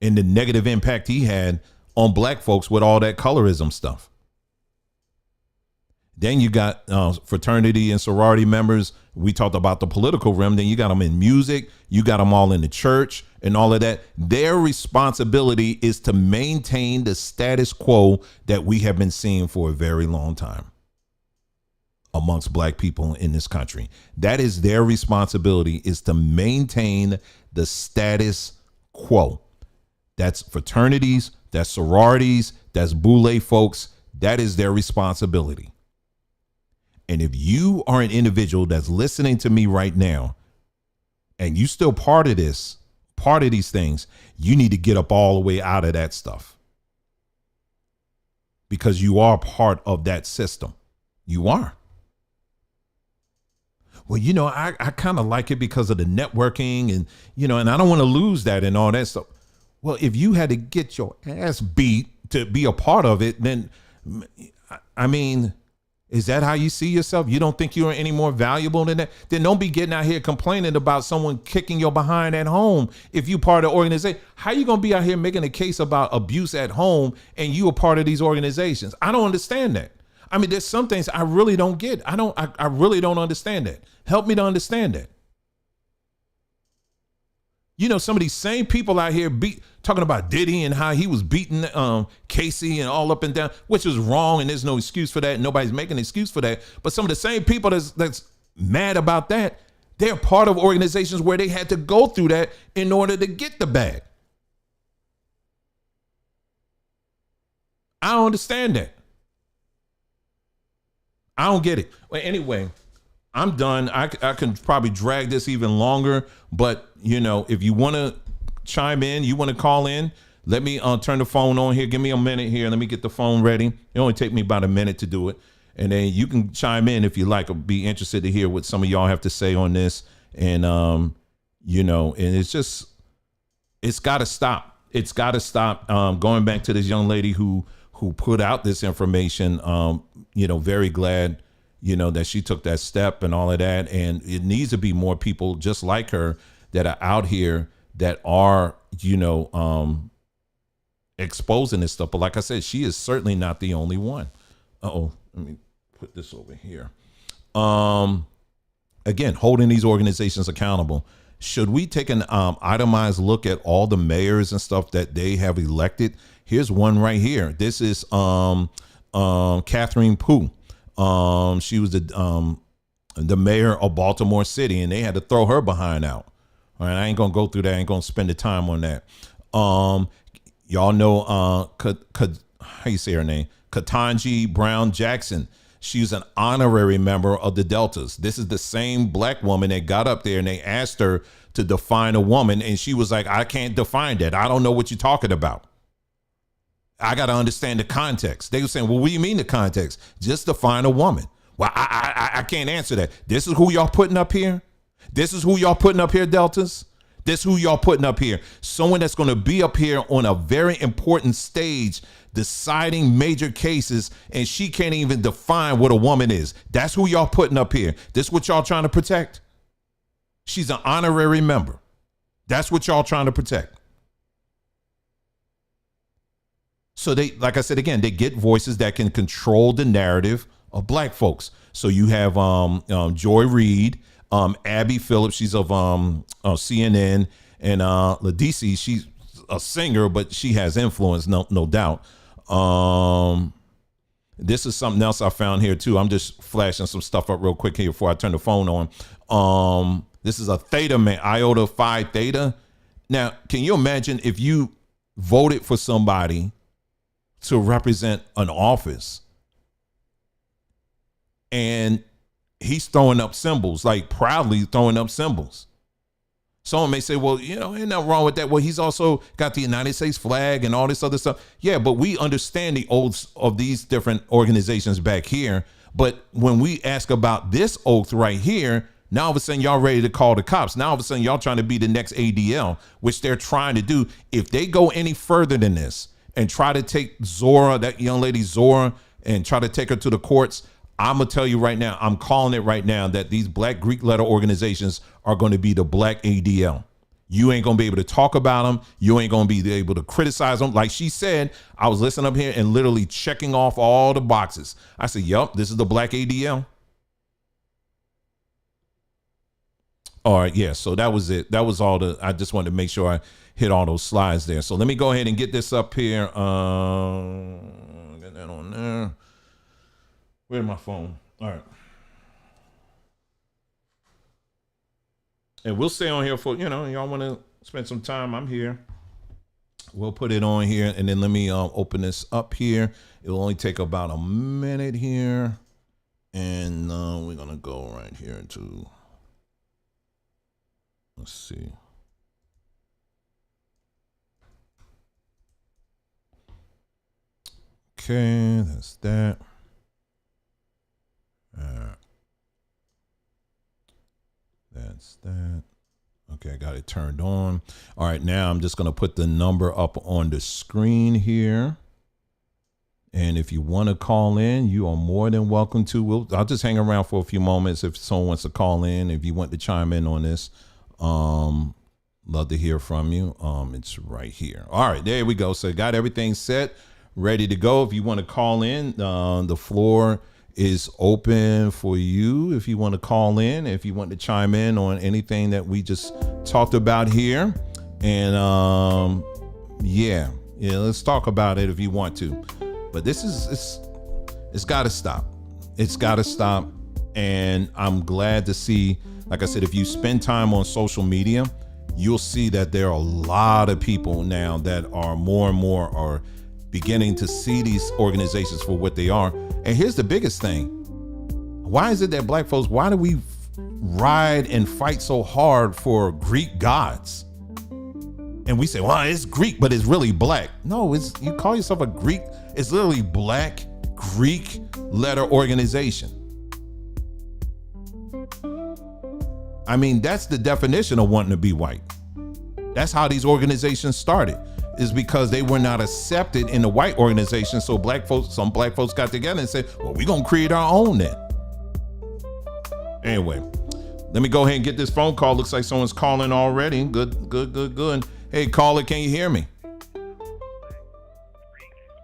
and the negative impact he had on black folks with all that colorism stuff. Then you got fraternity and sorority members. We talked about the political realm. Then you got them in music. You got them all in the church and all of that. Their responsibility is to maintain the status quo that we have been seeing for a very long time amongst black people in this country. That is their responsibility, is to maintain the status quo. That's fraternities, that's sororities, that's boule folks. That is their responsibility. And if you are an individual that's listening to me right now and you still part of this, part of these things, you need to get up all the way out of that stuff, because you are part of that system. You are. Well, I kind of like it because of the networking and, and I don't want to lose that and all that stuff. Well, if you had to get your ass beat to be a part of it, then, I mean, is that how you see yourself? You don't think you're any more valuable than that? Then don't be getting out here complaining about someone kicking your behind at home. If you part of the organization, how you going to be out here making a case about abuse at home and you a part of these organizations? I don't understand that. I mean, there's some things I really don't get. I really don't understand that. Help me to understand that. Some of these same people out here talking about Diddy and how he was beating Casey and all up and down, which is wrong, and there's no excuse for that. Nobody's making an excuse for that. But some of the same people that's mad about that, they're part of organizations where they had to go through that in order to get the bag. I don't understand that. I don't get it. Well, anyway, I'm done. I can probably drag this even longer, but if you want to chime in, you want to call in, let me turn the phone on here. Give me a minute here. Let me get the phone ready. It only take me about a minute to do it. And then you can chime in if you like, or be interested to hear what some of y'all have to say on this. And, and it's got to stop. It's got to stop. Going back to this young lady who put out this information, very glad, that she took that step and all of that. And it needs to be more people just like her that are out here that are, exposing this stuff. But like I said, she is certainly not the only one. Let me put this over here. Again, holding these organizations accountable. Should we take an itemized look at all the mayors and stuff that they have elected? Here's one right here. This is Catherine Pugh. She was the mayor of Baltimore City, and they had to throw her behind out. All right, I ain't gonna go through that. I ain't gonna spend the time on that. Y'all know how you say her name? Ketanji Brown Jackson. She's an honorary member of the Deltas. This is the same black woman that got up there and they asked her to define a woman, and she was like, I can't define that. I don't know what you're talking about. I got to understand the context. They were saying, well, what do you mean the context? Just define a woman. Well, I can't answer that. This is who y'all putting up here? This is who y'all putting up here, Deltas? This who y'all putting up here. Someone that's going to be up here on a very important stage deciding major cases, and she can't even define what a woman is. That's who y'all putting up here. This what y'all trying to protect? She's an honorary member. That's what y'all trying to protect. So they, like I said again, they get voices that can control the narrative of black folks. So you have Joy Reid, Abby Phillips, she's of CNN, and Ladisi, she's a singer, but she has influence, no doubt. This is something else I found here too. I'm just flashing some stuff up real quick here before I turn the phone on. This is a Theta man, Iota Phi Theta. Now, can you imagine if you voted for somebody to represent an office and he's throwing up symbols, like proudly throwing up symbols? Someone may say, well, you know, ain't nothing wrong with that. Well, he's also got the United States flag and all this other stuff. Yeah, but we understand the oaths of these different organizations back here. But when we ask about this oath right here, now all of a sudden y'all ready to call the cops. Now all of a sudden y'all trying to be the next ADL, which they're trying to do. If they go any further than this and try to take Zora, that young lady Zora, and try to take her to the courts, I'm going to tell you right now, I'm calling it right now that these black Greek letter organizations are going to be the black ADL. You ain't going to be able to talk about them. You ain't going to be able to criticize them. Like she said, I was listening up here and literally checking off all the boxes. I said, yup, this is the black ADL. All right, yeah, so that was it. That was all I just wanted to make sure I hit all those slides there. So let me go ahead and get this up here. Get that on there. Where's my phone? All right. And we'll stay on here for, y'all want to spend some time, I'm here. We'll put it on here, and then let me open this up here. It'll only take about a minute here. And we're going to go right here to, let's see. Okay, that's that. That's that. Okay, I got it turned on. All right, now I'm just going to put the number up on the screen here. And if you want to call in, you are more than welcome to. I'll just hang around for a few moments if someone wants to call in. If you want to chime in on this, love to hear from you. It's right here. All right, there we go. So got everything set, ready to go. If you want to call in, the floor is open for you. If you want to call in, if you want to chime in on anything that we just talked about here, and yeah, let's talk about it if you want to. But this is it's got to stop. It's got to stop. And I'm glad to see, like I said, if you spend time on social media, you'll see that there are a lot of people now that are more and more are beginning to see these organizations for what they are. And here's the biggest thing. Why is it that black folks, why do we ride and fight so hard for Greek gods? And we say, well, it's Greek, but it's really black. No, you call yourself a Greek. It's literally black Greek letter organization. I mean, that's the definition of wanting to be white. That's how these organizations started, is because they were not accepted in the white organization. So some black folks got together and said, well, we're going to create our own then. Anyway, let me go ahead and get this phone call. Looks like someone's calling already. Good. Hey, caller, can you hear me?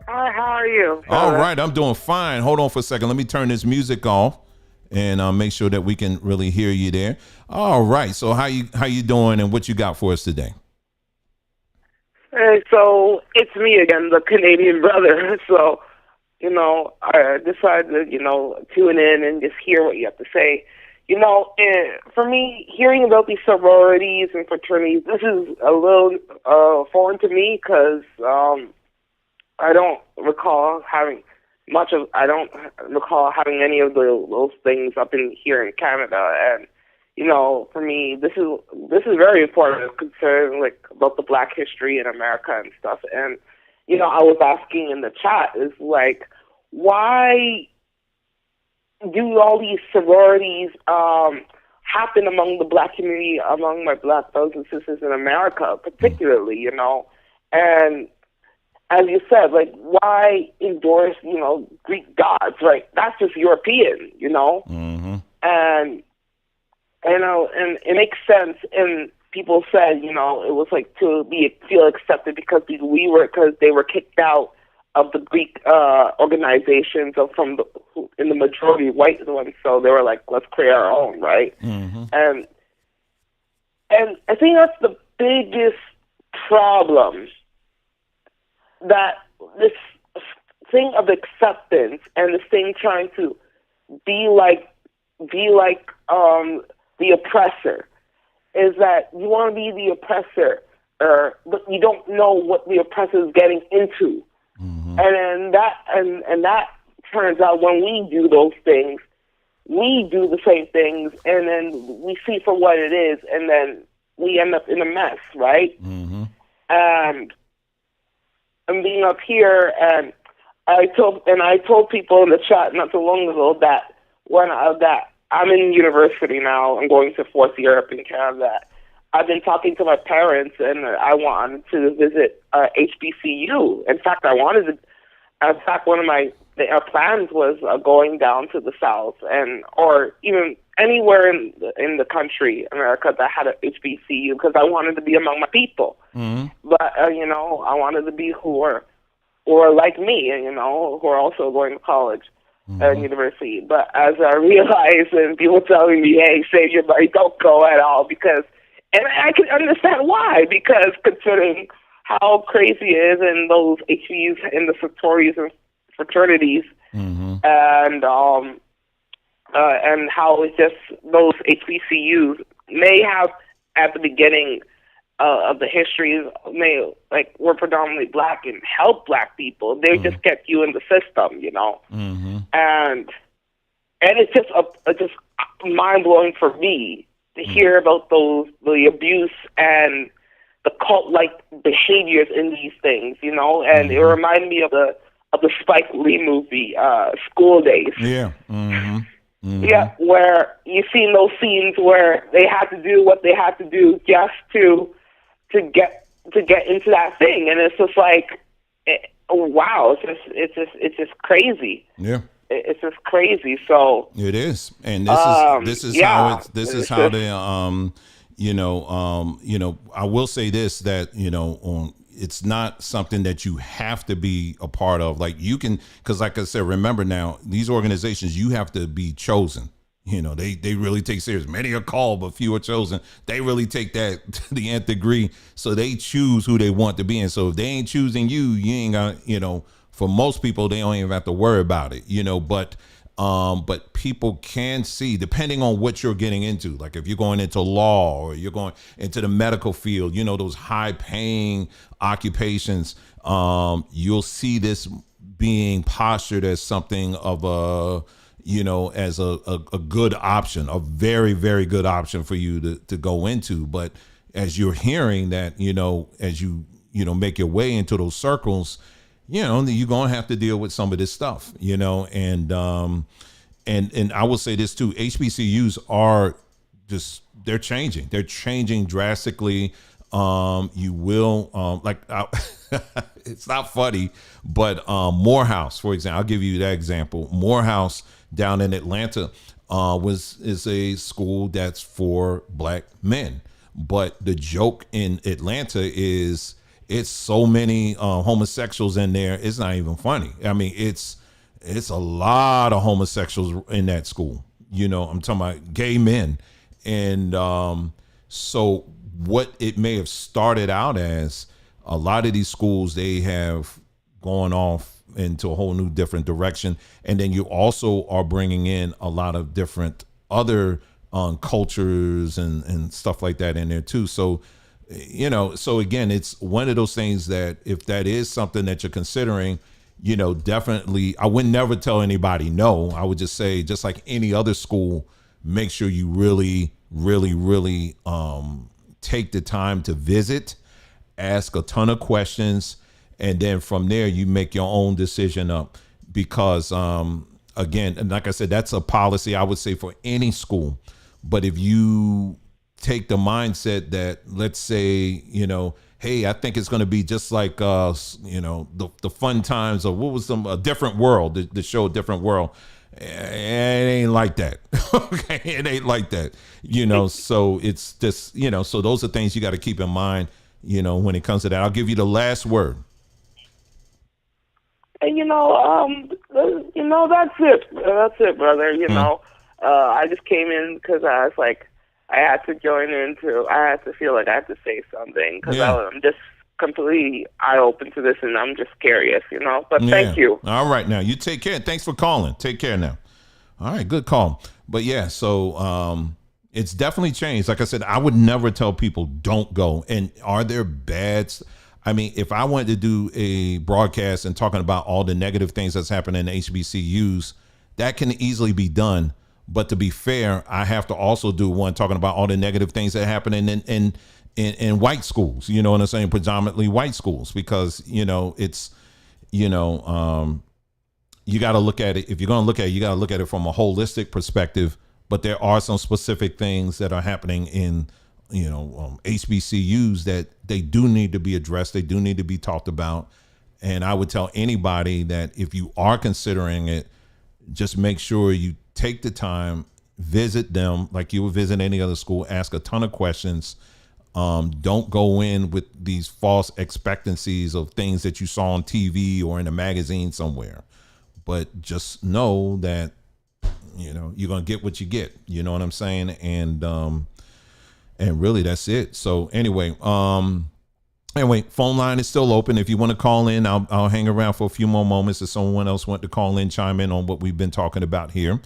Hi, how are you? All right, I'm doing fine. Hold on for a second. Let me turn this music off and make sure that we can really hear you there. All right. So how you doing and what you got for us today? Hey, so it's me again, the Canadian brother. So, I decided to, tune in and just hear what you have to say. For me, hearing about these sororities and fraternities, this is a little foreign to me because I don't recall having any of those things up in here in Canada. And for me, this is very important concerning about the Black history in America and stuff. And I was asking in the chat is why do all these sororities happen among the black community, among my black brothers and sisters in America, particularly, you know. And as you said, like, why endorse, you know, Greek gods, right? That's just European, you know. And you know, and it makes sense. And people said, you know, it was like to feel accepted because they were kicked out of the Greek organizations in the majority white ones. So they were like, let's create our own, right? And I think that's the biggest problem, that this thing of acceptance and this thing trying to be like the oppressor, is that you want to be the oppressor, but you don't know what the oppressor is getting into. And then that turns out when we do those things, we do the same things, and then we see for what it is, and then we end up in a mess, right? And I'm being up here, and I told people in the chat not too long ago that that I'm in university now. I'm going to fourth year up in Canada. I've been talking to my parents, and I wanted to visit HBCU. In fact, one of my plans was going down to the South, or even anywhere in the country, America, that had an HBCU, because I wanted to be among my people. But you know, I wanted to be who are like me, you know, who are also going to college and university. But as I realized, and people telling me, "Hey, save your money, don't go at all," and I can understand why, because considering how crazy it is in those HBCUs, in the sororities and fraternities, and how it's just those HBCUs may have at the beginning of the histories were predominantly black and helped black people. They just kept you in the system, you know. And it's just mind blowing for me to hear about the abuse and the cult-like behaviors in these things, you know. And it reminded me of the Spike Lee movie, School Days. Yeah, where you've seen those scenes where they had to do what they had to do just to get into that thing, and it's just like, wow, it's just crazy. Yeah, it's just crazy. So it is, and this is how they I will say this, that it's not something that you have to be a part of. Like, you can, because like I said, remember now, these organizations, you have to be chosen. They really take serious. Many are called, but few are chosen. They really take that to the nth degree. So they choose who they want to be in. So if they ain't choosing you, you ain't got, for most people, they don't even have to worry about it, but people can see, depending on what you're getting into, like if you're going into law or you're going into the medical field, those high paying occupations, you'll see this being postured as something of a, as a good option, a very, very good option for you to go into. But as you're hearing that, as you, make your way into those circles, you're going to have to deal with some of this stuff, and I will say this too, HBCUs are just, they're changing drastically. You will, it's not funny, but Morehouse, for example, I'll give you that example. Morehouse down in Atlanta is a school that's for black men. But the joke in Atlanta is it's so many homosexuals in there, it's not even funny. I mean, it's a lot of homosexuals in that school. I'm talking about gay men. And so what it may have started out as, a lot of these schools, they have gone off into a whole new different direction. And then you also are bringing in a lot of different other cultures and stuff like that in there too. So, so again, it's one of those things that if that is something that you're considering, definitely, I would never tell anybody no. I would just say, just like any other school, make sure you really, really, really take the time to visit, ask a ton of questions, and then from there you make your own decision up. Because again, and like I said, that's a policy I would say for any school. But if you take the mindset that, let's say, hey, I think it's going to be just like, the fun times of what was a different world, the show Different World. It ain't like that. Okay. It ain't like that, so it's just, so those are things you got to keep in mind, when it comes to that. I'll give you the last word. And that's it. That's it, brother. I just came in because I was like, I had to join I had to feel like I had to say something because I'm just completely eye-open to this, and I'm just curious, But thank you. All right, now you take care. Thanks for calling. Take care now. All right, good call. But yeah, so it's definitely changed. Like I said, I would never tell people don't go. And are there I mean, if I wanted to do a broadcast and talking about all the negative things that's happening in HBCUs, that can easily be done. But to be fair, I have to also do one talking about all the negative things that happen in white schools, you know what I'm saying? Predominantly white schools, because, it's, you got to look at it. If you're going to look at it, you got to look at it from a holistic perspective. But there are some specific things that are happening in, HBCUs that they do need to be addressed. They do need to be talked about. And I would tell anybody that if you are considering it, just make sure you take the time, visit them like you would visit any other school, ask a ton of questions. Don't go in with these false expectancies of things that you saw on TV or in a magazine somewhere, but just know that, you're going to get what you get, you know what I'm saying? And really that's it. So anyway, phone line is still open. If you want to call in, I'll hang around for a few more moments if someone else want to call in, chime in on what we've been talking about here.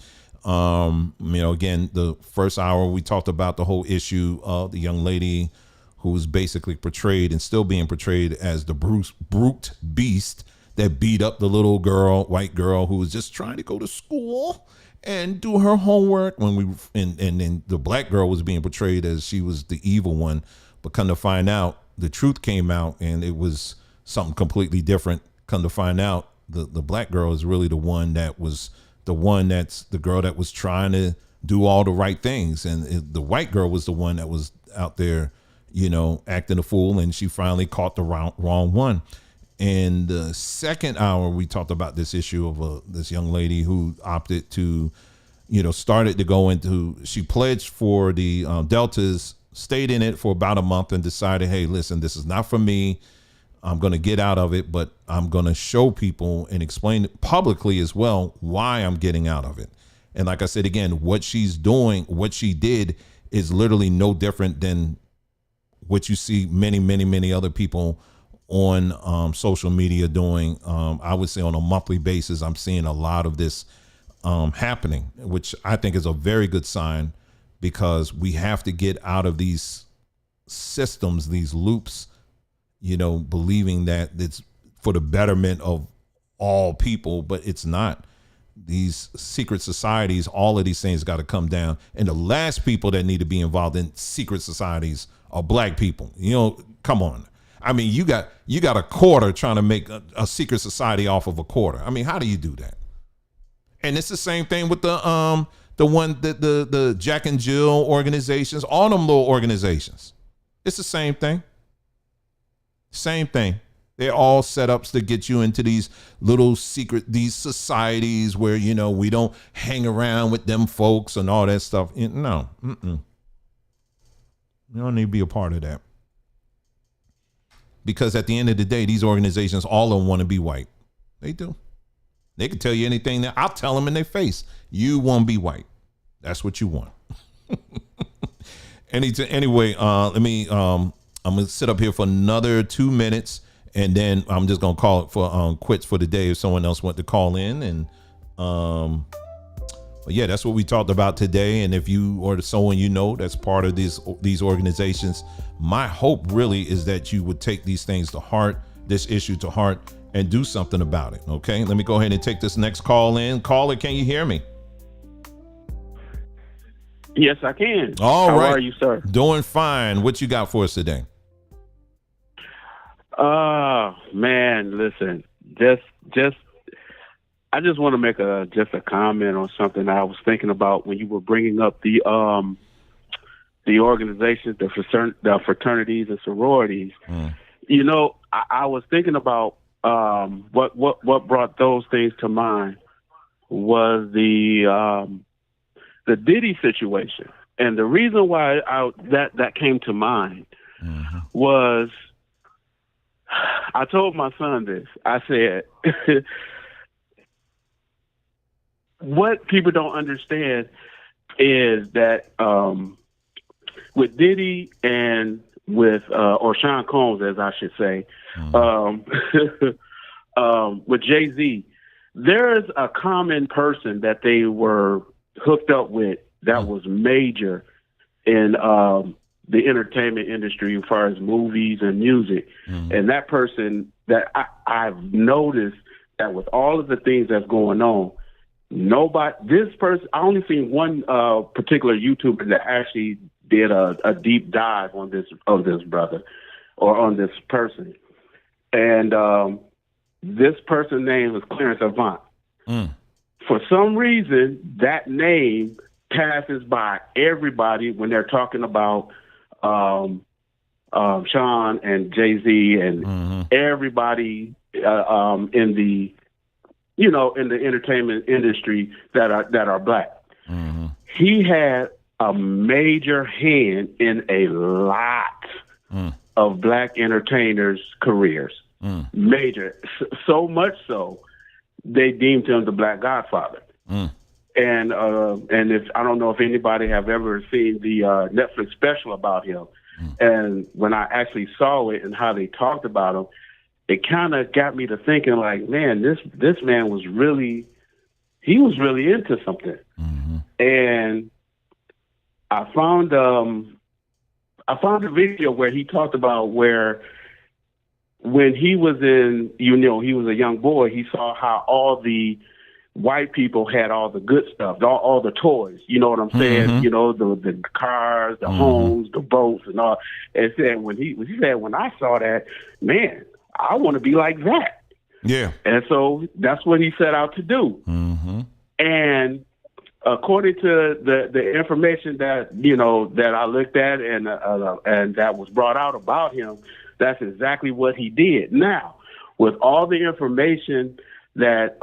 Again, the first hour we talked about the whole issue of the young lady who was basically portrayed and still being portrayed as the brute beast that beat up the little girl, white girl, who was just trying to go to school and do her homework. And then the black girl was being portrayed as she was the evil one, but come to find out, the truth came out and it was something completely different. Come to find out, the black girl is really the one that's the girl that was trying to do all the right things. And the white girl was the one that was out there, acting a fool, and she finally caught the wrong one. And the second hour, we talked about this issue of this young lady who opted to, started to go into, she pledged for the Deltas, stayed in it for about a month and decided, hey, listen, this is not for me. I'm going to get out of it, but I'm going to show people and explain publicly as well why I'm getting out of it. And like I said, again, what she's doing, what she did is literally no different than what you see many, many, many other people on social media doing. I would say on a monthly basis, I'm seeing a lot of this happening, which I think is a very good sign, because we have to get out of these systems, these loops, believing that it's for the betterment of all people, but it's not. These secret societies, all of these things got to come down. And the last people that need to be involved in secret societies are black people. Come on. I mean, you got a quarter trying to make a secret society off of a quarter. I mean, how do you do that? And it's the same thing with the Jack and Jill organizations, all them little organizations. It's the same thing. Same thing. They're all setups to get you into these little these societies where, we don't hang around with them folks and all that stuff. No. You don't need to be a part of that. Because at the end of the day, these organizations, all of them want to be white. They do. They can tell you anything. I'll tell them in their face, you want to be white. That's what you want. Anyway, I'm going to sit up here for another 2 minutes, and then I'm just going to call it for quits for the day if someone else wants to call in. And but yeah, that's what we talked about today. And if you or someone that's part of these organizations, my hope really is that you would take these things to heart, this issue to heart, and do something about it. Okay, let me go ahead and take this next call in. Caller, can you hear me? Yes, I can. All right. How are you, sir? Doing fine. What you got for us today? Man, listen, I just want to make a comment on something I was thinking about when you were bringing up the the organizations, the fraternities and sororities. You know, I was thinking about what brought those things to mind was the Diddy situation, and the reason why that came to mind was I told my son this. I said, what people don't understand is that with Diddy and with or Sean Combs, as I should say, with Jay-Z, there is a common person that they were hooked up with that was major in the entertainment industry as far as movies and music. And that person that I've noticed that with all of the things that's going on, this person, I only seen one particular YouTuber that actually did a deep dive on this brother or on this person. And this person's name was Clarence Avant. For some reason, that name passes by everybody when they're talking about Sean and Jay-Z and everybody in the entertainment industry that are black. He had a major hand in a lot of black entertainers' careers. Major, so much so they deemed him the Black Godfather. And if I don't know if anybody have ever seen the Netflix special about him, and when I actually saw it and how they talked about him, it kind of got me to thinking, like, man, this man was really into something. And I found a video where he talked about where when he was he was a young boy, he saw how all the white people had all the good stuff, all the toys, you know what I'm saying? You know, the cars, the homes, the boats and all. And said when I saw that, man, I want to be like that. Yeah. And so that's what he set out to do. And according to the information that I looked at and that was brought out about him, that's exactly what he did. Now, with all the information that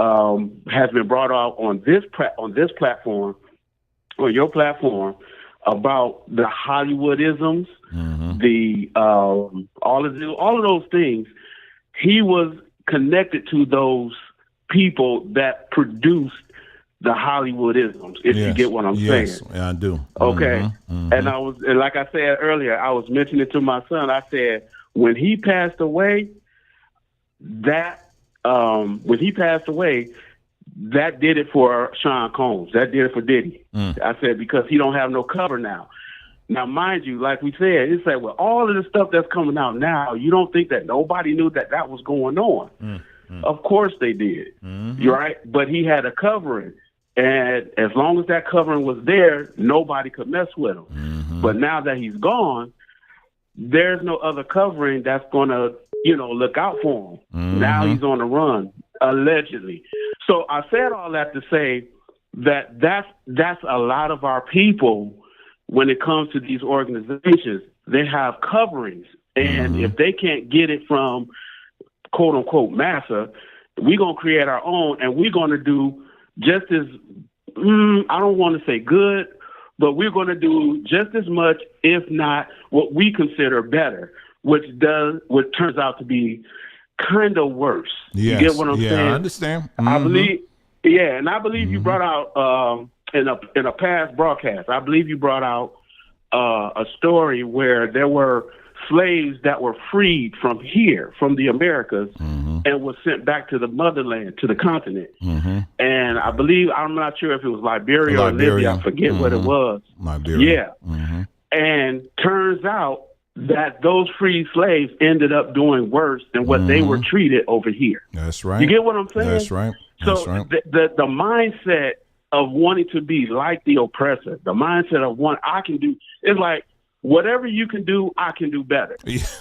has been brought out on this platform, on your platform, about the Hollywoodisms, the all of those things, he was connected to those people that produced the Hollywoodisms, if you get what I'm saying. Yeah, I do. Okay. And like I said earlier, I was mentioning to my son, I said, when he passed away, that did it for Sean Combs. That did it for Diddy. I said, because he don't have no cover now. Now, mind you, like we said, it's like with all of the stuff that's coming out now, you don't think that nobody knew that was going on. Of course they did. You're right. But he had a covering. And as long as that covering was there, nobody could mess with him. But now that he's gone, there's no other covering that's going to, look out for him. Now he's on the run, allegedly. So I said all that to say that's a lot of our people when it comes to these organizations. They have coverings. And if they can't get it from, quote unquote, massa, we're going to create our own, and we're going to do just as, I don't want to say good, but we're going to do just as much, if not what we consider better, which turns out to be kind of worse. Yes. You get what I'm saying? Yeah, I understand. I believe, and I believe you brought out in a past broadcast, I believe you brought out a story where there were slaves that were freed from the Americas, and was sent back to the motherland, to the continent. And I believe, I'm not sure if it was Liberia or Libya, I forget what it was. Liberia. Yeah. And turns out that those free slaves ended up doing worse than what they were treated over here. That's right. You get what I'm saying? That's right. So the mindset of wanting to be like the oppressor, the mindset of I can do, it's like, whatever you can do, I can do better.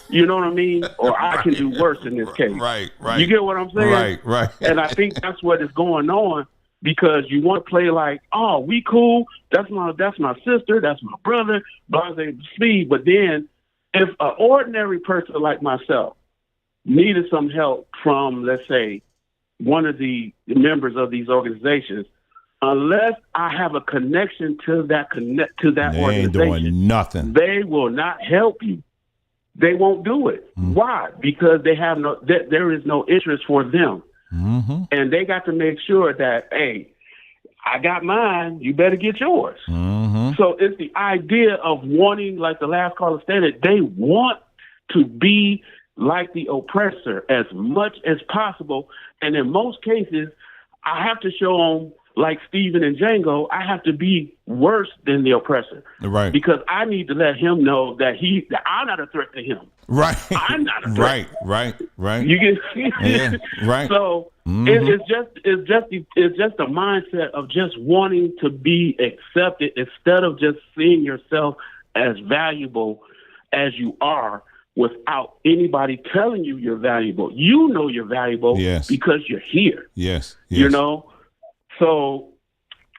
You know what I mean? Or I can do worse in this case. Right. You get what I'm saying? Right. And I think that's what is going on. because you want to play like, oh, we cool. That's my sister. That's my brother. Blase speed. But then, if an ordinary person like myself needed some help from, let's say, one of the members of these organizations, unless I have a connection to that they ain't organization, doing nothing. they will not help you. They won't do it. Why? Because they have there is no interest for them. Mm-hmm. And they got to make sure that, hey, I got mine, you better get yours. Mm-hmm. So it's the idea of wanting, like the last caller stated, they want to be like the oppressor as much as possible. And in most cases, I have to show them, like Stephen and Django, I have to be worse than the oppressor. Right. Because I need to let him know that I'm not a threat to him. Right. I'm not a threat. Right. You get yeah, right. So it's just a mindset of just wanting to be accepted instead of just seeing yourself as valuable as you are without anybody telling you you're valuable. You know you're valuable because you're here. Yes. You know? So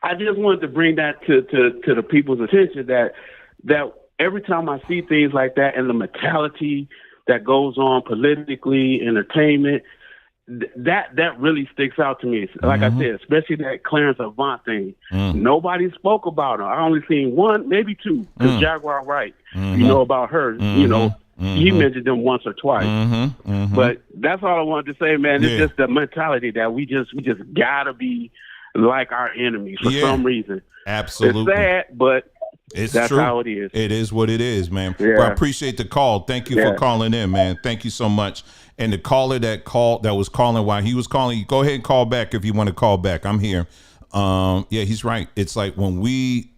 I just wanted to bring that to the people's attention that every time I see things like that and the mentality that goes on politically, entertainment, that really sticks out to me. Like I said, especially that Clarence Avant thing. Nobody spoke about her. I only seen one, maybe two, because Jaguar Wright, you know about her, you know, he mentioned them once or twice. But that's all I wanted to say, man. It's just the mentality that we just gotta be like our enemies for some reason. Absolutely. It's sad, but that's true. how it is. It is what it is, man. Yeah. Well, I appreciate the call. Thank you for calling in, man. Thank you so much. And the caller that was calling while he was calling, go ahead and call back if you want to call back. I'm here. Yeah, he's right. It's like when we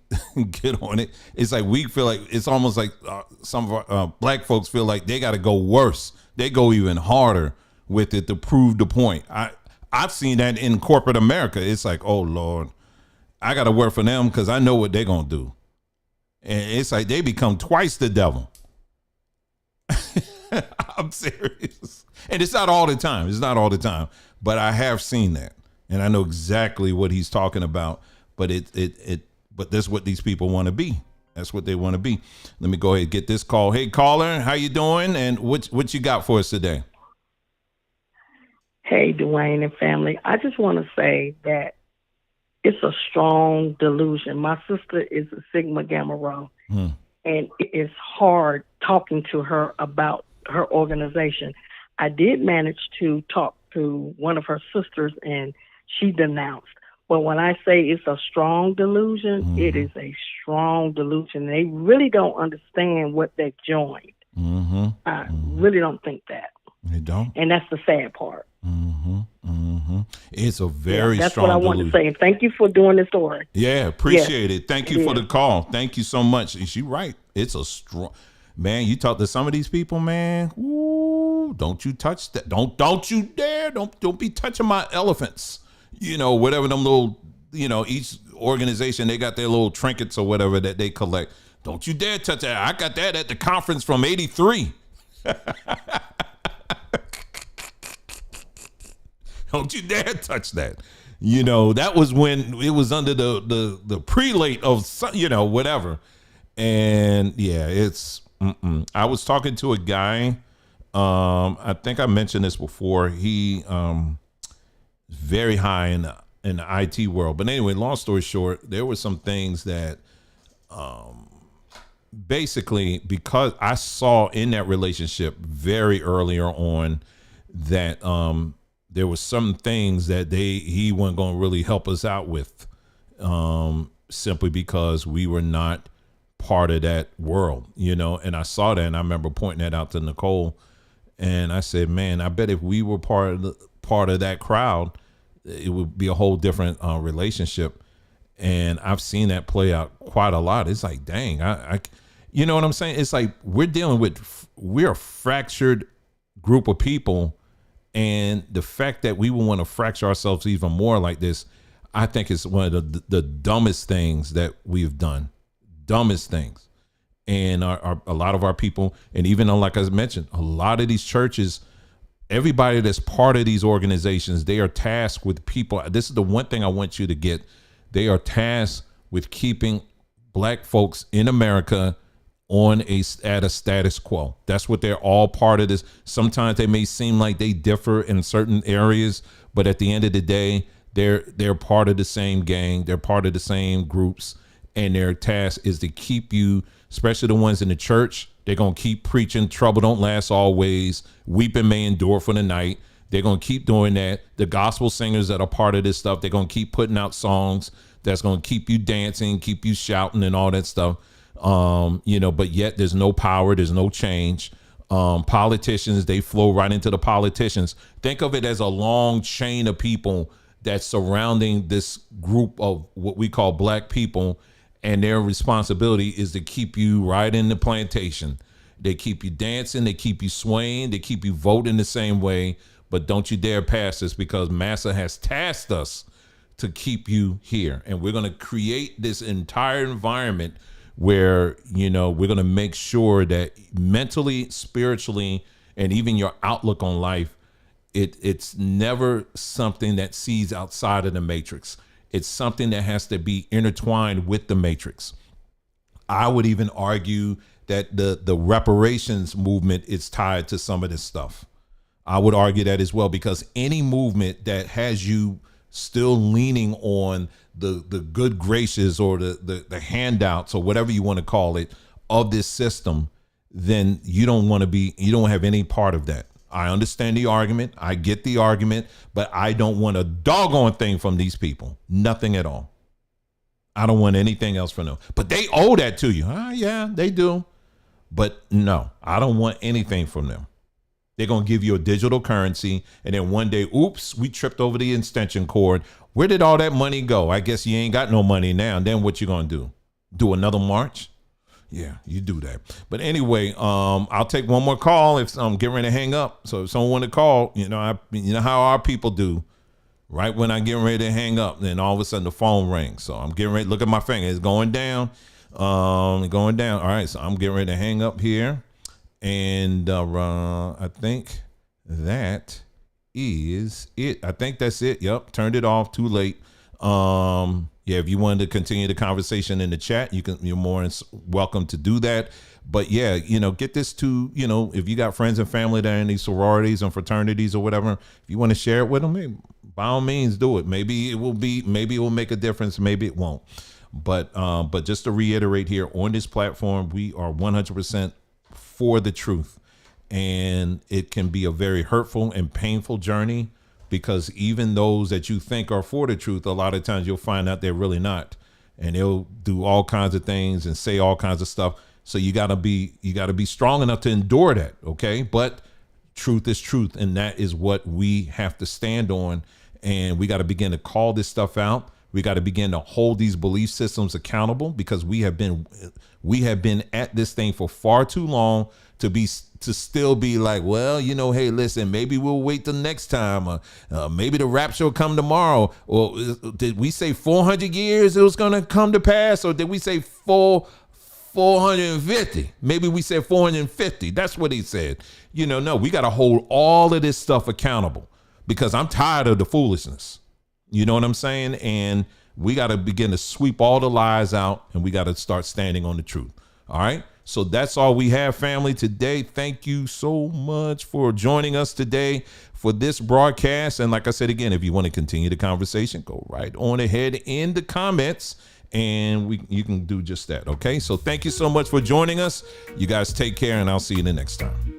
get on it, it's like we feel like it's almost like some of our black folks feel like they got to go worse. They go even harder with it to prove the point. I've seen that in corporate America. It's like, oh Lord, I got to work for them because I know what they're gonna do. And it's like they become twice the devil. I'm serious. And it's not all the time. It's not all the time. But I have seen that. And I know exactly what he's talking about. But but that's what these people want to be. That's what they want to be. Let me go ahead and get this call. Hey caller, how you doing? And what you got for us today? Hey, Dwayne and family. I just want to say that it's a strong delusion. My sister is a Sigma Gamma Rho, and it is hard talking to her about her organization. I did manage to talk to one of her sisters, and she denounced. But when I say it's a strong delusion, it is a strong delusion. They really don't understand what they've joined. I really don't think that. They don't? And that's the sad part. It's a very that's strong what I want to say. And thank you for doing this story. Yeah, appreciate it. Thank you for the call. Thank you so much. And she's right. It's a strong, man. You talk to some of these people, man. Ooh, don't you touch that. Don't you dare. Don't be touching my elephants. You know, whatever them little, you know, each organization, they got their little trinkets or whatever that they collect. Don't you dare touch that. I got that at the conference from '83. Don't you dare touch that. You know, that was when it was under the prelate of, you know, whatever. And yeah, it's, I was talking to a guy, I think I mentioned this before. He very high in the IT world. But anyway, long story short, there were some things that basically, because I saw in that relationship very earlier on that there was some things that he wasn't going to really help us out with, simply because we were not part of that world, you know. And I saw that, and I remember pointing that out to Nicole, and I said, man, I bet if we were part of that crowd, it would be a whole different relationship. And I've seen that play out quite a lot. It's like, dang, I you know what I'm saying? It's like we're a fractured group of people. And the fact that we would want to fracture ourselves even more like this, I think is one of the dumbest things that we've done. Dumbest things. And a lot of our people, and even though, like I mentioned, a lot of these churches everybody that's part of these organizations, they are tasked with people. This is the one thing I want you to get. They are tasked with keeping black folks in America at a status quo. That's what they're all part of this. Sometimes they may seem like they differ in certain areas, but at the end of the day, they're part of the same gang. They're part of the same groups, and their task is to keep you, especially the ones in the church. They're going to keep preaching trouble don't last always. Weeping may endure for the night. They're going to keep doing that. The gospel singers that are part of this stuff, they're going to keep putting out songs that's going to keep you dancing, keep you shouting and all that stuff. But yet there's no power, there's no change. Politicians, they flow right into the politicians. Think of it as a long chain of people that's surrounding this group of what we call black people, and their responsibility is to keep you right in the plantation. They keep you dancing, they keep you swaying, they keep you voting the same way, but don't you dare pass this, because Massa has tasked us to keep you here. And we're going to create this entire environment where, we're going to make sure that mentally, spiritually, and even your outlook on life, it's never something that sees outside of the matrix. It's something that has to be intertwined with the matrix. I would even argue that the reparations movement is tied to some of this stuff. I would argue that as well, because any movement that has you still leaning on the good graces or the handouts or whatever you want to call it of this system, then you don't have any part of that. I understand the argument. I get the argument, but I don't want a doggone thing from these people. Nothing at all. I don't want anything else from them. But they owe that to you. Yeah, they do. But no, I don't want anything from them. They're going to give you a digital currency, and then one day, oops, we tripped over the extension cord. Where did all that money go? I guess you ain't got no money now. And then what you going to do? Do another march? Yeah, you do that. But anyway, I'll take one more call if I'm getting ready to hang up. So if someone want to call, you know how our people do. Right when I get ready to hang up, then all of a sudden the phone rings. So I'm getting ready. Look at my finger. It's going down. Going down. All right. So I'm getting ready to hang up here. And I think that is it. I think that's it. Yep. Turned it off. Too late. Yeah, if you wanted to continue the conversation in the chat, you're more than welcome to do that. But yeah, get this to, if you got friends and family that are in these sororities and fraternities or whatever, if you want to share it with them, by all means do it. Maybe it will make a difference. Maybe it won't. But just to reiterate here on this platform, we are 100% for the truth. And it can be a very hurtful and painful journey, because even those that you think are for the truth, a lot of times you'll find out they're really not. And they'll do all kinds of things and say all kinds of stuff. So you gotta be strong enough to endure that. Okay. But truth is truth. And that is what we have to stand on. And we got to begin to call this stuff out. We got to begin to hold these belief systems accountable, because we have been at this thing for far too long to still be like, well, hey, listen, maybe we'll wait till next time. Maybe the rapture will come tomorrow. Or did we say 400 years it was going to come to pass? Or did we say 450? Maybe we said 450. That's what he said. No, we got to hold all of this stuff accountable, because I'm tired of the foolishness. You know what I'm saying? And we got to begin to sweep all the lies out, and we got to start standing on the truth. All right. So that's all we have, family, today. Thank you so much for joining us today for this broadcast. And like I said, again, if you want to continue the conversation, go right on ahead in the comments, and you can do just that. Okay. So thank you so much for joining us. You guys take care, and I'll see you the next time.